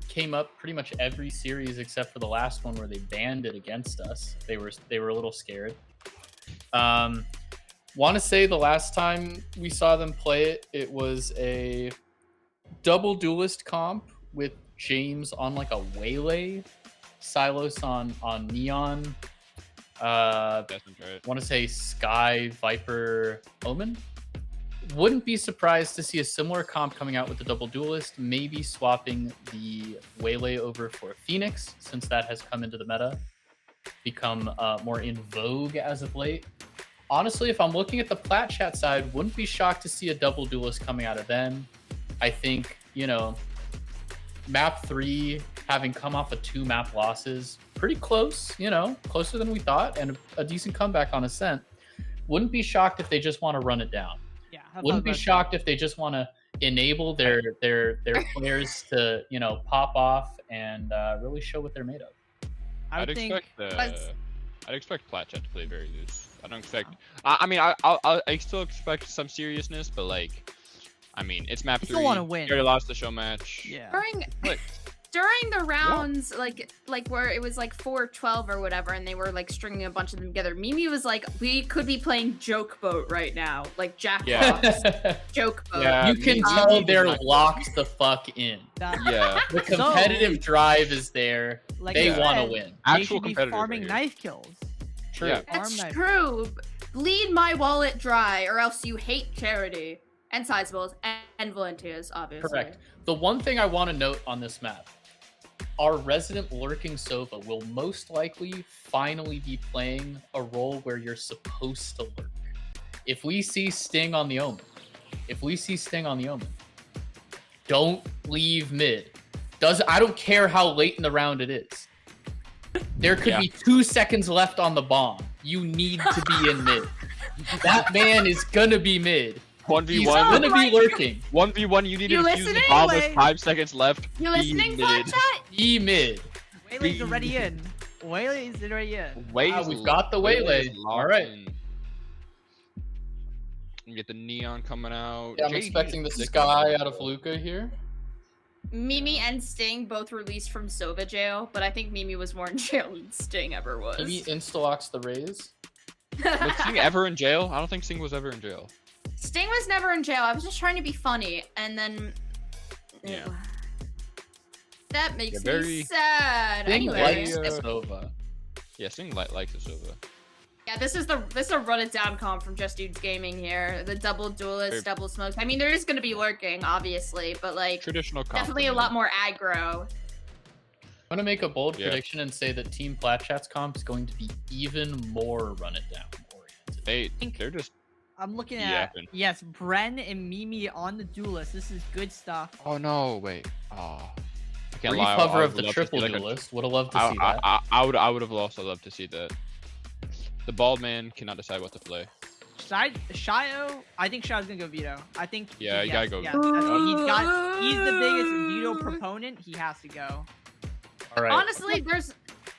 came up pretty much every series except for the last one where they banned it against us. They were a little scared. Want to say the last time we saw them play it, it was a double duelist comp with James on like a Waylay, Silos on Neon. Want to say Sky, Viper, Omen. Wouldn't be surprised to see a similar comp coming out with the double duelist, maybe swapping the Waylay over for Phoenix, since that has come into the meta, become more in vogue as of late. Honestly, if I'm looking at the PlatChat side, wouldn't be shocked to see a double duelist coming out of them. I think, map 3 having come off of 2 map losses, pretty close, closer than we thought, and a decent comeback on Ascent. Wouldn't be shocked if they just want to run it down. Yeah. Wouldn't be shocked if they just want to enable their players to, pop off and really show what they're made of. I'd expect PlatChat to play very loose. I don't expect. I still expect some seriousness, but it's map 3. Still want to win. You already lost the show match. Yeah. During the rounds, like where it was like 4-12 or whatever, and they were like stringing a bunch of them together. Mimi was like, "We could be playing Joke Boat right now, like Jack Box Joke Boat." Yeah, you can tell they're locked the fuck in. Yeah. The competitive drive is there. Like they want to win. They should be farming knife kills. True. Yeah. That's true. Bleed my wallet dry, or else you hate charity and Sizables and volunteers, obviously. Correct. The one thing I want to note on this map, our resident lurking Sova will most likely finally be playing a role where you're supposed to lurk. If we see Sting on the Omen, don't leave mid. I don't care how late in the round it is. There could be 2 seconds left on the bomb. You need to be in mid. That man is gonna be mid. 1v1. He's gonna be lurking. 1v1. You need to You defuse the listening? bomb with 5 seconds left. You listening, Be mid. PlatChat? Be mid. Waylay's already in. Waylay's already in. We've got the Waylay. All right. You get the Neon coming out. Yeah, I'm expecting the Sky out of Luca here. Mimi and Sting both released from Sova jail, but I think Mimi was more in jail than Sting ever was. Maybe insta-locks the Raze. Was Sting ever in jail? I don't think Sting was ever in jail. Sting was never in jail. I was just trying to be funny, and then Yeah. That makes Yeah, me sad. Anyway, likes Sova. Yeah, Sting likes the Sova. yeah, this is a run it down comp from Just Dudes Gaming here. The double duelist, double smokes. I mean, there is gonna be lurking, obviously, but like Traditional comp. definitely a lot more aggro. I'm gonna make a bold prediction and say that Team PlatChat's comp is going to be even more run it down oriented. They're just. I'm looking at yes, Bren and Mimi on the duelist. This is good stuff. Oh no! Wait. Oh. I can't Brief lie. cover I of would the love to triple see, like, duelist. Would have loved to see that. I would have also loved to see that. The bald man cannot decide what to play. Shio, I think Shio's gonna go veto. I think. Yeah, you gotta go. Yeah, he's the biggest veto proponent. He has to go. All right. Honestly, there's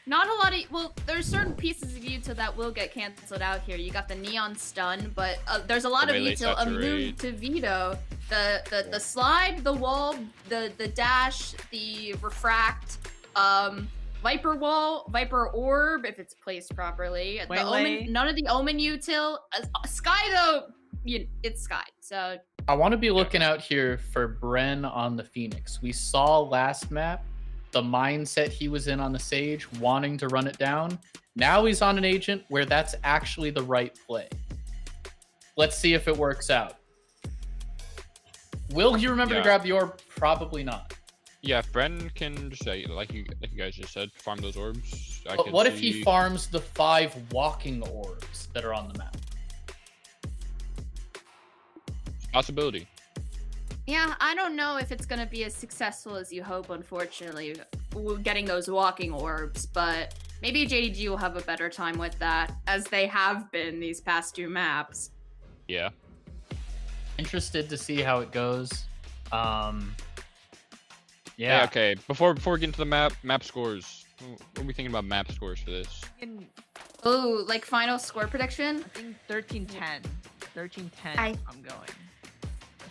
not a lot of there's certain pieces of util that will get canceled out here. You got the neon stun, but there's a lot of util immune to veto. The slide, the wall, the dash, the refract, Viper wall, Viper orb if it's placed properly. The omen, none of the omen util. Sky though, it's Sky. So I want to be looking out here for Bren on the Phoenix. We saw last map the mindset he was in on the Sage, wanting to run it down. Now he's on an agent where that's actually the right play. Let's see if it works out. Will he remember to Yeah. grab the orb? Probably not. Yeah, if Bren can just say, like you guys just said, farm those orbs. I But can what if he see- farms the 5 walking orbs that are on the map? Possibility. Yeah, I don't know if it's gonna be as successful as you hope, unfortunately, getting those walking orbs, but maybe JDG will have a better time with that, as they have been these past 2 maps. Yeah. Interested to see how it goes. Hey, Yeah. okay. Before we get into the map scores, what are we thinking about map scores for this? Oh, like final score prediction? I think 13-10. 13-10. I- I'm going.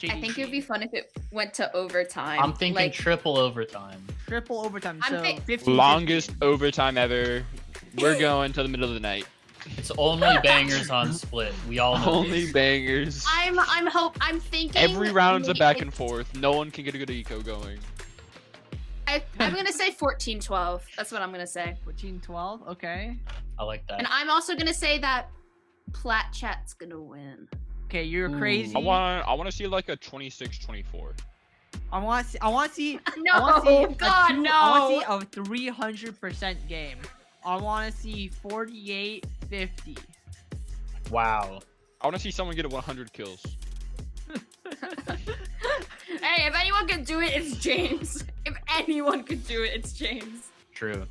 I think it would be fun if it went to overtime. I'm thinking like, triple overtime. Triple overtime. I'm So thi- 15. Longest overtime ever. We're going to the middle of the night. It's only bangers on split. We all know Only this. bangers. I'm thinking Every round's a back maybe- and forth. No one can get a good eco going. I'm gonna say 14-12. That's what I'm gonna say. 14-12. Okay. I like that. And I'm also gonna say that PlatChat's gonna win. Okay, you're Ooh. crazy. I want to see like a 26-24. I want to see. I want to see. No, I want to see God, no. I want to see a 300% game. I want to see 48-50. Wow. I want to see someone get 100 kills. Hey, if anyone could do it, it's James. If anyone could do it, it's James. True.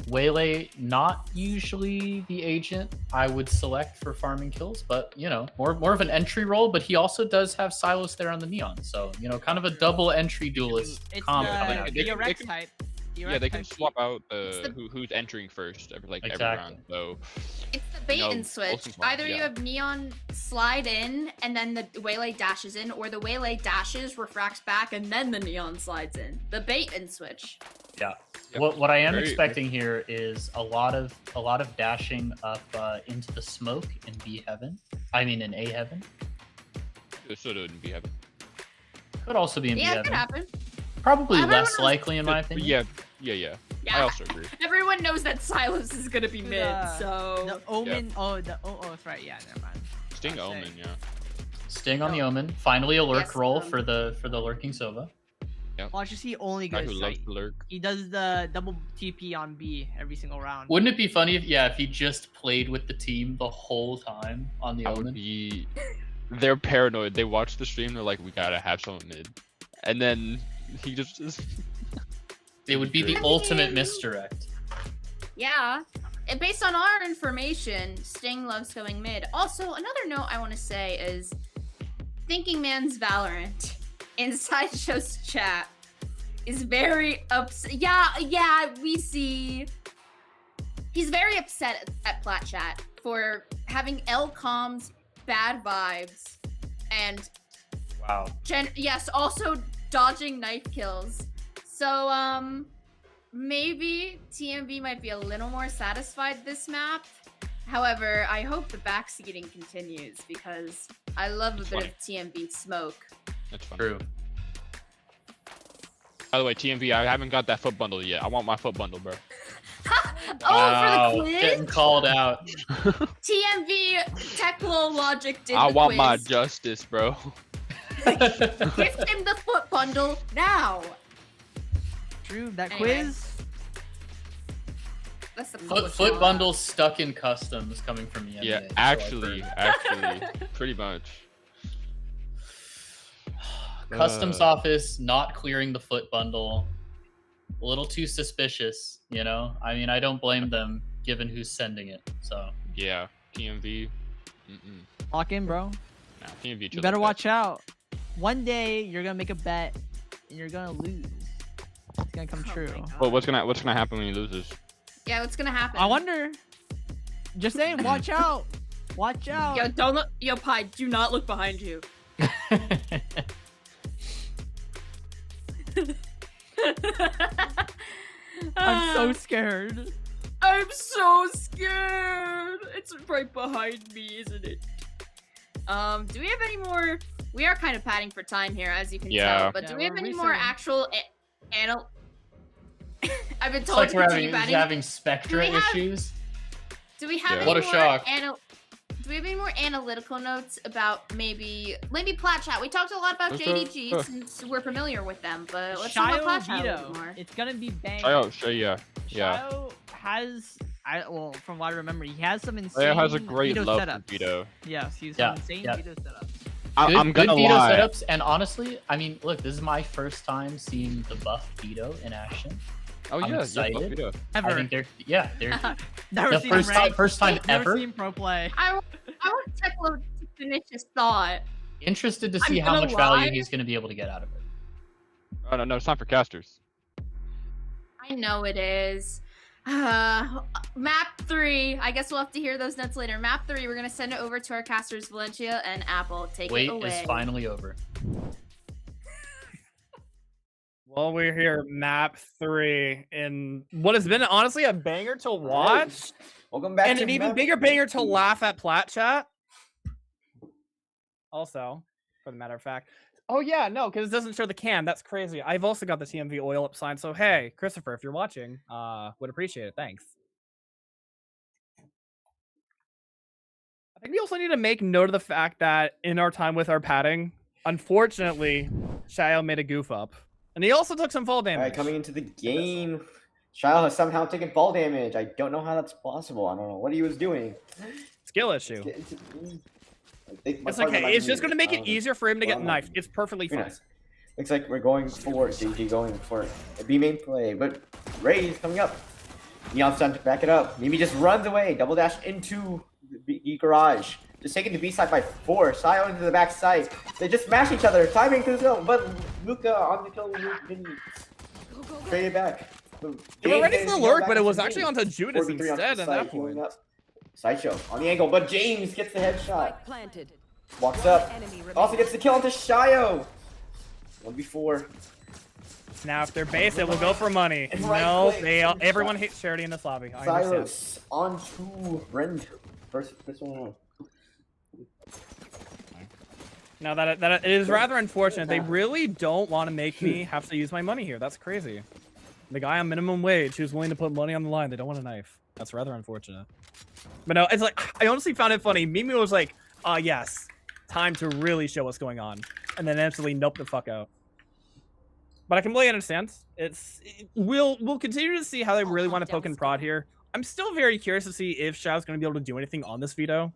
Waylay, not usually the agent I would select for farming kills, but you know, more of an entry role. But he also does have Silos there on the Neon, so you know, kind of a double entry duelist It's combo coming out. They the can- Rex they can- type. The Yeah, Rex they can type. swap out the- who's entering first every Exactly. round. So It's the bait No, and switch. Olsen's fine, Either you yeah. have Neon slide in and then the Waylay dashes in, or the Waylay dashes, refracts back, and then the Neon slides in. The bait and switch. Yeah. Yep. What I am Very- expecting here is a lot of dashing up into the smoke in B heaven. I mean in A heaven. so it wouldn't be happening. Could also be in B Yeah, it heaven. could happen. Probably Everyone less knows- likely in my But opinion. yeah. I Yeah, also agree. everyone knows that Silos is gonna be mid, The so Omen. Oh, that's right. Yeah, never mind. Sting I'll Omen, say. yeah. Sting on the Omen. Finally a lurk Yes, roll for the lurking Sova. Watch you see only Guy goes who loves site. to lurk. He does the double TP on B every single round. Wouldn't it be funny if he just played with the team the whole time on the I would Omen? be. They're paranoid. They watch the stream. They're like, we gotta have someone mid, and then he just. It would be the Great. ultimate misdirect. yeah. And based on our information, Sting loves going mid. Also, another note I want to say is Thinking Man's Valorant inside show's chat is very upset. Yeah, we see. He's very upset at PlatChat for having L-Com's bad vibes and Wow. yes, also dodging knife kills. So, maybe TMV might be a little more satisfied this map. However, I hope the backseating continues because I love a It's bit funny. of TMV smoke. That's fun. True. By the way, TMV, I haven't got that foot bundle yet. I want my foot bundle, bro. Oh, for the Getting quiz? called out. TMV Techlo Logic did I the want quiz. my justice, bro. Gift him the foot bundle now. True. That Anyway. quiz. That's the Foot bundles stuck in customs coming from the NBA. Yeah, so I've actually, heard. pretty much. Customs office not clearing the foot bundle. A little too suspicious, you know? I mean, I don't blame them given who's sending it. So, Yeah, TMV. Lock in, bro. Nah, TMV. You chill better like watch out. One day you're gonna make a bet and you're gonna lose. It's gonna come true. that. Well, what's gonna happen when he loses? Yeah, what's gonna happen? I wonder. Just saying, watch out. Watch out. Yo, don't look. Yo, Pi, do not look behind you. I'm so scared. I'm so scared. It's right behind me, isn't it? Do we have any more? We are kind of padding for time here, as you can Yeah. tell. But Yeah, do we have we're any more resetting. actual anal? I've been it's told like to we're continue having, padding. having Spectra Do we have- issues. Do we have Yeah. any What a more shock. Do we have any more analytical notes about maybe PlatChat? We talked a lot about JDG since we're familiar with them, but let's talk about PlatChat a little bit more. It's gonna be bang. Yeah. Shayo has, well, from what I remember, he has some insane Shayo has a great veto love setups. for veto. Yes, he's some insane veto setups. I'm good gonna veto lie. setups, and honestly, I mean, look, this is my first time seeing the buff veto in action. Oh I'm yeah, excited. veto. Ever. I think they're Never the seen first him time, rank. first time Never ever. seen pro play. I want Teklo to finish his thought. Interested to see how much value he's going to be able to get out of it. Oh no, it's time for casters. I know it is. Map 3. I guess we'll have to hear those notes later. Map 3, we're going to send it over to our casters, Valencia and Apple. Take it away. Wait is finally over. Well, we're here, map 3, in what has been honestly a banger to watch. Welcome back and to an even map bigger 3. banger to laugh at PlatChat. Also, for the matter of fact. Oh yeah, no, because it doesn't show the cam. That's crazy. I've also got the TMV oil up sign. So hey, Christopher, if you're watching, would appreciate it. Thanks. I think we also need to make note of the fact that in our time with our padding, unfortunately, Shayo made a goof up. And he also took some fall damage. Alright, coming into the game, Shayo has somehow taken fall damage. I don't know how that's possible. I don't know what he was doing. Skill issue. It's okay. It's just going to make it easier for him to get knifed. It's perfectly fine. Nice. Looks like we're going for JG going for a B main play, but Ray's coming up. Neon's time to back it up. Mimi just runs away. Double dash into the B garage. Just taking the B side by 4. Shayo into the back side. They just smash each other. Timing to the zone, but Luca on the kill. Trade it back. They were ready for the lurk, but it was actually onto Judas instead at that point. Sideshow on the angle, but James gets the headshot. Planted. Walks up. Also gets the kill onto Shayo. 1v4. Now, if they're base, it will go for money. No, everyone hates Charity in this lobby. I understand. Silas on to Rend. First one. Now that it is rather unfortunate. They really don't want to make me have to use my money here. That's crazy. The guy on minimum wage who's willing to put money on the line, they don't want a knife. That's rather unfortunate. But no, it's like, I honestly found it funny. Mimi was like, yes, time to really show what's going on. And then instantly nope the fuck out. But I completely understand. We'll continue to see how they really want to poke and prod here. I'm still very curious to see if Shao's going to be able to do anything on this veto.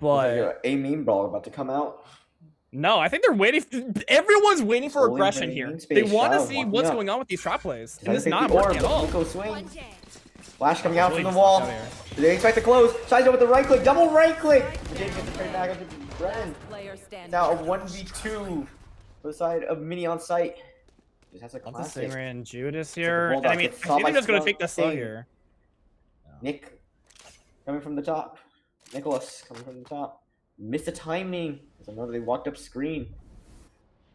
But a meme brawl about to come out. No, I think they're waiting. Everyone's waiting for aggression here. They want to see what's going on with these trap plays. And it's not working at all. Flash coming out from the wall. Do they expect to close? Shizo with the right click. Double right click. James gets the trade back up to Bren. Now a 1v2 for the side of Mini on site. Just has a classic. Singer and Judas here. And I mean, I think they're just going to take this slow here. Nick coming from the top. Nicholas coming from the top. Missed the timing. There's another. They walked up screen.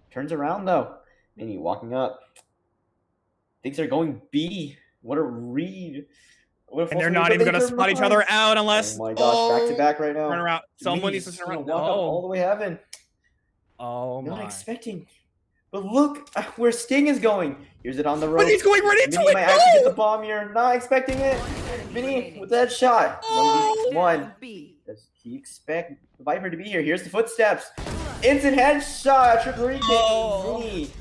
Turns around though. Mini walking up. Thinks they're going B. What a read. And they're not even going to spot each other out unless. Oh my gosh, back to back right now. Turn around. Someone needs to turn around. Walk up all the way heaven. Oh my. Not expecting. But look where Sting is going. Here's it on the road. But he's going right into Mini it. might actually get the bomb here. Not expecting it. Mini with that shot. 1v1. Does he expect the Viper to be here? Here's the footsteps. Instant headshot. Mini.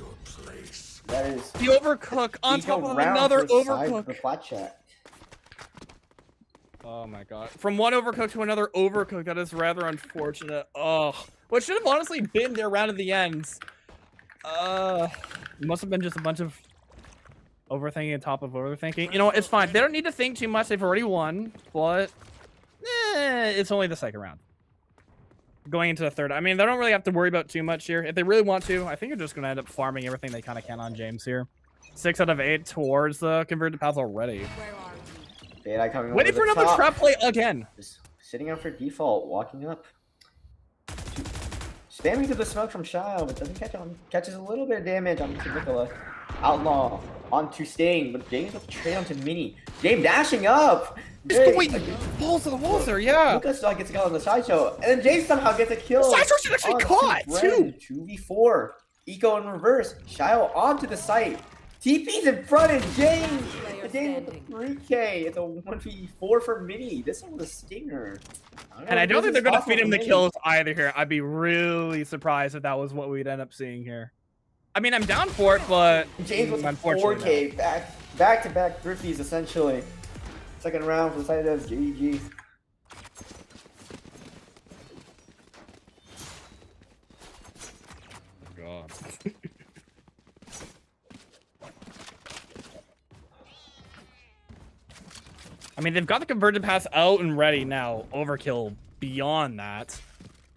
That is the overcook on top of another overcook. The PlatChat. Oh my god. From one overcook to another overcook, that is rather unfortunate. Oh. What should have honestly been their round at the ends. It must have been just a bunch of overthinking on top of overthinking. You know what? It's fine. They don't need to think too much. They've already won. But it's only the second round. Going into the third. I mean, they don't really have to worry about too much here. If they really want to, I think they're just going to end up farming everything they kind of can on James here. 6 out of 8 towards the converted paths already. Waiting for another trap play again. Just sitting out for default, walking up. Spamming to the smoke from Shayo, but doesn't catch on. Catches a little bit of damage on Nicola. Outlaw onto Sting, but James with the trade onto Mini. James dashing up. Wait, balls to the walls there, yeah. Lucas still gets a kill on the Sideshow, and then James somehow gets a kill. The Sideshow should actually caught too. 2v4. Eco in reverse. Shayo onto the site. TP's in front of James. And James with the 3K. It's a 1v4 for Mini. This one was a stinger. And I don't think they're going to feed him the Mini. kills either here. I'd be really surprised if that was what we'd end up seeing here. I mean, I'm down for it, but James with unfortunately 4K back-to-back thrifties essentially. Second round for the side of GG. God. I mean, they've got the converted pass out and ready now. Overkill beyond that.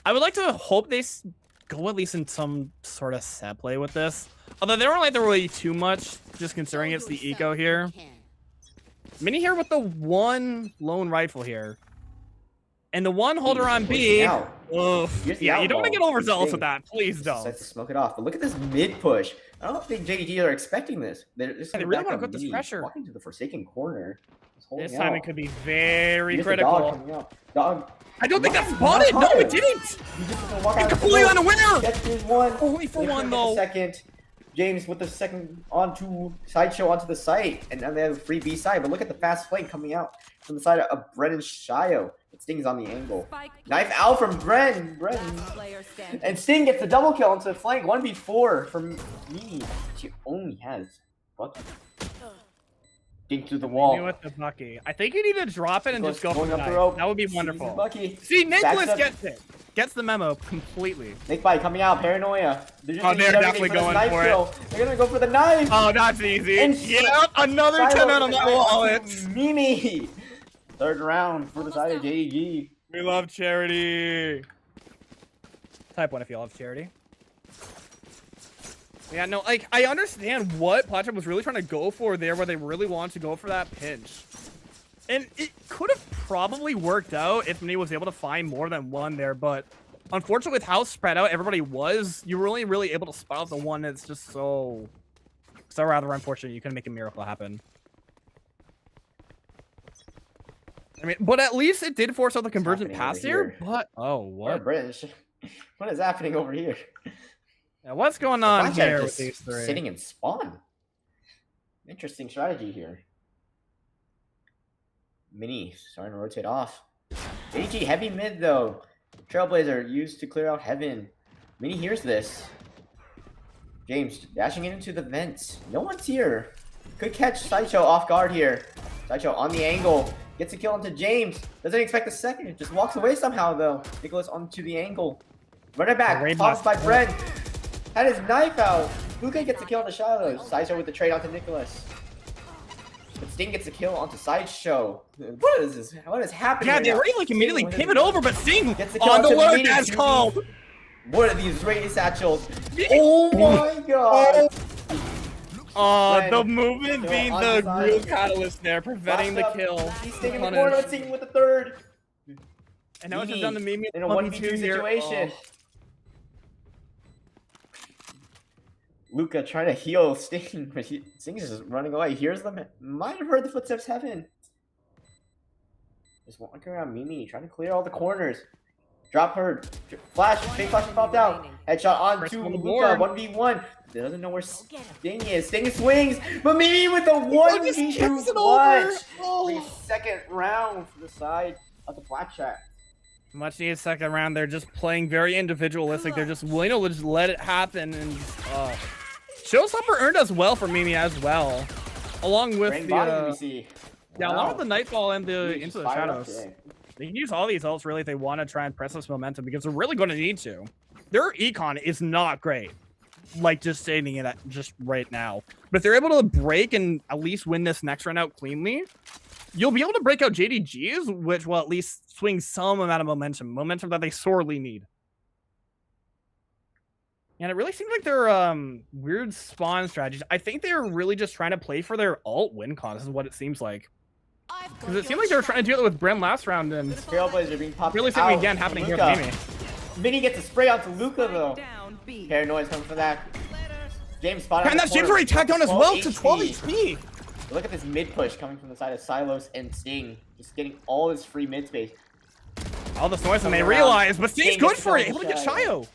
I would like to hope they go at least in some sort of set play with this. Although they don't like to really too much, just considering it's the eco here. Mini here with the one lone rifle here. And the one holder on B. Yeah, you don't want to get overzealous with that. Please don't. Decides to smoke it off. But look at this mid push. I don't think JDG are expecting this. They're just they really want to put this pressure. Walking to the Forsaken corner. This time it could be very Here's critical. The dog coming up. Dog. I don't think that's spotted. No, it didn't. I'm completely unaware. There's one. Only for one though. Second. James with the second onto Sideshow onto the site, and then they have a free B side. But look at the fast flank coming out from the side of Brennan Shio. But Sting's on the angle. Knife out from Brennan. And Sting gets the double kill onto the flank. 1v4 from me. She only has Bucky. Dink through the wall. With the Bucky. I think you need to drop it and just go for the up the knife. rope. That would be wonderful. Bucky. See, Nicholas gets it. Gets the memo completely. Nick Bite coming out, paranoia. They're definitely going for it. They're gonna go for the knife. Oh, that's easy. And yeah, another 10 out of my wallet. Mimi. Third round for the side of JDG. We love charity. Type 1 if you love charity. Yeah, no, like, I understand what PlatChat was really trying to go for there, where they really wanted to go for that pinch. And it could have probably worked out if Mini was able to find more than one there, but unfortunately with how spread out everybody was, you were only really able to spot out the one that's just so rather unfortunate. You couldn't make a miracle happen. I mean, but at least it did force out the conversion pass here, but what? British. What is happening over here? Yeah, what's going on here with these three? Sitting in spawn. Interesting strategy here. Mini starting to rotate off. AG heavy mid though. Trailblazer used to clear out heaven. Mini hears this. James dashing into the vents. No one's here. Could catch Sideshow off guard here. Sideshow on the angle. Gets a kill into James. Doesn't expect a second. Just walks away somehow though. Nicholas onto the angle. Run it back. Pops by Bren. Had his knife out. Luka gets a kill on the Shiloh. Sideshow with the trade onto Nicholas. But Sting gets a kill onto Sideshow. What is this? What is happening? Yeah, right they now? already like immediately pivot over, but Sting gets the kill on the onto word Mini. as called. What are these Ray satchels? Oh my god! The movement being the real catalyst there, preventing the kill. He's taking the corner, let's see him with the third. And now it's just done to Mimi in a 1v2 situation. Luca trying to heal Sting, but Sting's just running away. He hears them. Might have heard the footsteps heaven. Just walking around Mimi, trying to clear all the corners. Drop her. Flash. Fake flash popped out. Headshot on to Luca. 1v1. He doesn't know where Sting is. Sting swings, but Mimi with the 1v2 clutch. Second round for the side of the PlatChat. Much needed second round. They're just playing very individualistic. They're just willing to just let it happen. And Showstopper earned as well for Mimi as well, along with along with the Nightfall and the Into the Shadows. They can use all these ults really if they want to try and press this momentum, because they're really going to need to. Their econ is not great, like just stating it just right now. But if they're able to break and at least win this next round out cleanly, you'll be able to break out JDG's, which will at least swing some amount of momentum that they sorely need. And it really seems like their weird spawn strategies. I think they're really just trying to play for their alt win con. This is what it seems like. Because it seemed like they were trying to do it with Bren last round, and Trailblazer being popped really seeing again happening here with Mimi. Mini gets a spray onto Luca though. Paranoia's coming for that. James spotted. And that's James already tagged on as well to 12 HP. Look at this mid push coming from the side of Silos and Sting, just getting all this free mid space. All the noise and they realize, but Sting's good for it. Able to get Shio.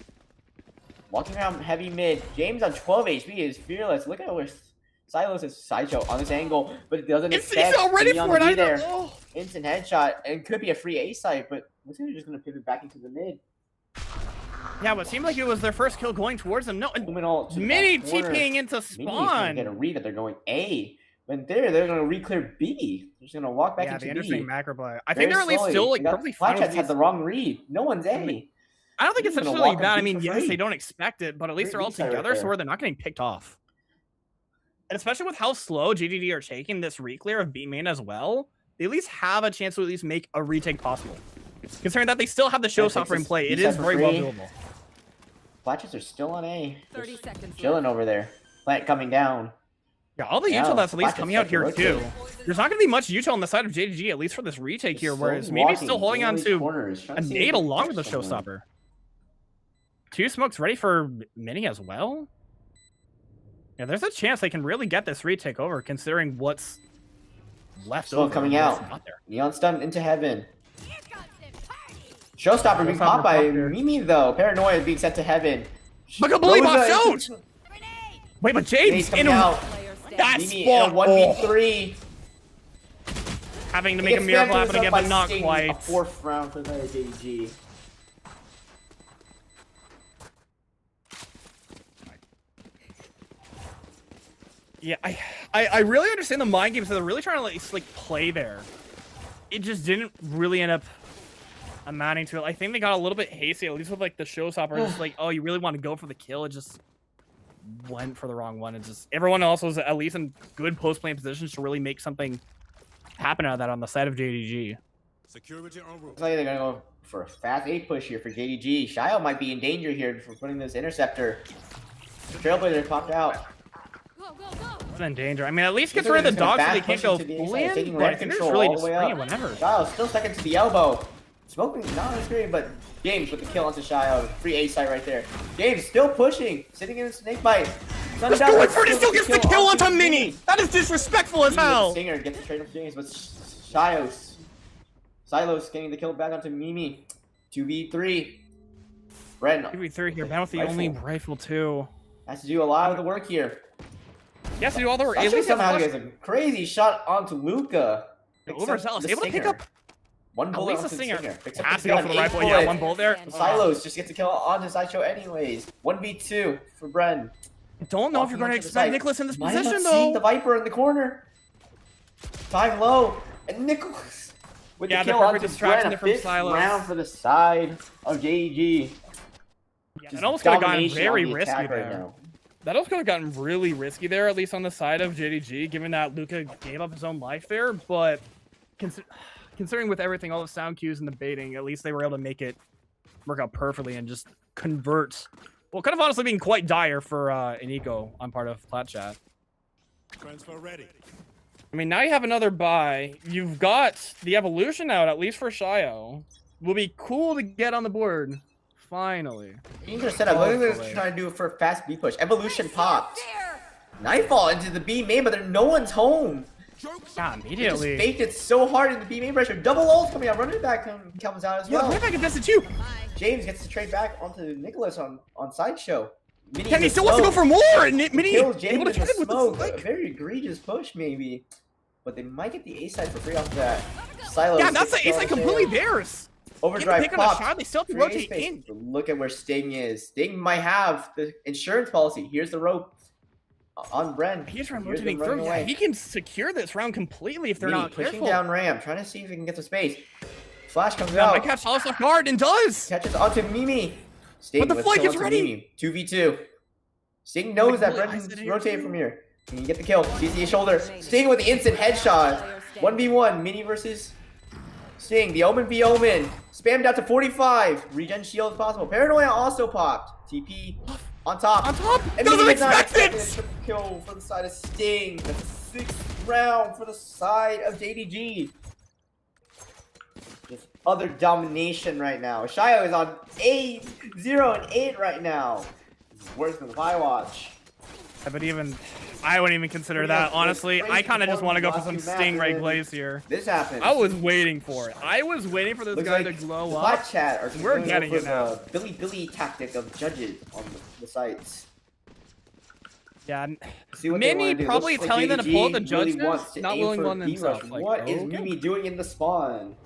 Walking around heavy mid. James on 12 HP is fearless. Look at where Silos is Sideshow on this angle, but it doesn't He's expect not ready Neon for it. to be I there. don't know. Instant headshot, and could be a free A site, but looks like they're just gonna pivot back into the mid. Yeah, but it seemed like it was their first kill going towards them. No, Mini TPing into Mini's gonna spawn. get a read that they're going A. But they're gonna re-clear B. They're just gonna walk back Yeah, into the B. interesting macro play. I Very think they're at least slowly. still like They got- perfectly fine with PlatChat's had these. the wrong read. No one's A. I don't think it's He's gonna necessarily walk bad. I on B mean, for yes, free. they don't expect it, but at least Great they're all reset right together, so there. where they're not getting picked off. And especially with how slow GDD are taking this re-clear of B main as well, they at least have a chance to at least make a retake possible. Considering that they still have the showstopper in play, it is very well doable. PlatChats are still on A. 30 seconds Chilling over there. Plant coming down. Yeah, all the Yeah, util that's at least PlatChat's coming out here starting to too. rotate. There's not going to be much util on the side of JDG, at least for this retake here, whereas slowly maybe walking still holding on early to corners, trying a to see if nade they can along with the catch someone. showstopper. 2 smokes ready for Mini as well. Yeah, there's a chance they can really get this retake over, considering what's left Smoke over. coming and what's out. not there. Neon stun into heaven. Showstopper being popped by Mimi though. Paranoia is being sent to heaven. Look at Bully Boss Rosa out! Wait, but James coming in out. that Mimi spot. in a 1v3. Having to He make a gets miracle spammed happen to again, by but not Sting, quite. A 4th round for the JG. Yeah, I really understand the mind games that they're really trying to like play there. It just didn't really end up amounting to it. I think they got a little bit hasty, at least with like the showstopper. Just like, oh, you really want to go for the kill? It just went for the wrong one. It just everyone else was at least in good post playing positions to really make something happen out of that on the side of JDG. Security en route. Looks like they're gonna go for a fast 8 push here for JDG. Shio might be in danger here for putting this interceptor. Trailblazer popped out. It's in danger. I mean, at least Looks gets rid like of the they're dogs so gonna they fast can't push go into the full inside, in. taking But I red think they're control just really all just the way bring it up. whenever. Shio still stuck into the elbow. Smoking not on screen, but James with the kill onto Shio. Free A side right there. James still pushing, sitting in a snake bite. Let's go, Inferno still gets the kill onto Mini! That is disrespectful as hell! Singer gets the trade of James, but Shios. Silos getting the kill back onto Mimi. 2v3. Bren 2v3 here, bound with the only rifle too. has to do a lot of the work here. Yes, to do all the work. At Sasha least somehow has gets a crazy shot onto Luca. overzealous, able to pick up one at bullet least a onto the Singer. Singer. Picks up Has the to go gun, for the 8 rifle. Yeah, bullets. one bullet there. Silos just gets the kill on Sideshow anyways. 1v2 for Bren. Don't know if you're going to expect Nicholas in this position though. Seeing the Viper in the corner. Time low. And Nicholas with Yeah, the the kill perfect onto distraction Bren. there A from 5th Silos. round for the side of JG. Yeah, that almost could have gotten Domination very on the risky attack right there. now. That also could have gotten really risky there, at least on the side of JDG, given that Luca gave up his own life there. But considering with everything, all the sound cues and the baiting, at least they were able to make it work out perfectly and just convert. Well, kind of honestly being quite dire for an eco on part of PlatChat. Transfer ready. I mean, now you have another buy. You've got the evolution out, at least for Shio. Will be cool to get on the board. Finally. Danger setup. Look at what they're trying to do for a fast B push. Evolution popped. Nightfall into the B main, but no one's home. Yeah, They immediately. just faked it so hard in the B main pressure. Double ult coming out. Running back comes out as Yeah, well. right back against it too. James gets to trade back onto Nicholas on Sideshow. Mini Kenny in the still wants to go smoke. for more, and Mini Kills able James to in turn the it with the smoke. A flick. very egregious push maybe. But they might get the A side for free off that. Silos. Yeah, that's the gets ace kill like on completely Shale. theirs. Overdrive Pick on a popped. shot, they still have to Free A rotate space. in. But look at where Sting is. Sting might have the insurance policy. Here's the rope on Bren. He's Here's them rotating running through. Yeah, away. he can secure this round completely if they're Mini not pushing careful. down ramp, trying to see if he can get some space. Flash comes Yeah, out. might catch Hollis off guard and does. Catches onto Mimi. Sting But the with flank kill is onto ready. Mimi. 2v2. Sting knows that Like, I said Brendan's here rotating too. from here. Can you get the kill? Sees the shoulder. Sting with the instant headshot. 1v1. Mini versus Sting. The Omen v Omen. Spammed out to 45. Regen shield if possible. Paranoia also popped. TP on top. On top. And Doesn't Mini gets not expect it. expected. Triple kill for the side of Sting. That's the 6th round for the side of JDG. Just other domination right now. Shio is on 0 and 8 right now. This is worse than the Firewatch. Yeah, but even I wouldn't even consider that. Honestly, I kind of just want to go for some Stingray Glaze here. This happens. I was waiting for it. I was waiting for this Looks guy like to glow the up. PlatChat are We're going getting for it now. the Billy tactic of judges on the sites. Yeah, See what they Mimi wanna do. probably Looks like telling them to pull up the JDG really judges, wants to not aim willing for one B rush. themselves. Like, What is okay. Mimi doing in the spawn?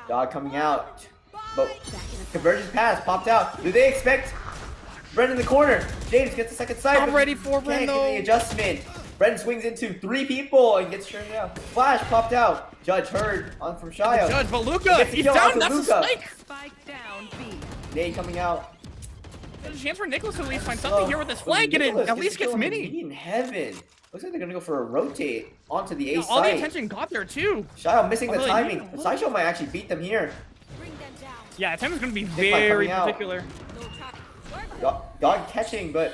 Dog coming out. But conversion pass popped out. Do they expect Bren in the corner? James gets the second sight. I'm ready for Bren, Can't get though. the adjustment. Bren swings into 3 people and gets turned down. Flash popped out. Judge heard on from Shio. Judge, but Luca, he's down. That's a spike. Spike down B. Nade coming out. There's a chance for Nicholas to at least find something here with this flank, and it at least gets Mini. In heaven. Looks like they're gonna go for a rotate onto the A Yeah, all the site. attention got there too. Shio missing the Really timing. neat. The Sideshow might actually beat them here. Yeah, attention's gonna be Big fight very coming out. particular. Dog catching, but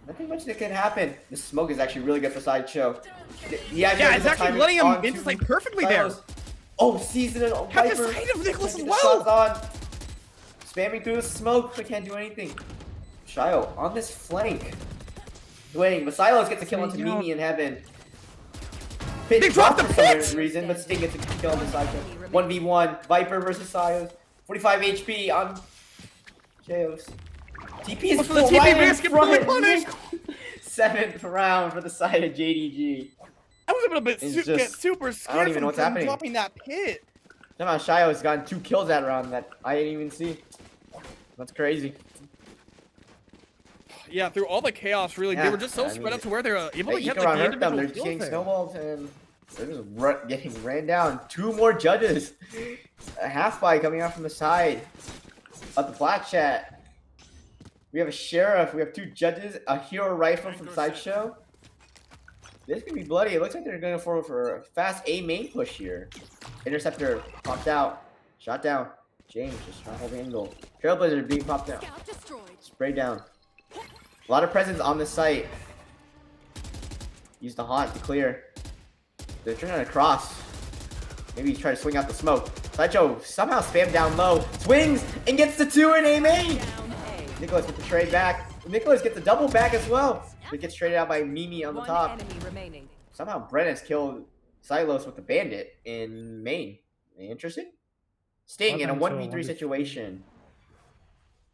nothing much that could happen. The smoke is actually really good for Sideshow. Yeah, it's actually letting him into sight perfectly there. Oh, season Got the Viper. sight of Nicholas as The well. shots on. Spamming through the smoke, but can't do anything. Shio on this flank. Waiting, but Silos gets a kill onto Mimi in heaven. Pit They dropped dropped the for some pit! reason, but Sting gets a kill on the Sideshow. 1v1, Viper versus Silos. 45 HP on Chaos. TP is For the full TP, right in Bears get fully front. punished. 7th round for the side of JDG. I was able to It's get just- super I scared don't even know what's from happening. dropping that pit. Somehow Shio has gotten 2 kills that round that I didn't even see. That's crazy. Yeah, through all the chaos, really, they Yeah, were just so I spread mean, out to where they're able to They get Ikaron like the hurt them. They're individual just kills getting there. snowballed and they're just getting ran down. 2 more judges. A half by coming out from the side of the Plat chat. We have a sheriff. We have 2 judges. A hero rifle from Sideshow. This could be bloody. It looks like they're going for a fast A main push here. Interceptor popped out. Shot down. James just trying to hold the angle. Trailblazer being popped out. Sprayed down. A lot of presence on the site. Use the haunt to clear. They're trying to cross. Maybe try to swing out the smoke. Sideshow somehow spam down low. Swings and gets the 2 in A main. Nicholas gets the trade back. Nicholas gets the double back as well. It gets traded out by Mimi on the top. Enemy remaining. Somehow Brent has killed Silos with the bandit in main. Interesting? Sting in a 1v3 situation.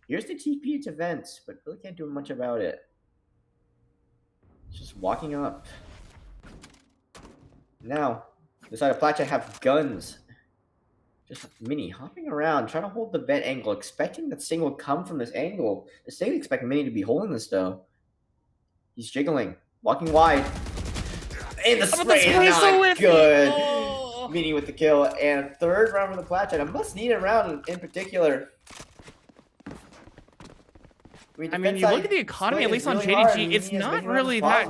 Here's the TP to vents, but really can't do much about it. Just walking up. Now, the side of Platcha have guns. Just Mini hopping around, trying to hold the vent angle, expecting that Sting will come from this angle. The Sting expect Mini to be holding this though. He's jiggling, walking wide. And the spray is not good. Oh. Mini with the kill, and a 3rd round for the Platcha. A must-needed round in particular. I mean, you look at the economy, at least on JDG, it's not really that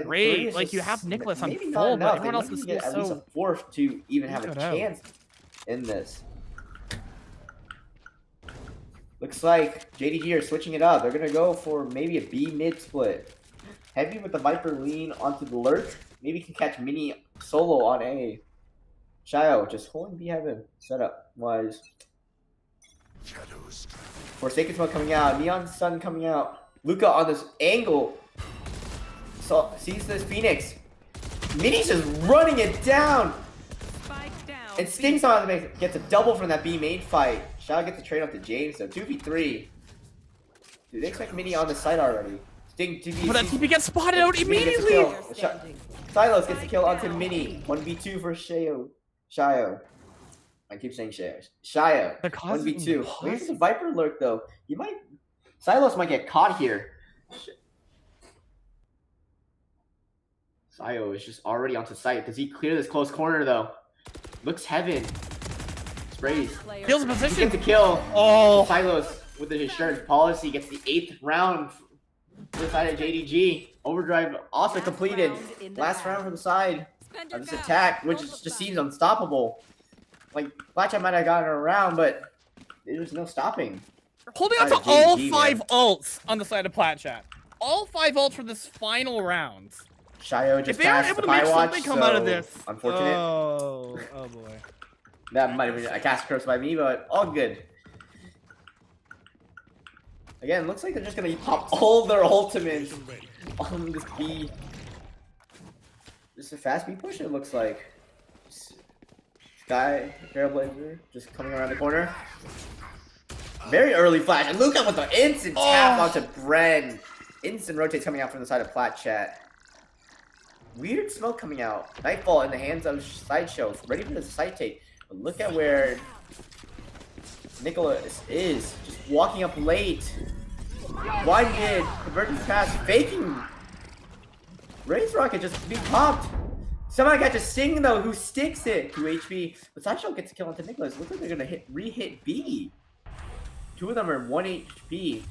great. Like, you have Nicholas on full, but everyone else is still at least a so... 4th to even have a Good out. chance in this. Looks like JDG are switching it up. They're going to go for maybe a B mid split. Heavy with the Viper lean onto the lurk. Maybe can catch Mini solo on A. Shio just holding B heaven setup wise. Forsaken Smoke coming out. Neon Sun coming out. Luca on this angle. So sees this Phoenix. Mini's just running it down. Spike down. And Sting's on the make gets a double from that B main fight. Shao gets the trade up to James, so 2v3. Dude, they expect Mini on the site already. Sting 2v3. But that TP gets spotted out Mini gets a immediately! kill. Silos gets the kill onto Mini. 1v2 for Shio. I keep saying Shio. The cause is 1v2. Wait for the Viper lurk though. You might. Silos might get caught here. Shio is just already onto site. Does he clear this close corner though? Looks heaven. Sprays. Feels in He position. gets the kill. Oh. Silos with the insurance policy gets the 8th round for the side of JDG. Overdrive also completed. Last round for the side of this attack, which just seems unstoppable. Like, Plat might have gotten around, but there's no stopping. Holding on to all 5 ults on the side of PlatChat. All 5 ults for this final round. Shio just If they were passed able the to make Firewatch, something come out of this. Unfortunate. Oh boy. That might have been a cast curse by me, but all good. Again, looks like they're just gonna pop all their ultimates on this B. Just a fast B push, it looks like. Sky, Trailblazer, just coming around the corner. Very early flash, and Luca with the instant tap onto Bren. Instant rotates coming out from the side of PlatChat. Weird smoke coming out. Nightfall in the hands of Sideshow, ready for the side take. But look at where Nicholas is, just walking up late. Blinded, converting pass, faking. Raise Rocket just being popped. Somehow got to Sting though, who sticks it. 2 HP. But Sideshow gets a kill onto Nicholas. Looks like they're gonna re-hit B. Two of them are 1 HP.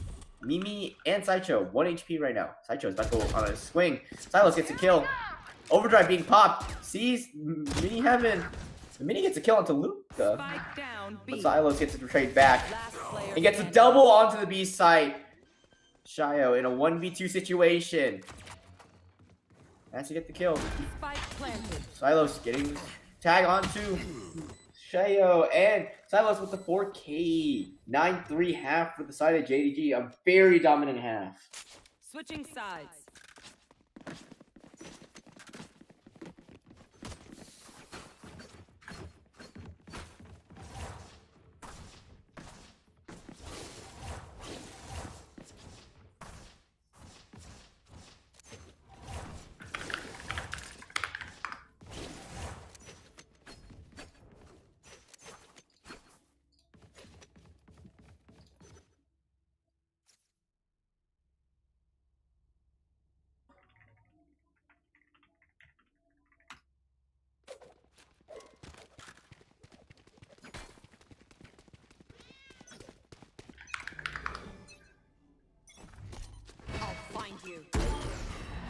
Mimi and Sideshow, 1 HP right now. Sideshow's about to go on a swing. Silos gets a kill. Overdrive being popped. Sees Mini Heaven. The Mini gets a kill onto Luca. But Silos gets to trade back. And gets a double onto the B site. Shio in a 1v2 situation. Has to get the kill. Silos getting tag onto Shio, and Silos with the 4K. 9-3 half for the side of JDG. A very dominant half. Switching sides.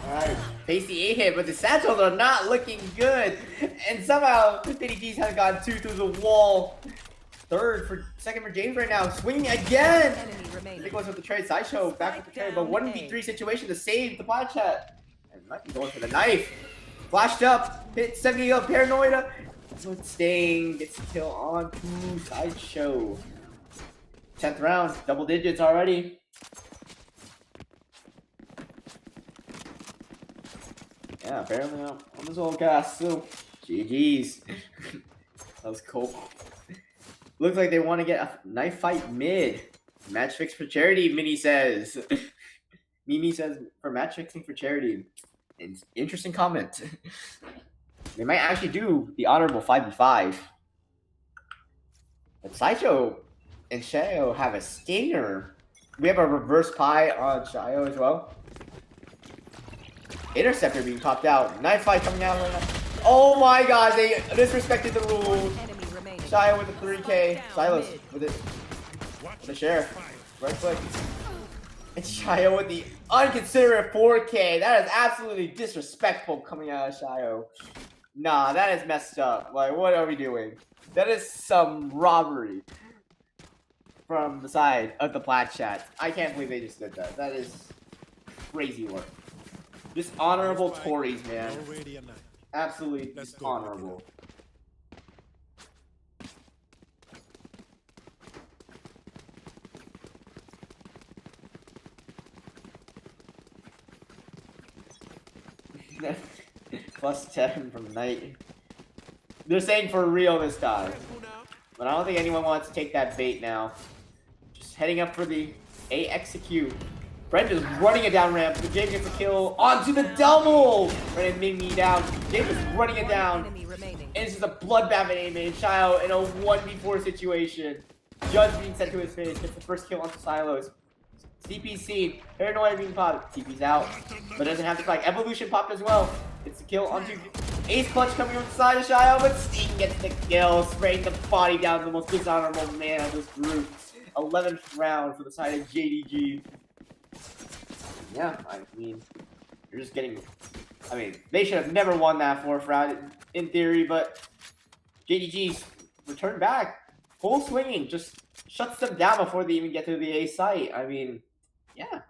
Alright, Pacey 8 hit, but the Satchels are not looking good. And somehow, JDG's have gone 2 through the wall. Second for James right now. Swinging again! Nicholas with the trade. Sideshow back with the trade, but 1v3 situation to save the PlatChat. And might be going for the knife. Flashed up, hit 70 up, Paranoia. Sting gets a kill on to Sideshow. 10th round, double digits already. Yeah, apparently on this whole cast, so GG's. That was cool. Looks like they want to get a knife fight mid. Match fix for charity, Mini says. Mimi says for match fixing for charity. Interesting comment. They might actually do the honorable 5v5. But Sideshow and Shio have a stinger. We have a reverse pie on Shio as well. Interceptor being popped out. Knife fight coming out right now. Oh my god, they disrespected the rules. Shio with the 3K. Silos with it. With the sheriff. Right click. And Shio with the unconsiderate 4K. That is absolutely disrespectful coming out of Shio. Nah, that is messed up. Like, what are we doing? That is some robbery from the side of the PlatChat. I can't believe they just did that. That is crazy work. Just honorable Tories, man. Absolutely dishonorable. Plus 10 from Knight. They're saying for real this time. But I don't think anyone wants to take that bait now. Just heading up for the A execute. Brenda's running it down ramp, but James gets a kill onto the double! Brendan Mimi down. James is running it down. And it's just a bloodbath at aim and Shio in a 1v4 situation. Judge being sent to his face, gets the first kill onto Silos. CPC, Paranoia being popped. TP's out, but doesn't have to fight. Evolution popped as well. It's a kill onto Ace Clutch coming from the side of Shio, but Sting gets the kill, spraying the body down to the most dishonorable man of this group. 11th round for the side of JDG. Yeah, I mean, you're just getting... I mean, they should have never won that 4th round in theory, but JDG's returned back. Full swinging, just shuts them down before they even get to the A site. I mean, yeah,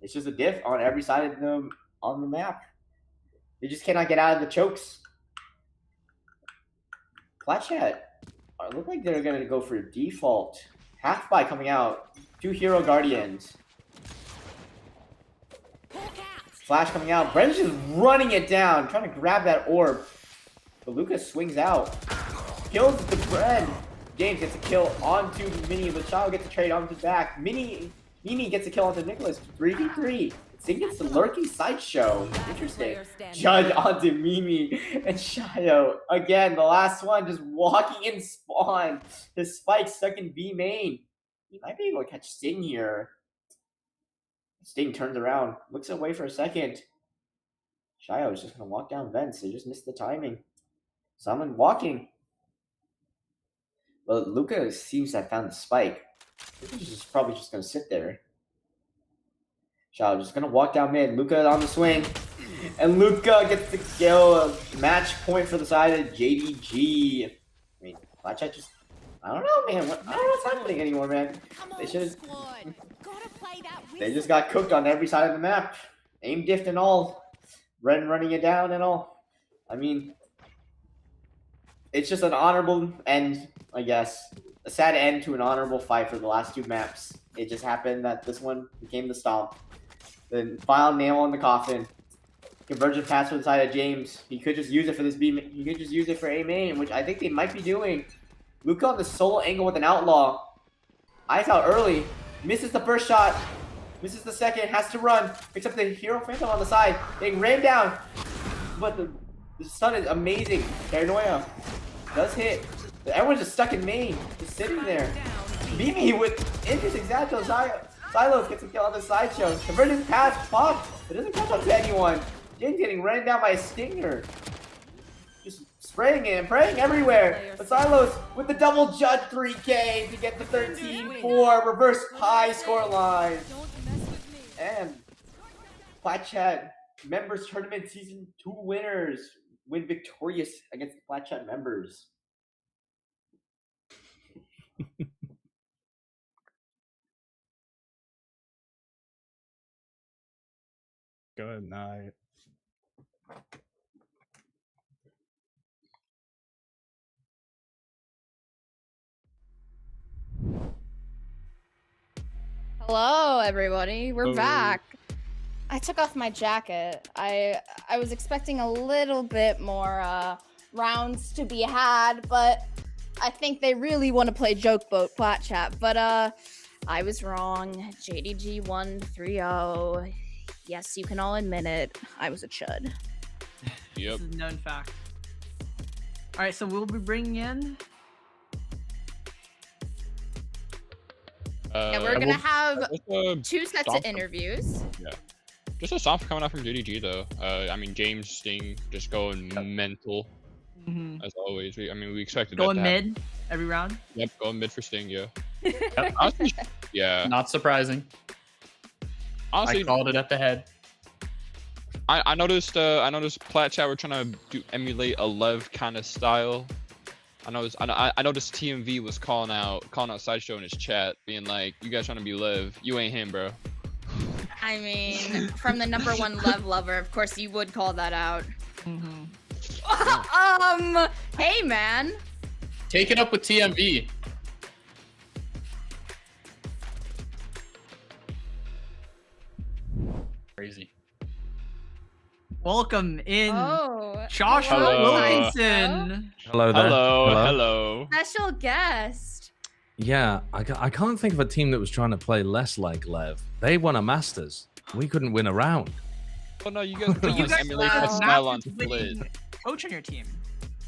it's just a diff on every side of them on the map. They just cannot get out of the chokes. PlatChat look like they're going to go for default. Half buy coming out. 2 Hero Guardians. Flash coming out. Bren's just running it down, trying to grab that orb. But Lucas swings out. Kills the Bren. James gets a kill onto Mini, but Shao gets a trade onto back. Mini Mimi gets a kill onto Nicholas. 3v3. Sting gets the lurking sideshow. Interesting. Judge onto Mimi and Shayo. Again, the last one just walking in spawn. His spike stuck in B main. He might be able to catch Sting here. Sting turns around, looks away for a second. Shayo is just going to walk down vents. They just missed the timing. Someone walking. Well, Luca seems to have found the spike. Luca's just probably just going to sit there. Shayo just going to walk down mid. Luca on the swing. And Luca gets the kill. Match point for the side of JDG. I mean, PlatChat just... I don't know, man. I don't know what's happening anymore, man. They should. They just got cooked on every side of the map. Aim diff and all. Ren running it down and all. I mean, it's just an honorable end, I guess. A sad end to an honorable fight for the last two maps. It just happened that this one became the stomp. The final nail in the coffin. Convergent pass for the side of James. He could just use it for this B. He could just use it for A main, which I think they might be doing. Luca on the solo angle with an outlaw. Eyes out early. Misses the first shot. Misses the second. Has to run. Picks up the Hero Phantom on the side. Getting ran down. But the stun is amazing. Paranoia does hit. Everyone's just stuck in main. Just sitting there. Mimi with interesting satchel. Silos gets a kill on the sideshow. Converted pass. Pop. It doesn't catch up to anyone. James getting ran down by a stinger. Just spraying it and praying everywhere. But Silos with the double judge 3K to get the 13-4 reverse high score line. And PlatChat members tournament season 2 winners win victorious against the PlatChat members. Good night. Hello, everybody. We're Hello. back. I took off my jacket. I was expecting a little bit more rounds to be had, but I think they really want to play Joke Boat PlatChat. But I was wrong. JDG won 3-0. Yes, you can all admit it. I was a chud. Yep. This is a known fact. All right, so we'll be bringing in. Yeah, we're gonna have two 2 sets of interviews. Yeah. Just a soft coming out from JDG though. I mean James Sting just going mental as always. We expected Going that to happen. mid every round. Yep, going mid for Sting. Yeah. Honestly, yeah. Not surprising. Honestly, I called it at the head. I noticed PlatChat were trying to emulate a Lev kind of style. I noticed TMV was calling out Sideshow in his chat, being like, "You guys trying to be Lev? You ain't him, bro." I mean, from the #1 Lev lover, of course you would call that out. Hey man. Take it up with TMV. Crazy. Welcome in, Oh, Joshua hello. Wilkinson. Hello there. Hello. special guest. Yeah, I can't think of a team that was trying to play less like Lev. They won a Masters. We couldn't win a round. Well, no, you guys were trying You to guys emulate have that style on Masters Split. winning coach on your team.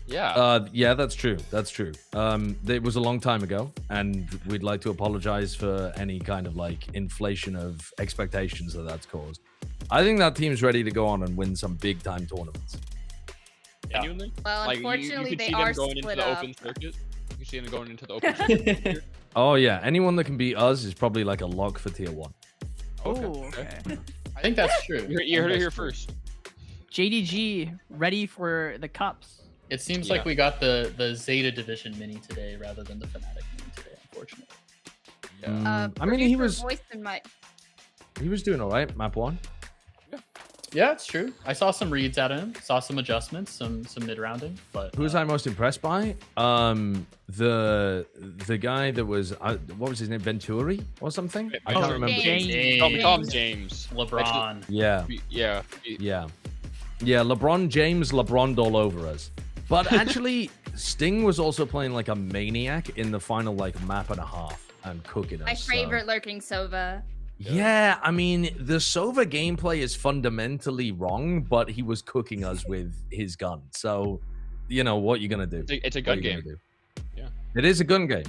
Yeah. Yeah, that's true. That's true. It was a long time ago, and we'd like to apologize for any kind of like inflation of expectations that's caused. I think that team's ready to go on and win some big time tournaments. Genuinely? Well, Like, unfortunately, you could they see are them going into split the up. open circuit. You see them going into the open circuit. Oh yeah, anyone that can beat us is probably like a lock for tier 1. Okay. I think that's true. You heard it here first. JDG ready for the cups. It seems like we got the Zeta Division mini today rather than the Fnatic mini today, unfortunately. I mean, he Producer was voice in my... doing all right. Map 1. Yeah, it's true. I saw some reads at him, saw some adjustments, some mid-rounding, but Who was I most impressed by? The guy that was what was his name? Venturi or something? I can't remember. Call him James. LeBron. Yeah. Yeah. LeBron James, LeBron'd all over us. But actually, Sting was also playing like a maniac in the final like map and a half and cooking us. My so- favorite lurking Sova. Yeah, I mean, the Sova gameplay is fundamentally wrong, but he was cooking us with his gun. So, you know, what you gonna do? It's a What gun you gonna game. do? Yeah. It is a gun game.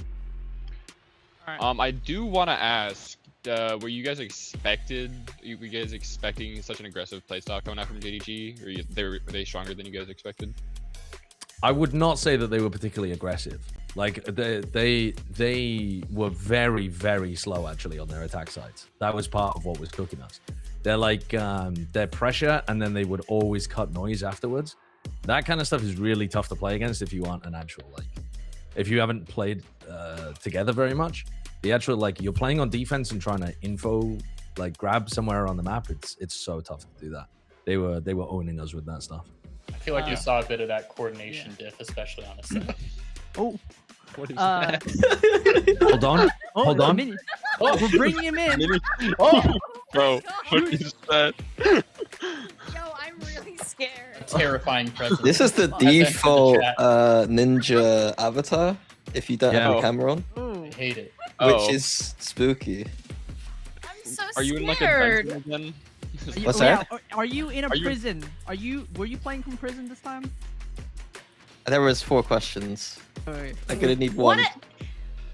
I do want to ask, were you guys expecting such an aggressive playstyle coming out from JDG? Or were they stronger than you guys expected? I would not say that they were particularly aggressive. Like they were very, very slow actually on their attack sides. That was part of what was cooking us. They're like their pressure, and then they would always cut noise afterwards. That kind of stuff is really tough to play against if you aren't an actual if you haven't played together very much. The actual you're playing on defense and trying to grab somewhere on the map. It's so tough to do that. They were owning us with that stuff. I feel like you saw a bit of that coordination diff, especially on a set. Oh. What is that? Hold on. Oh, Hold on. Mini. Oh, we're bringing him in. Oh, bro, what is that? Yo, I'm really scared. Terrifying presence. This is the default ninja avatar if you don't have Yeah. a camera on, I hate it. which is spooky. I'm so Are you in like a scared. dungeon again? What's that? Are you in a Are you- prison? Were you playing from prison this time? There was 4 questions. Alright. I'm gonna need One one.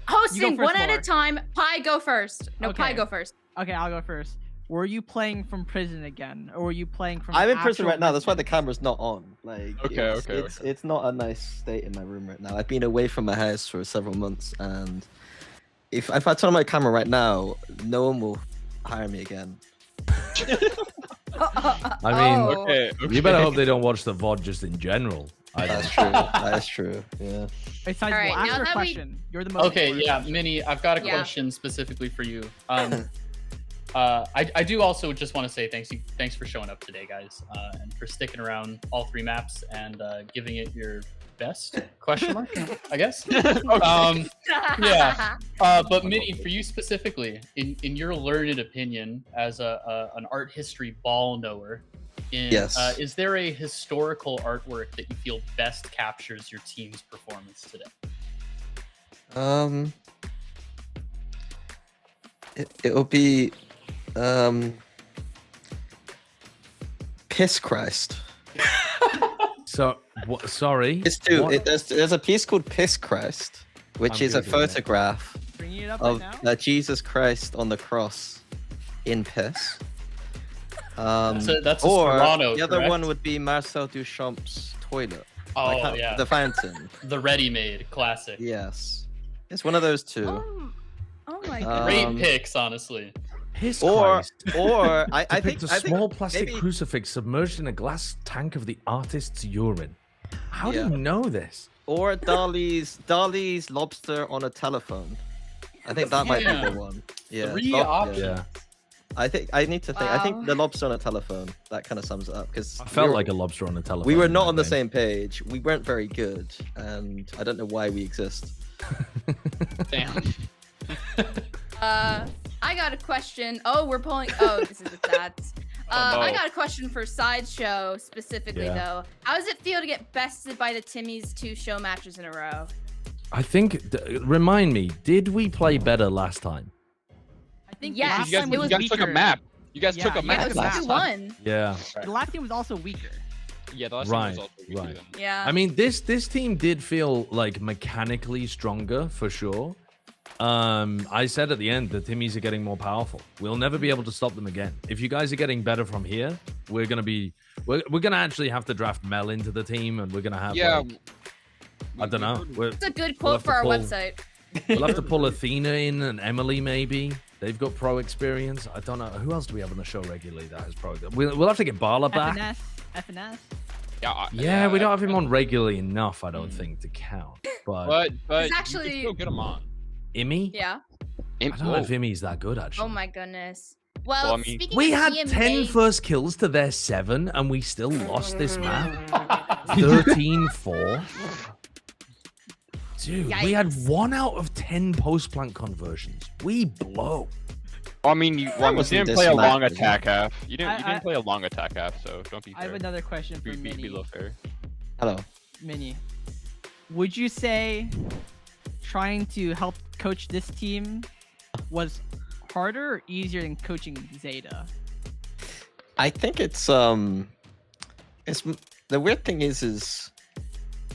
hosting first, one at a Laura. time. Pi, go first. No, Pi, Okay. go first. Okay, I'll go first. Were you playing from prison again, or were you playing from? I'm in prison actual right now. That's why the residence? camera's not on. Okay, It's not a nice state in my room right now. I've been away from my house for several months, and if I turn on my camera right now, no one will hire me again. I mean, Oh. Okay, you better hope they don't watch the VOD just in general. That's true. That's true. Yeah. Besides, All right, we'll ask now her a that we- question. You're the most. Okay, important yeah, person. Minnie, I've got a Yeah. question specifically for you. I do also just want to say thanks for showing up today, guys, and for sticking around all 3 maps and giving it your best question mark, I guess. Yeah. But Minnie, for you specifically, in your learned opinion as an art history ball knower, Yes. Is there a historical artwork that you feel best captures your team's performance today? It'll be Piss Christ. So, sorry. It's there's a piece called Piss Christ, which I'm is a Googling it. photograph Bringing it up of right now. Jesus Christ on the cross in piss. That's a Or Sperano, the other correct? one would be Marcel Duchamp's toilet. Oh, Like, yeah. the fountain. The ready-made classic. Yes, it's one of those two. Oh my Great god. picks, honestly. Piss Or Christ. I think Depicts a small plastic maybe- crucifix submerged in a glass tank of the artist's urine. How do Yeah. you know this? Or Dali's lobster on a telephone. I think that might be Yeah. the one. Yeah. 3 lob- options. Yeah. I think I need to think. I think Wow. the lobster on a telephone. That kind of sums it up because I felt like a lobster on a telephone. we were in not that on the game. same page. We weren't very good, and I don't know why we exist. Damn. I got a question. Oh, we're pulling. Oh, this is the stats. Oh, I no. got a question for Sideshow specifically Yeah. though. How does it feel to get bested by the Timmys 2 show matches in a row? I think. Remind me, did we play better last time? I think Yes. last You guys, time you was guys took a weaker. map. You guys Yeah, took a yeah, Yeah, map it was last time. 2-1. Yeah. The last team was also weaker. Yeah, the last Right, time was also weaker right. than- Yeah. I mean, this team did feel like mechanically stronger for sure. I said at the end the Timmies are getting more powerful. We'll never be able to stop them again. If you guys are getting better from here, we're gonna actually have to draft Mel into the team, and we're gonna have Yeah. I don't know. It's a good we'll quote have for to our pull- website. We'll have to pull Athena in and Emily maybe. They've got pro experience. I don't know who else do we have on the show regularly that has pro. We'll have to get Bala back. FNS. Yeah, we don't have him on regularly enough, I don't think, to count. But But It's you actually- can still get them on. Immy? Yeah. I don't know if Immy's that good actually. Oh my goodness. Well, Well, I mean- speaking We of had PMA, 10 first kills to their 7, and we still lost this map. 13-4. Dude, we had 1 out of 10 post-plant conversions. We blow. I mean, you wasn't didn't play a this long map, attack half. You didn't I- play a long attack half, so don't be I fair. have another question for Be Minnie. a little fair. Hello. Minnie, would you say trying to help coach this team was harder or easier than coaching Zeta? I think it's the weird thing is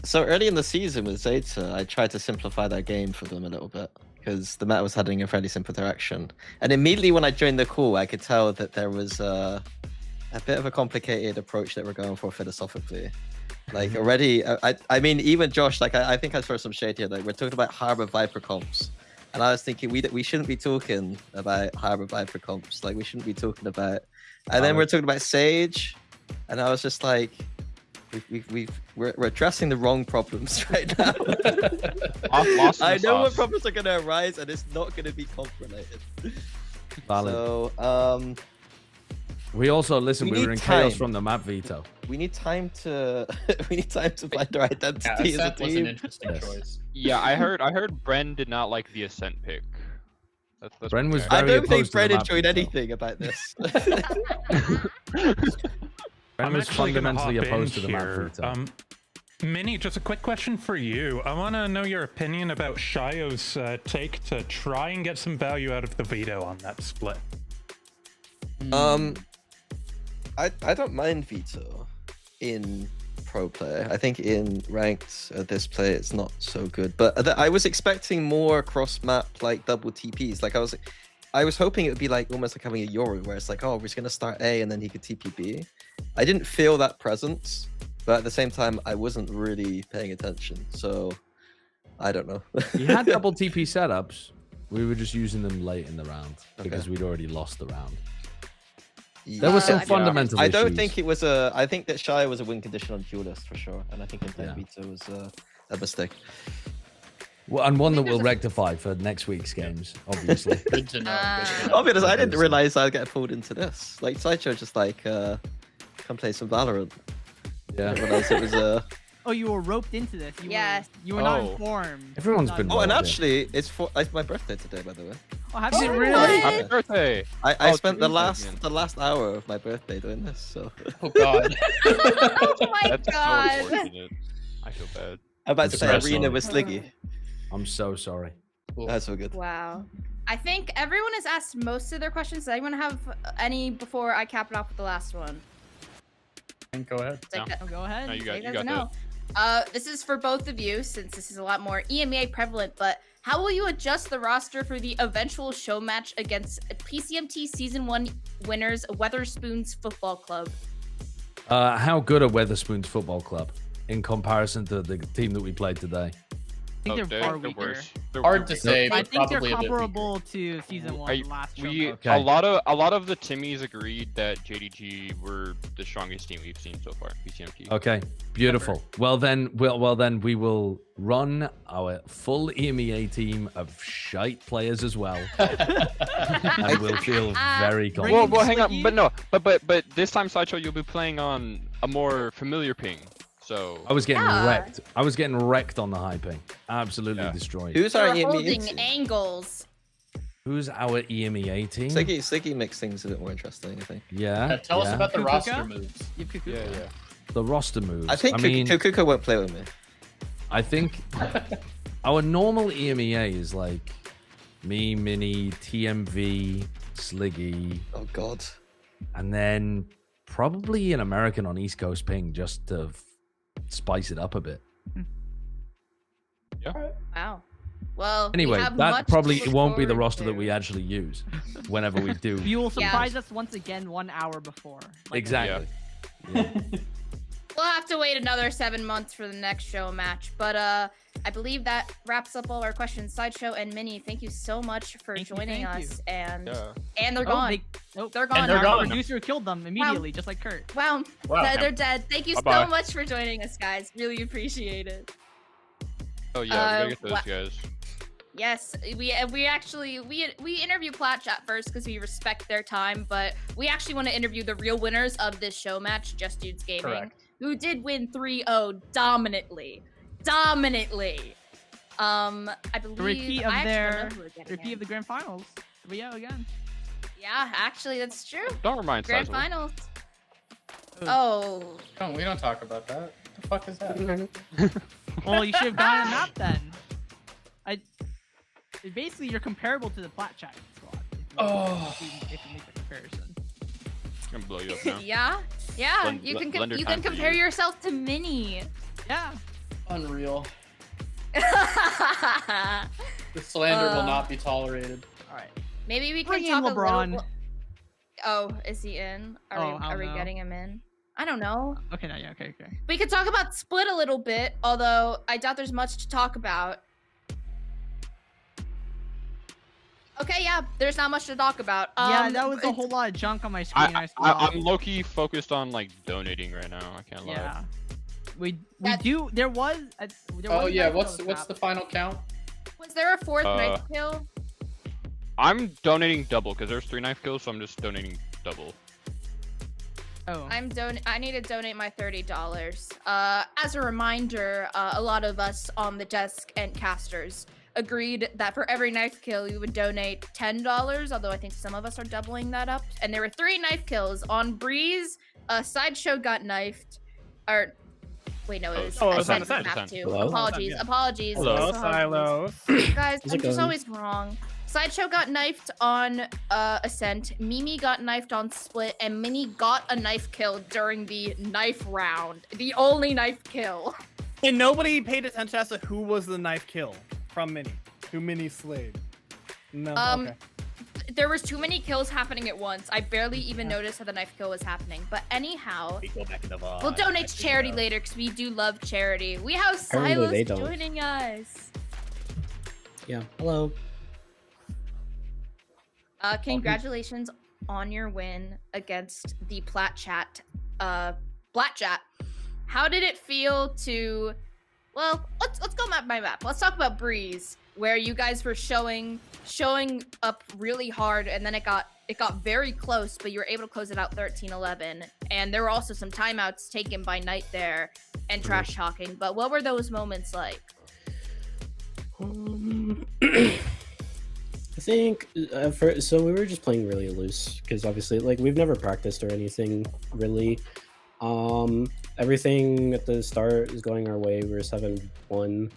so early in the season with Zeta, I tried to simplify that game for them a little bit because the meta was heading in a fairly simple direction. And immediately when I joined the call, I could tell that there was a bit of a complicated approach that we're going for philosophically. Like already, I mean, even Josh, like I think I throw some shade here. Like we're talking about Harbor Viper comps, and I was thinking we shouldn't be talking about Harbor Viper comps. Like we shouldn't be talking about. And then we're talking about Sage, and I was just like, we're addressing the wrong problems right now. I know what problems are going to arise, and it's not going to be comp related. Valid. So, we also listen. We were in chaos from the map veto. We need time to find our identity as a Ascent team. was an interesting choice. Yeah, I heard Bren did not like the Ascent pick. That's Bren was I very don't think opposed to the Bren map enjoyed veto. anything about this. Bren was actually gonna fundamentally hop in opposed to the map here. veto. Minnie, just a quick question for you. I want to know your opinion about Shio's take to try and get some value out of the veto on that split. I don't mind veto in pro play. I think in ranked this play it's not so good. But I was expecting more cross map like double TPs. Like I was hoping it would be like almost like having a Yoru where it's like, oh, we're just gonna start A and then he could TP B. I didn't feel that presence, but at the same time I wasn't really paying attention. So I don't know. He had double TP setups. We were just using them late in the round because we'd already lost the round. There was some fundamental I don't issues. think it was a. I think that Shia was a win condition on Duelist for sure, and I think Intent Veto was a mistake. Well, and one that we'll rectify for next week's games, obviously. Good to know. I'll be honest, I didn't realize I'd get pulled into this. Like Sideshow just like come play some Valorant. Yeah. I didn't realize it was Oh, you were roped into this. You were Oh. not informed. Everyone's been. Oh, and roped in. actually, it's my birthday today, by the way. Oh, happy Is it birthday. Happy birthday! I Oh, spent the Tuesday, last hour of my birthday doing this. So. Oh God. Oh my That's god. so unfortunate. I feel bad. I'm about to play That's Arena sorry. with Sliggy. I'm so sorry. That's so good. Wow. I think everyone has asked most of their questions. Does anyone have any before I cap it off with the last one? Go ahead. Go ahead. No, you got guys that. know. This is for both of you, since this is a lot more EMEA prevalent, but how will you adjust the roster for the eventual show match against PCMT Season 1 winners, Weatherspoons Football Club? How good are Weatherspoons Football Club in comparison to the team that we played today? I think they're far weaker. worse. Hard to say, I but think they're probably a bit weaker. comparable to Season 1 last show. A lot of the Timmies agreed that JDG were the strongest team we've seen so far. PCMT. Okay, beautiful. Well then, we will run our full EMEA team of shite players as well, and we'll feel very confident. Well, hang on, but this time, Sideshow, you'll be playing on a more familiar ping. So I was getting wrecked. I was getting wrecked on the high ping. Absolutely destroyed. Who's our You're EMEA holding team? angles. Who's our EMEA team? Sliggy makes things a bit more interesting, I think. Yeah. Tell us about the Kukuka? roster moves. yeah. The roster moves. I think Kukuka won't play with me. I think our normal EMEA is like me, Mini, TMV, Sliggy. Oh God. And then probably an American on East Coast ping just to spice it up a bit. Yeah. Wow. Well, we Anyway, have that much probably to look won't be the forward roster that to. we actually use whenever we do. You will surprise us once again 1 hour before. Exactly. Yeah. We'll have to wait another 7 months for the next show match, but I believe that wraps up all our questions. Sideshow and Minnie, thank you so much for joining thank us, you. and Yeah. they're gone. They're gone. they're Our gone. producer killed them immediately, just like Kurt. Wow. Wow. They're dead. Thank you Bye-bye. so much for joining us, guys. Really appreciate it. Oh yeah, we gotta get those guys. Yes, we actually interview PlatChat first because we respect their time, but we actually want to interview the real winners of this show match, Just Dudes Gaming, Correct. who did win 3-0 dominantly. I believe The repeat of I actually their don't know who we're getting repeat in. of the grand finals. 3-0 again. Yeah, actually that's true. Don't remind Grand Sideshow. finals. Oh. We don't talk about that. What the fuck is that? Well, you should have gotten a map then. Basically, you're comparable to the PlatChat squad. Oh. If you make the comparison. It's gonna blow you up now. Yeah. Blend- you can blender you time can for compare you. yourself to Mini. Yeah. Unreal. The slander will not be tolerated. All right. Maybe we Bring can in talk LeBron. a little. Oh, is he in? Are we getting him in? I don't know. Okay, no, yeah, okay. We could talk about Split a little bit, although I doubt there's much to talk about. Okay, yeah, there's not much to talk about. Yeah, that was a whole lot of junk on my screen. I'm low-key focused on like donating right now. I can't lie. Yeah. We do. There was. Oh yeah, what's the final count? Was there a fourth knife kill? I'm donating double because there's 3 knife kills, so I'm just donating double. Oh. I need to donate my $30. As a reminder, a lot of us on the desk and casters agreed that for every knife kill we would donate $10, although I think some of us are doubling that up. And there were 3 knife kills on Breeze. Sideshow got knifed. Or wait, no, it was Ascent map 2. Hello? Apologies. Hello, Silos. Guys, I'm just always wrong. Sideshow got knifed on Ascent, Mimi got knifed on Split, and Mini got a knife kill during the knife round. The only knife kill. And nobody paid attention as to who was the knife kill from Mini. Who Mini slayed. No, okay. There was too many kills happening at once. I barely even noticed how the knife kill was happening. But anyhow, we'll donate to charity later because we do love charity. We have Apparently Silos joining us. Yeah, hello. Congratulations on your win against the PlatChat. How did it feel to? Well, let's go map by map. Let's talk about Breeze, where you guys were showing up really hard, and then it got very close, but you were able to close it out 13-11. And there were also some timeouts taken by Knight there and trash talking. But what were those moments like? I think so we were just playing really loose because obviously like we've never practiced or anything really. Everything at the start is going our way. We were 7-1.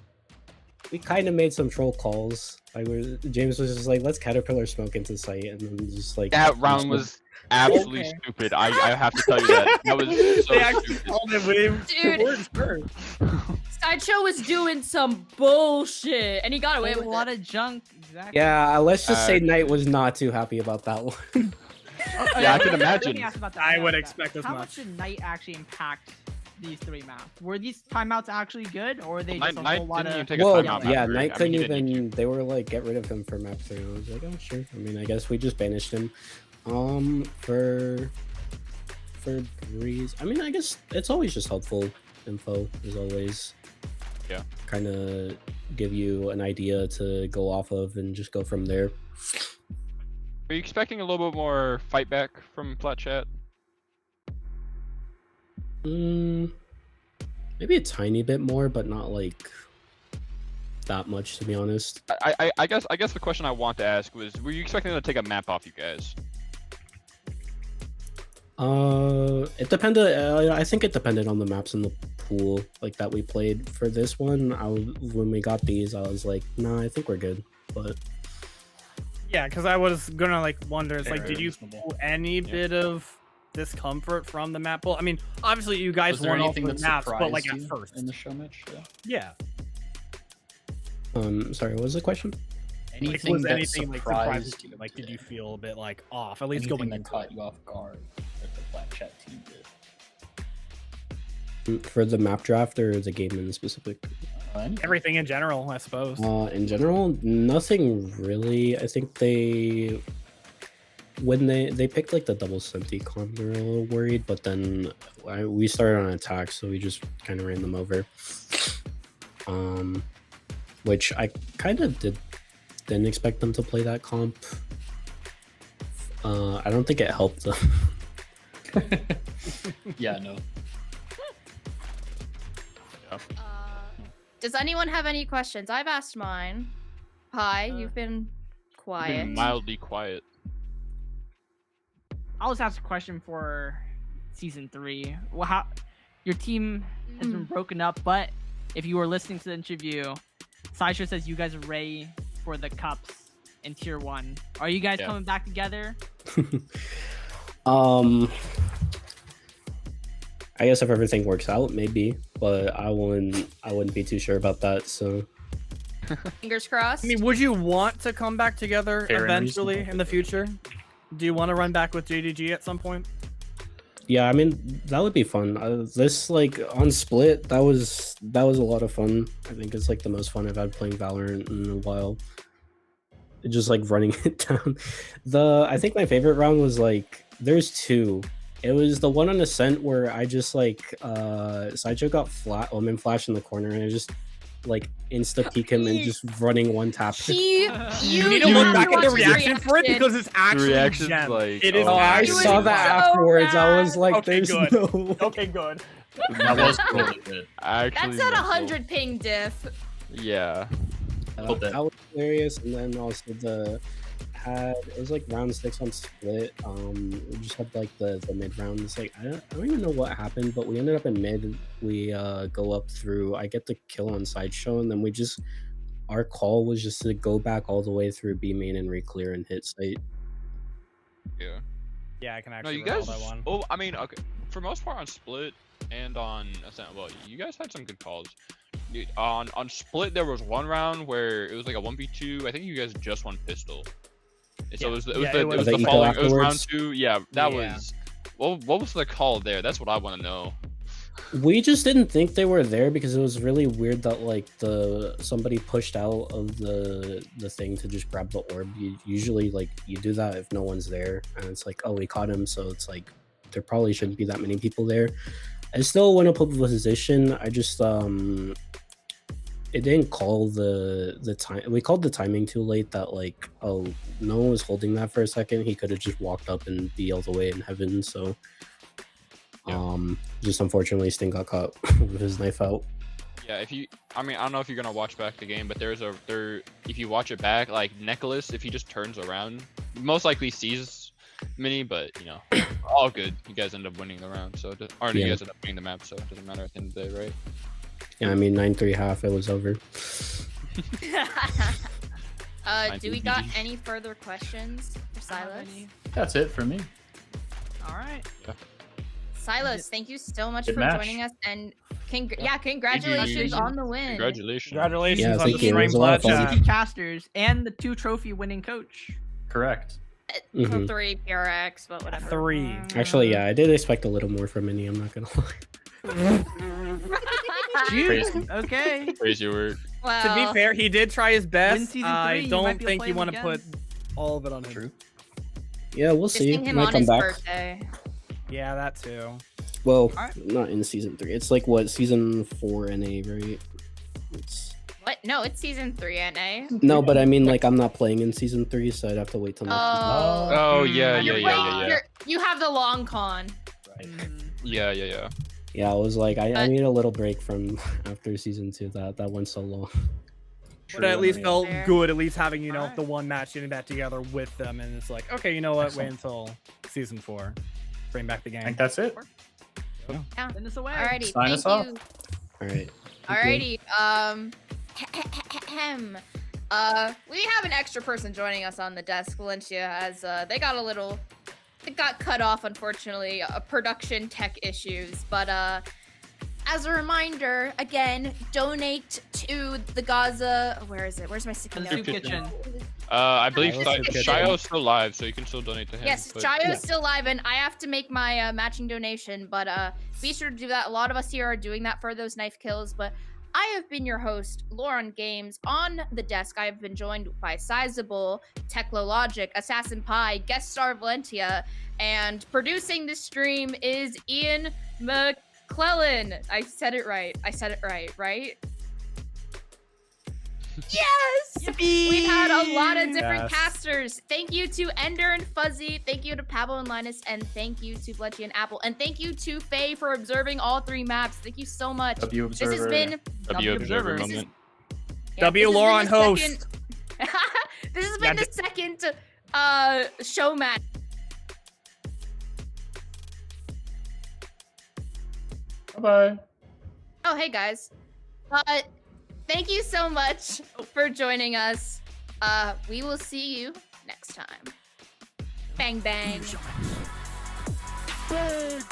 We kind of made some troll calls. James was just like, let's caterpillar smoke into sight, and then just like that round was absolutely stupid. I have to tell you that. That was so they actually stupid. called it with Dude. words first. Sideshow was doing some bullshit, and he got away with a lot of junk. Exactly. Yeah, let's just say Knight was not too happy about that one. Yeah, I can imagine. Let me ask about that. I would expect as How much. much did Knight actually impact these 3 maps? Were these timeouts actually good, or were they Well, just a Knight whole lot didn't of? even take a Well, timeout yeah, map, right? Knight I couldn't mean, he didn't even. They were like, get rid of him for map 3. I was like, oh sure. I mean, I guess we just banished him. For Breeze, I mean, I guess it's always just helpful info, as always. Yeah. Kind of give you an idea to go off of and just go from there. Are you expecting a little bit more fight back from PlatChat? Maybe a tiny bit more, but not like that much, to be honest. I guess the question I want to ask was, were you expecting them to take a map off you guys? It depended. I think it depended on the maps in the pool, like that we played. For this one, when we got these, I was like, nah, I think we're good. But Yeah, because I was gonna like wonder, it's like, did you feel any bit of discomfort from the map? Well, I mean, obviously you guys Was there weren't off anything the that maps, but like surprised at you first. in the show match? Yeah. sorry, what was the question? Anything was that anything like surprised surprised you? Like, did you feel a bit like off? At least Anything going that into caught it. you off guard that the PlatChat team did? For the map draft or the game in specific? Everything in general, I suppose. In general, nothing really. I think when they picked like the double Senti con, they were a little worried, but then we started on attack, so we just kind of ran them over. Which I kind of didn't expect them to play that comp. I don't think it helped them. Yeah, no. Does anyone have any questions? I've asked mine. Hi, you've been quiet. Been mildly quiet. I'll just ask a question for season 3. Well, how your team has been broken up, but if you were listening to the interview, Sideshow says you guys are ready for the cups in Tier 1. Are you guys Yeah. coming back together? I guess if everything works out, maybe, but I wouldn't be too sure about that. So Fingers crossed. I mean, would you want to come back together Fair and eventually reasonable. in the future? Do you want to run back with JDG at some point? yeah, I mean that would be fun. This like on Split, that was a lot of fun. I think it's like the most fun I've had playing Valorant in a while. Just like running it down. I think my favorite round was like there's two. It was the one on Ascent where I just like Sideshow got flat Omen flash in the corner and I just like insta peek him and just running one tap. You need to look back at the reaction for it because it's actually reaction's gem. like, It is. oh, I actually saw that so afterwards. I was bad. like, Okay, there's good. no way. Okay, good. That was really good. Actually, That's at mental. 100 ping diff. Yeah. That was hilarious. And then also it was like round 6 on Split. We just had like the mid round. It's like I don't even know what happened, but we ended up in mid. We go up through. I get the kill on Sideshow, and then our call was just to go back all the way through B main and re-clear and hit site. Yeah. Yeah, I can No, actually you recall guys. that one. Oh, I mean, okay. For most part on Split and on Ascent, well, you guys had some good calls. Dude, on Split, there was one round where it was like a 1v2. I think you guys just won pistol. So Yeah. it was Yeah, the it was the the eco following. It was round afterwards? 2. Yeah, that Yeah. was. What was the call there? That's what I want to know. We just didn't think they were there because it was really weird that like somebody pushed out of the thing to just grab the orb. Usually like you do that if no one's there, and it's like, oh, we caught him, so it's like there probably shouldn't be that many people there. I still went up with the position. I just it didn't call the time. We called the timing too late. That like, oh, no one was holding that for a second. He could have just walked up and be all the way in heaven. So just unfortunately Sting got caught with his knife out. Yeah, I mean, I don't know if you're gonna watch back the game, but if you watch it back, like Nicholas, if he just turns around, most likely sees Mini, but you know, all good. You guys end up winning the round, so you guys end up winning the map, so it doesn't matter at the end of the day, right? Yeah, I mean 9-3 half. It was over. Do we got any further questions for Silas? That's it for me. All right. Yeah. Silas, thank you so much Good for match. joining us, and congratulations on the win. Congratulations. Congratulations Yeah, on thank the you. It was stream a lot of fun. Plat VCT casters and the 2 trophy winning coach. Correct. For 3 PRX, but whatever. 3. Actually, yeah, I did expect a little more from Minnie. I'm not gonna lie. Crazy. Okay. Crazy word. Well, To be fair, he did try his Win best. season 3, I you might don't be think able you to want play to him put all of it on him. True. Yeah, we'll see. visiting him Might on come his back. birthday. Yeah, that too. Well, Alright. not in season 3. It's like what, season 4 NA, right? It's... What? No, it's season 3 NA. No, but I mean, like, I'm not playing in season 3, so I'd have to wait till next season. Oh yeah, You're yeah. playing- you have the long con. Yeah. Yeah, I was like, I But- need a little break from after season 2. That went so long. But at least felt Fair. good, at least having, the one match, getting that together with them. And it's like, okay, you know what? Wait until season 4. Bring back the game. I think that's it. Yeah. Send us away. Alrighty, Sign thank us off. you. All right. Alrighty. We have an extra person joining us on the desk, Valencia, as it got cut off, unfortunately, production tech issues. But as a reminder, again, donate to the Gaza. Where is it? Where's my sticky The note? soup kitchen. I believe Soup Kitchen. Shio's still live, so you can still donate to him. Yes, but- Chayo is still live, and I have to make my matching donation, but be sure to do that. A lot of us here are doing that for those knife kills, but I have been your host, Lauren Games. On the desk, I have been joined by Sizable, Technologic, Assassin Pie, Guest Star Valentia, and producing this stream is Ian McClellan. I said it right, right? Yes! We've had a lot of different Yes. casters. Thank you to Ender and Fuzzy. Thank you to Pablo and Linus. And thank you to Bletchy and Apple. And thank you to Faye for observing all 3 maps. Thank you so much. W This has Observer. been W Observer This is- moment. yeah, W this has been Lauren the host. second- This has been the second show match. Bye-bye. Oh, hey guys. Thank you so much for joining us. We will see you next time. Bang bang. Big